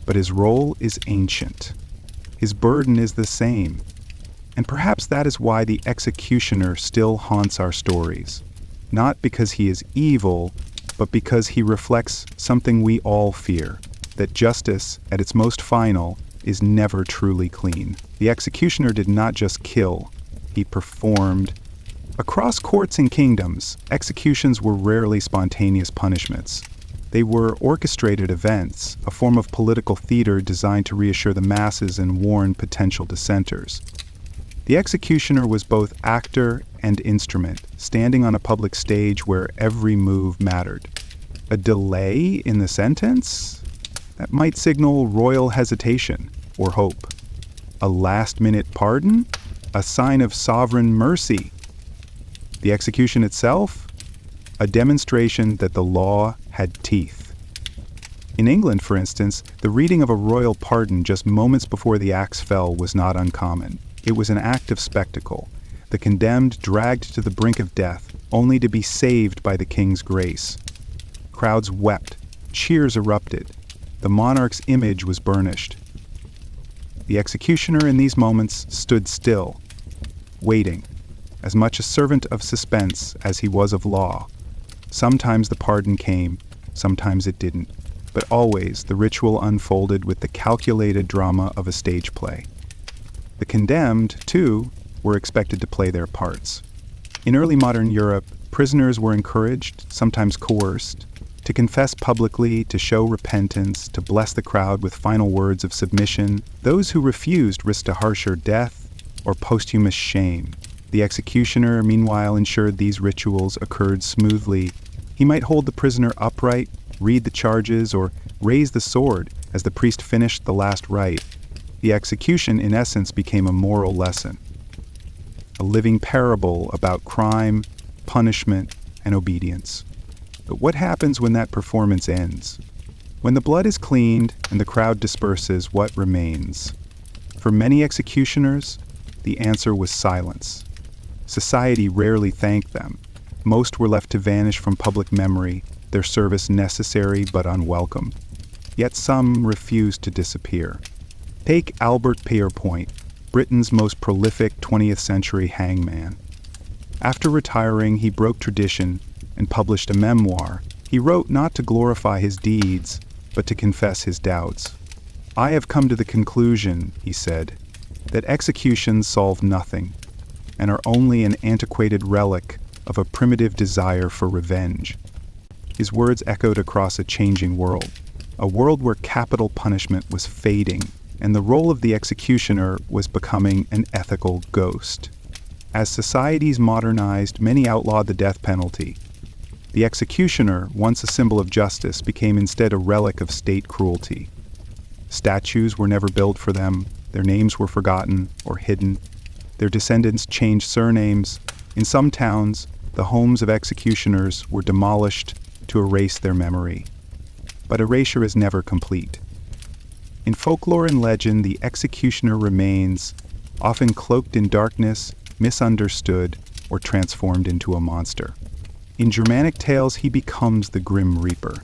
But his role is ancient. His burden is the same. And perhaps that is why the executioner still haunts our stories. Not because he is evil, but because he reflects something we all fear, that justice, at its most final, is never truly clean. The executioner did not just kill, he performed. Across courts and kingdoms, executions were rarely spontaneous punishments. They were orchestrated events, a form of political theater designed to reassure the masses and warn potential dissenters. The executioner was both actor and instrument, standing on a public stage where every move mattered. A delay in the sentence? That might signal royal hesitation or hope. A last-minute pardon? A sign of sovereign mercy. The execution itself? A demonstration that the law had teeth. In England, for instance, the reading of a royal pardon just moments before the axe fell was not uncommon. It was an act of spectacle. The condemned dragged to the brink of death, only to be saved by the king's grace. Crowds wept, cheers erupted. The monarch's image was burnished. The executioner in these moments stood still, waiting, as much a servant of suspense as he was of law. Sometimes the pardon came, sometimes it didn't, but always the ritual unfolded with the calculated drama of a stage play. The condemned, too, were expected to play their parts. In early modern Europe, prisoners were encouraged, sometimes coerced, to confess publicly, to show repentance, to bless the crowd with final words of submission. Those who refused risked a harsher death or posthumous shame. The executioner, meanwhile, ensured these rituals occurred smoothly. He might hold the prisoner upright, read the charges, or raise the sword as the priest finished the last rite. The execution, in essence, became a moral lesson, a living parable about crime, punishment, and obedience. But what happens when that performance ends? When the blood is cleaned and the crowd disperses, what remains? For many executioners, the answer was silence. Society rarely thanked them. Most were left to vanish from public memory, their service necessary but unwelcome. Yet some refused to disappear. Take Albert Pierrepoint, Britain's most prolific 20th century hangman. After retiring, he broke tradition and published a memoir. He wrote not to glorify his deeds, but to confess his doubts. "I have come to the conclusion," he said, "that executions solve nothing, and are only an antiquated relic of a primitive desire for revenge." His words echoed across a changing world, a world where capital punishment was fading, and the role of the executioner was becoming an ethical ghost. As societies modernized, many outlawed the death penalty. The executioner, once a symbol of justice, became instead a relic of state cruelty. Statues were never built for them, their names were forgotten or hidden. Their descendants changed surnames. In some towns, the homes of executioners were demolished to erase their memory. But erasure is never complete. In folklore and legend, the executioner remains, often cloaked in darkness, misunderstood, or transformed into a monster. In Germanic tales, he becomes the Grim Reaper.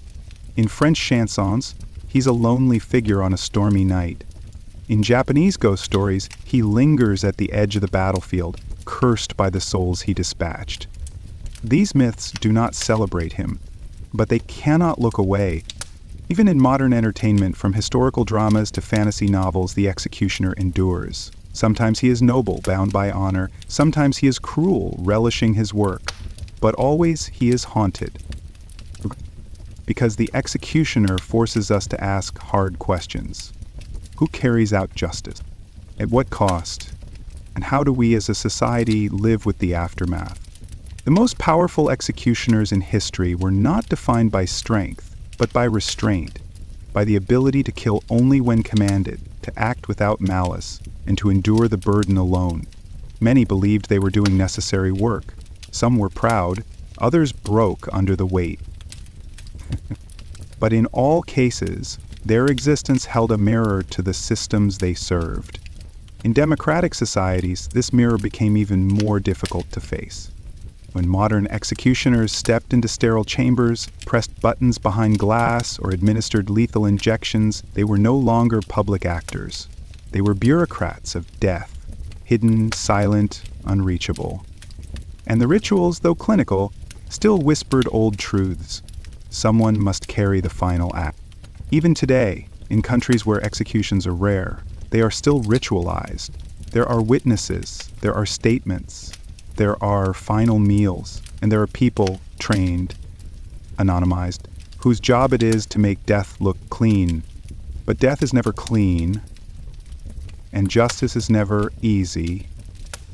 In French chansons, he's a lonely figure on a stormy night. In Japanese ghost stories, he lingers at the edge of the battlefield, cursed by the souls he dispatched. These myths do not celebrate him, but they cannot look away. Even in modern entertainment, from historical dramas to fantasy novels, the executioner endures. Sometimes he is noble, bound by honor. Sometimes he is cruel, relishing his work. But always he is haunted, because the executioner forces us to ask hard questions. Who carries out justice? At what cost? And how do we as a society live with the aftermath? The most powerful executioners in history were not defined by strength, but by restraint, by the ability to kill only when commanded, to act without malice, and to endure the burden alone. Many believed they were doing necessary work. Some were proud, others broke under the weight. But in all cases, their existence held a mirror to the systems they served. In democratic societies, this mirror became even more difficult to face. When modern executioners stepped into sterile chambers, pressed buttons behind glass, or administered lethal injections, they were no longer public actors. They were bureaucrats of death, hidden, silent, unreachable. And the rituals, though clinical, still whispered old truths. Someone must carry the final act. Even today, in countries where executions are rare, they are still ritualized. There are witnesses, there are statements, there are final meals, and there are people trained, anonymized, whose job it is to make death look clean. But death is never clean, and justice is never easy.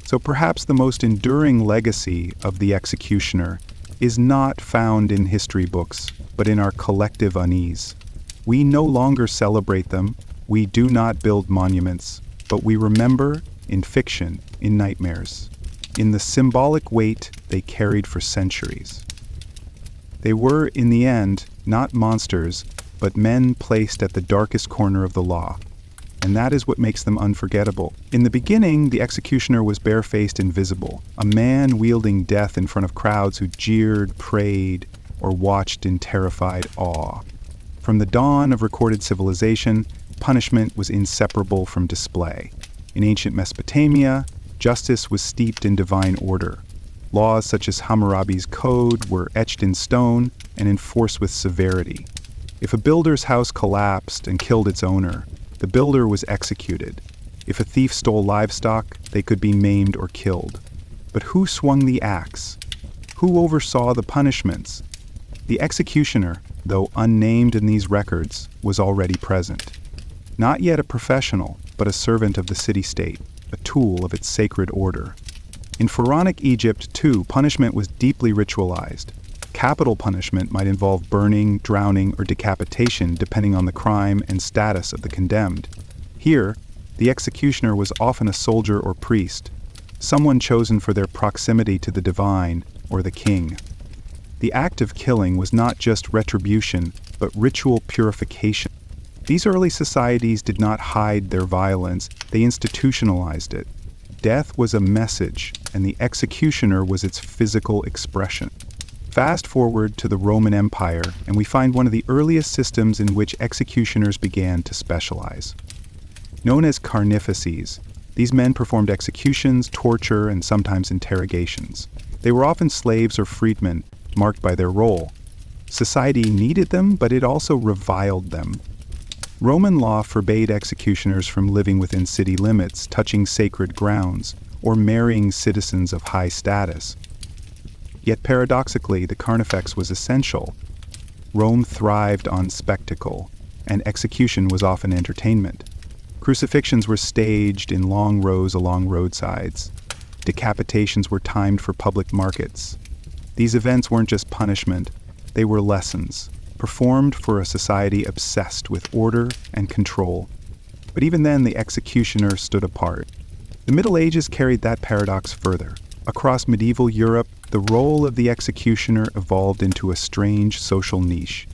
So perhaps the most enduring legacy of the executioner is not found in history books, but in our collective unease. We no longer celebrate them, we do not build monuments, but we remember in fiction, in nightmares, in the symbolic weight they carried for centuries. They were, in the end, not monsters, but men placed at the darkest corner of the law. and that is what makes them unforgettable. In the beginning, the executioner was barefaced and visible, a man wielding death in front of crowds who jeered, prayed, or watched in terrified awe. From the dawn of recorded civilization, punishment was inseparable from display. In ancient Mesopotamia, justice was steeped in divine order. Laws such as Hammurabi's Code were etched in stone and enforced with severity. If a builder's house collapsed and killed its owner, the builder was executed. If a thief stole livestock, they could be maimed or killed. But who swung the axe? Who oversaw the punishments? The executioner, though unnamed in these records, was already present. Not yet a professional, but a servant of the city-state, a tool of its sacred order. In pharaonic Egypt, too, punishment was deeply ritualized. Capital punishment might involve burning, drowning, or decapitation, depending on the crime and status of the condemned. Here, the executioner was often a soldier or priest, someone chosen for their proximity to the divine or the king. The act of killing was not just retribution, but ritual purification. These early societies did not hide their violence, they institutionalized it. Death was a message, and the executioner was its physical expression. Fast forward to the Roman Empire, and we find one of the earliest systems in which executioners began to specialize. Known as carnifices, these men performed executions, torture, and sometimes interrogations. They were often slaves or freedmen, marked by their role. Society needed them, but it also reviled them. Roman law forbade executioners from living within city limits, touching sacred grounds, or marrying citizens of high status. Yet paradoxically, the carnifex was essential. Rome thrived on spectacle, and execution was often entertainment. Crucifixions were staged in long rows along roadsides. Decapitations were timed for public markets. These events weren't just punishment, they were lessons, performed for a society obsessed with order and control. But even then, the executioner stood apart. The Middle Ages carried that paradox further. Across medieval Europe, the role of the executioner evolved into a strange social niche,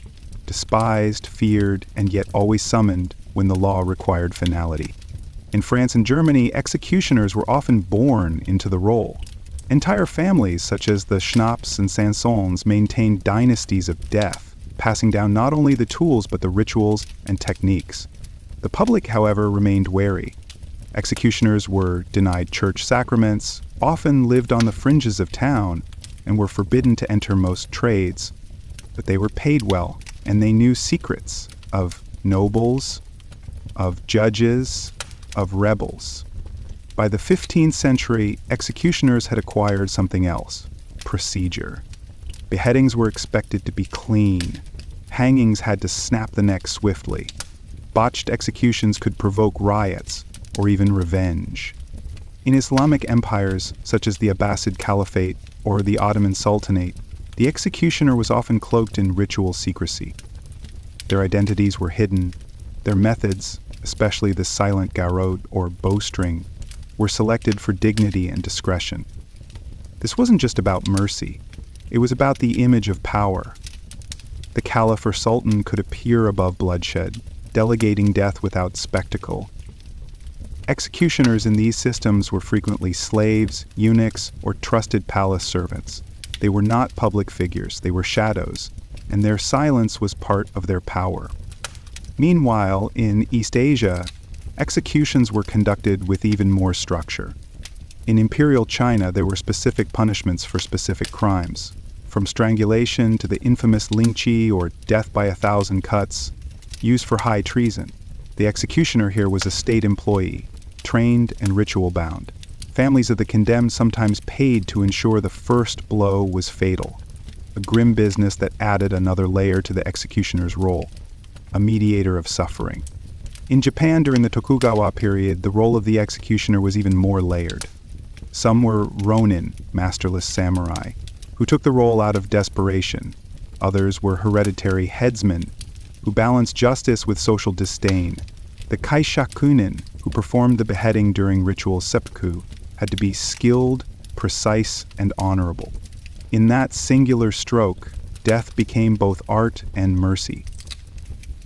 despised, feared, and yet always summoned when the law required finality. In France and Germany, executioners were often born into the role. Entire families, such as the Schnapps and Sansons, maintained dynasties of death, passing down not only the tools but the rituals and techniques. The public, however, remained wary. Executioners were denied church sacraments, often lived on the fringes of town, and were forbidden to enter most trades. But they were paid well, and they knew secrets of nobles, of judges, of rebels. By the 15th century, executioners had acquired something else: procedure. Beheadings were expected to be clean. Hangings had to snap the neck swiftly. Botched executions could provoke riots, or even revenge. In Islamic empires, such as the Abbasid Caliphate or the Ottoman Sultanate, the executioner was often cloaked in ritual secrecy. Their identities were hidden. Their methods, especially the silent garrote or bowstring, were selected for dignity and discretion. This wasn't just about mercy. It was about the image of power. The caliph or sultan could appear above bloodshed, delegating death without spectacle. Executioners in these systems were frequently slaves, eunuchs, or trusted palace servants. They were not public figures, they were shadows, and their silence was part of their power. Meanwhile, in East Asia, executions were conducted with even more structure. In imperial China, there were specific punishments for specific crimes, from strangulation to the infamous lingqi, or death by 1,000 cuts, used for high treason. The executioner here was a state employee, trained and ritual-bound. Families of the condemned sometimes paid to ensure the first blow was fatal, a grim business that added another layer to the executioner's role, a mediator of suffering. In Japan during the Tokugawa period, the role of the executioner was even more layered. Some were ronin, masterless samurai, who took the role out of desperation. Others were hereditary headsmen, who balanced justice with social disdain. The kaishakunin, who performed the beheading during ritual seppuku, had to be skilled, precise, and honorable. In that singular stroke, death became both art and mercy.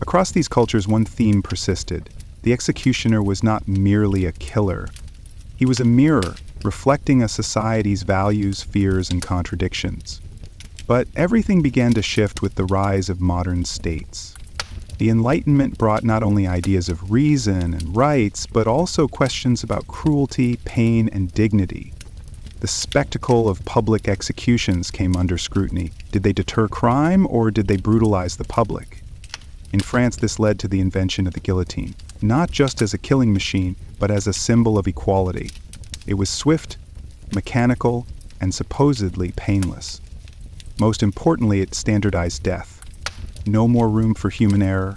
Across these cultures, one theme persisted: the executioner was not merely a killer. He was a mirror, reflecting a society's values, fears, and contradictions. But everything began to shift with the rise of modern states. The Enlightenment brought not only ideas of reason and rights, but also questions about cruelty, pain, and dignity. The spectacle of public executions came under scrutiny. Did they deter crime, or did they brutalize the public? In France, this led to the invention of the guillotine, not just as a killing machine, but as a symbol of equality. It was swift, mechanical, and supposedly painless. Most importantly, it standardized death. No more room for human error,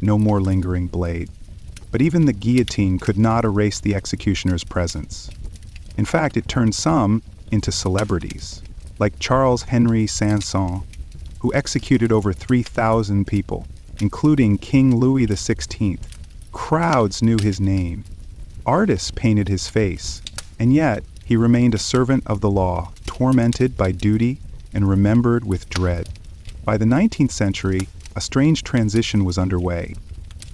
no more lingering blade. But even the guillotine could not erase the executioner's presence. In fact, it turned some into celebrities, like Charles Henry Sanson, who executed over 3,000 people, including King Louis XVI. Crowds knew his name. Artists painted his face, and yet he remained a servant of the law, tormented by duty and remembered with dread. By the 19th century, a strange transition was underway.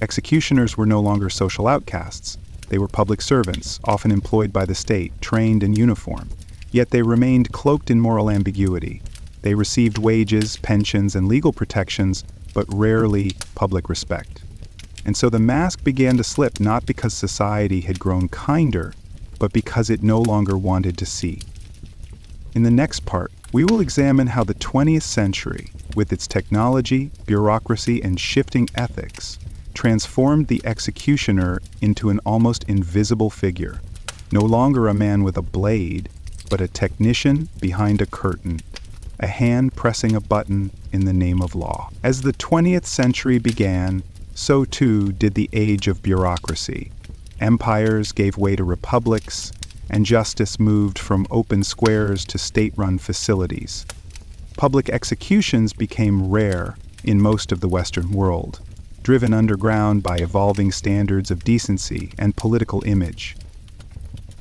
Executioners were no longer social outcasts. They were public servants, often employed by the state, trained in uniform. Yet they remained cloaked in moral ambiguity. They received wages, pensions, and legal protections, but rarely public respect. And so the mask began to slip, not because society had grown kinder, but because it no longer wanted to see. In the next part, we will examine how the 20th century, with its technology, bureaucracy, and shifting ethics, transformed the executioner into an almost invisible figure, no longer a man with a blade, but a technician behind a curtain, a hand pressing a button in the name of law. As the 20th century began, so too did the age of bureaucracy. Empires gave way to republics, and justice moved from open squares to state-run facilities. Public executions became rare in most of the Western world, driven underground by evolving standards of decency and political image.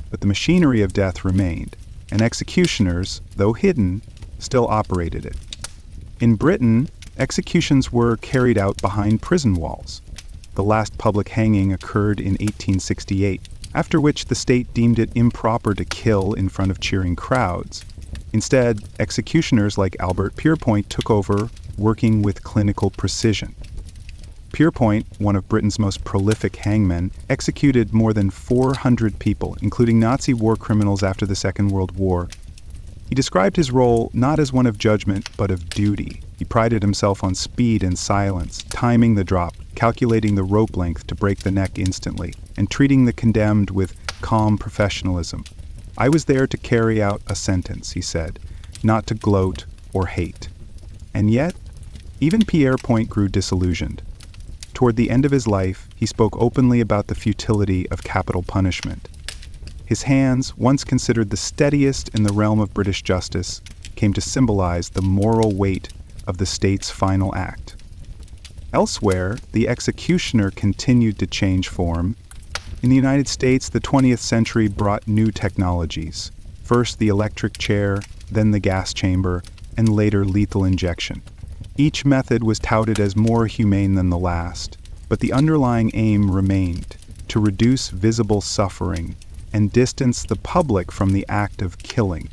But the machinery of death remained, and executioners, though hidden, still operated it. In Britain, executions were carried out behind prison walls. The last public hanging occurred in 1868, after which the state deemed it improper to kill in front of cheering crowds. Instead, executioners like Albert Pierrepoint took over, working with clinical precision. Pierrepoint, one of Britain's most prolific hangmen, executed more than 400 people, including Nazi war criminals after the Second World War. He described his role not as one of judgment, but of duty. He prided himself on speed and silence, timing the drop, calculating the rope length to break the neck instantly, and treating the condemned with calm professionalism. "I was there to carry out a sentence," he said, "not to gloat or hate." And yet, even Pierrepoint grew disillusioned. Toward the end of his life, he spoke openly about the futility of capital punishment. His hands, once considered the steadiest in the realm of British justice, came to symbolize the moral weight of the state's final act. Elsewhere, the executioner continued to change form. In the United States, the 20th century brought new technologies. First the electric chair, then the gas chamber, and later lethal injection. Each method was touted as more humane than the last, but the underlying aim remained: to reduce visible suffering and distance the public from the act of killing.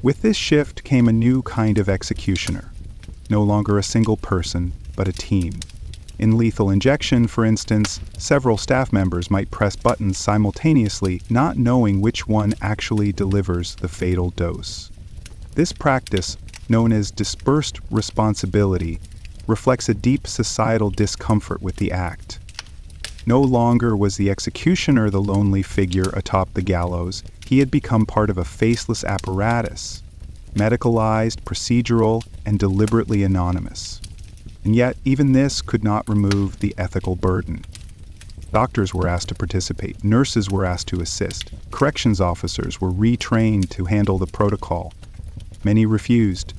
With this shift came a new kind of executioner, no longer a single person, but a team. In lethal injection, for instance, several staff members might press buttons simultaneously, not knowing which one actually delivers the fatal dose. This practice, known as dispersed responsibility, reflects a deep societal discomfort with the act. No longer was the executioner the lonely figure atop the gallows. He had become part of a faceless apparatus, medicalized, procedural, and deliberately anonymous. And yet, even this could not remove the ethical burden. Doctors were asked to participate, nurses were asked to assist, corrections officers were retrained to handle the protocol. Many refused.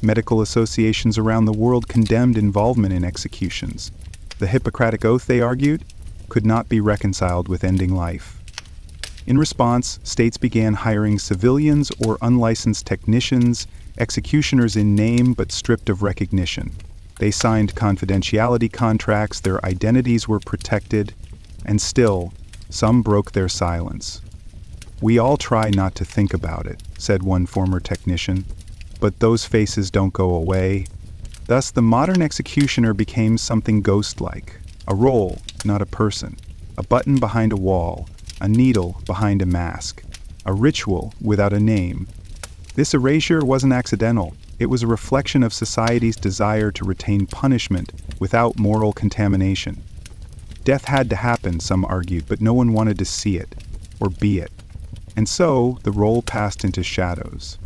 Medical associations around the world condemned involvement in executions. The Hippocratic Oath, they argued, could not be reconciled with ending life. In response, states began hiring civilians or unlicensed technicians, executioners in name but stripped of recognition. They signed confidentiality contracts, their identities were protected, And still, some broke their silence. "We all try not to think about it," said one former technician, "but those faces don't go away." Thus, the modern executioner became something ghost-like, a role, not a person, a button behind a wall, a needle behind a mask, a ritual without a name. This erasure wasn't accidental. It was a reflection of society's desire to retain punishment without moral contamination. Death had to happen, some argued, but no one wanted to see it, or be it. And so, the role passed into shadows.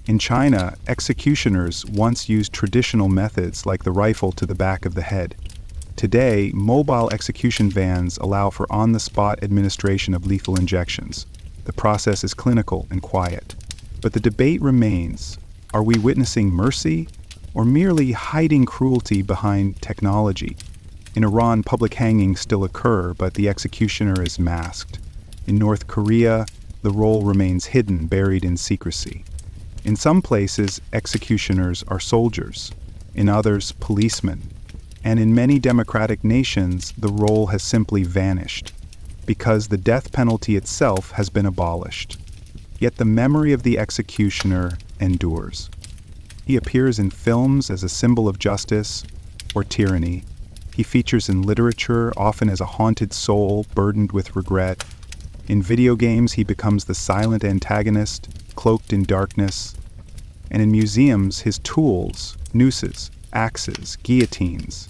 In China, executioners once used traditional methods like the rifle to the back of the head. Today, mobile execution vans allow for on-the-spot administration of lethal injections. The process is clinical and quiet. But the debate remains: are we witnessing mercy or merely hiding cruelty behind technology? In Iran, public hangings still occur, but the executioner is masked. In North Korea, the role remains hidden, buried in secrecy. In some places, executioners are soldiers. In others, policemen. And in many democratic nations, the role has simply vanished, because the death penalty itself has been abolished. Yet the memory of the executioner endures. He appears in films as a symbol of justice or tyranny. He features in literature, often as a haunted soul burdened with regret. In video games, he becomes the silent antagonist, cloaked in darkness. And in museums, his tools, nooses, axes, guillotines,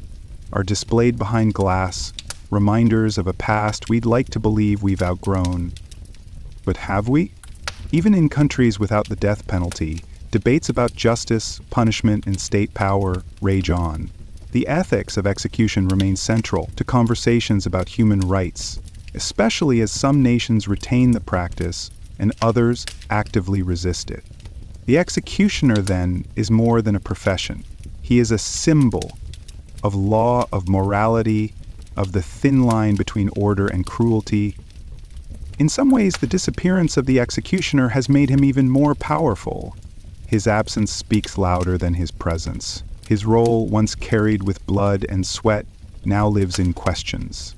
are displayed behind glass, reminders of a past we'd like to believe we've outgrown. But have we? Even in countries without the death penalty, debates about justice, punishment, and state power rage on. The ethics of execution remain central to conversations about human rights, especially as some nations retain the practice and others actively resist it. The executioner, then, is more than a profession. He is a symbol of law, of morality, of the thin line between order and cruelty. In some ways, the disappearance of the executioner has made him even more powerful. His absence speaks louder than his presence. His role, once carried with blood and sweat, now lives in questions.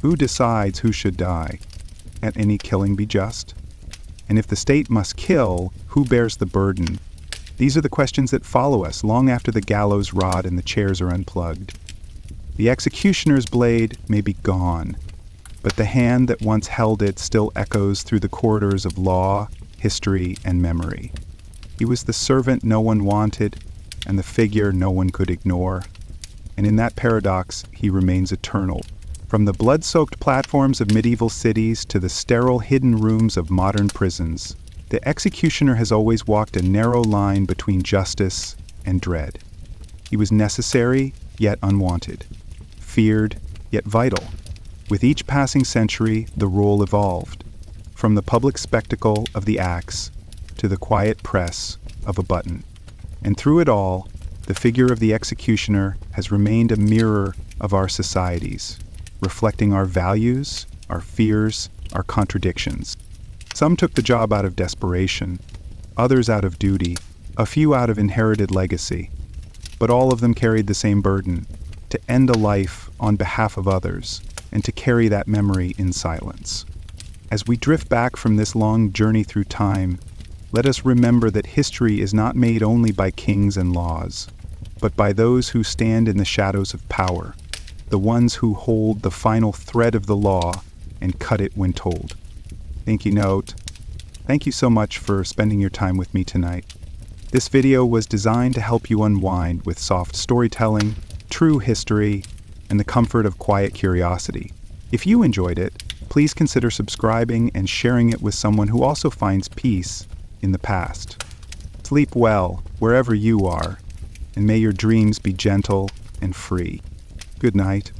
Who decides who should die? Can any killing be just? And if the state must kill, who bears the burden? These are the questions that follow us long after the gallows rod and the chairs are unplugged. The executioner's blade may be gone, but the hand that once held it still echoes through the corridors of law, history, and memory. He was the servant no one wanted, and the figure no one could ignore. And in that paradox, he remains eternal. From the blood-soaked platforms of medieval cities to the sterile hidden rooms of modern prisons, the executioner has always walked a narrow line between justice and dread. He was necessary, yet unwanted. Feared, yet vital. With each passing century, the role evolved, from the public spectacle of the axe to the quiet press of a button. And through it all, the figure of the executioner has remained a mirror of our societies, reflecting our values, our fears, our contradictions. Some took the job out of desperation, others out of duty, a few out of inherited legacy. But all of them carried the same burden: to end a life on behalf of others, and to carry that memory in silence. As we drift back from this long journey through time, let us remember that history is not made only by kings and laws, but by those who stand in the shadows of power, the ones who hold the final thread of the law and cut it when told. Thank you note. Thank you so much for spending your time with me tonight. This video was designed to help you unwind with soft storytelling, true history, and the comfort of quiet curiosity. If you enjoyed it, please consider subscribing and sharing it with someone who also finds peace in the past. Sleep well wherever you are, and may your dreams be gentle and free. Good night.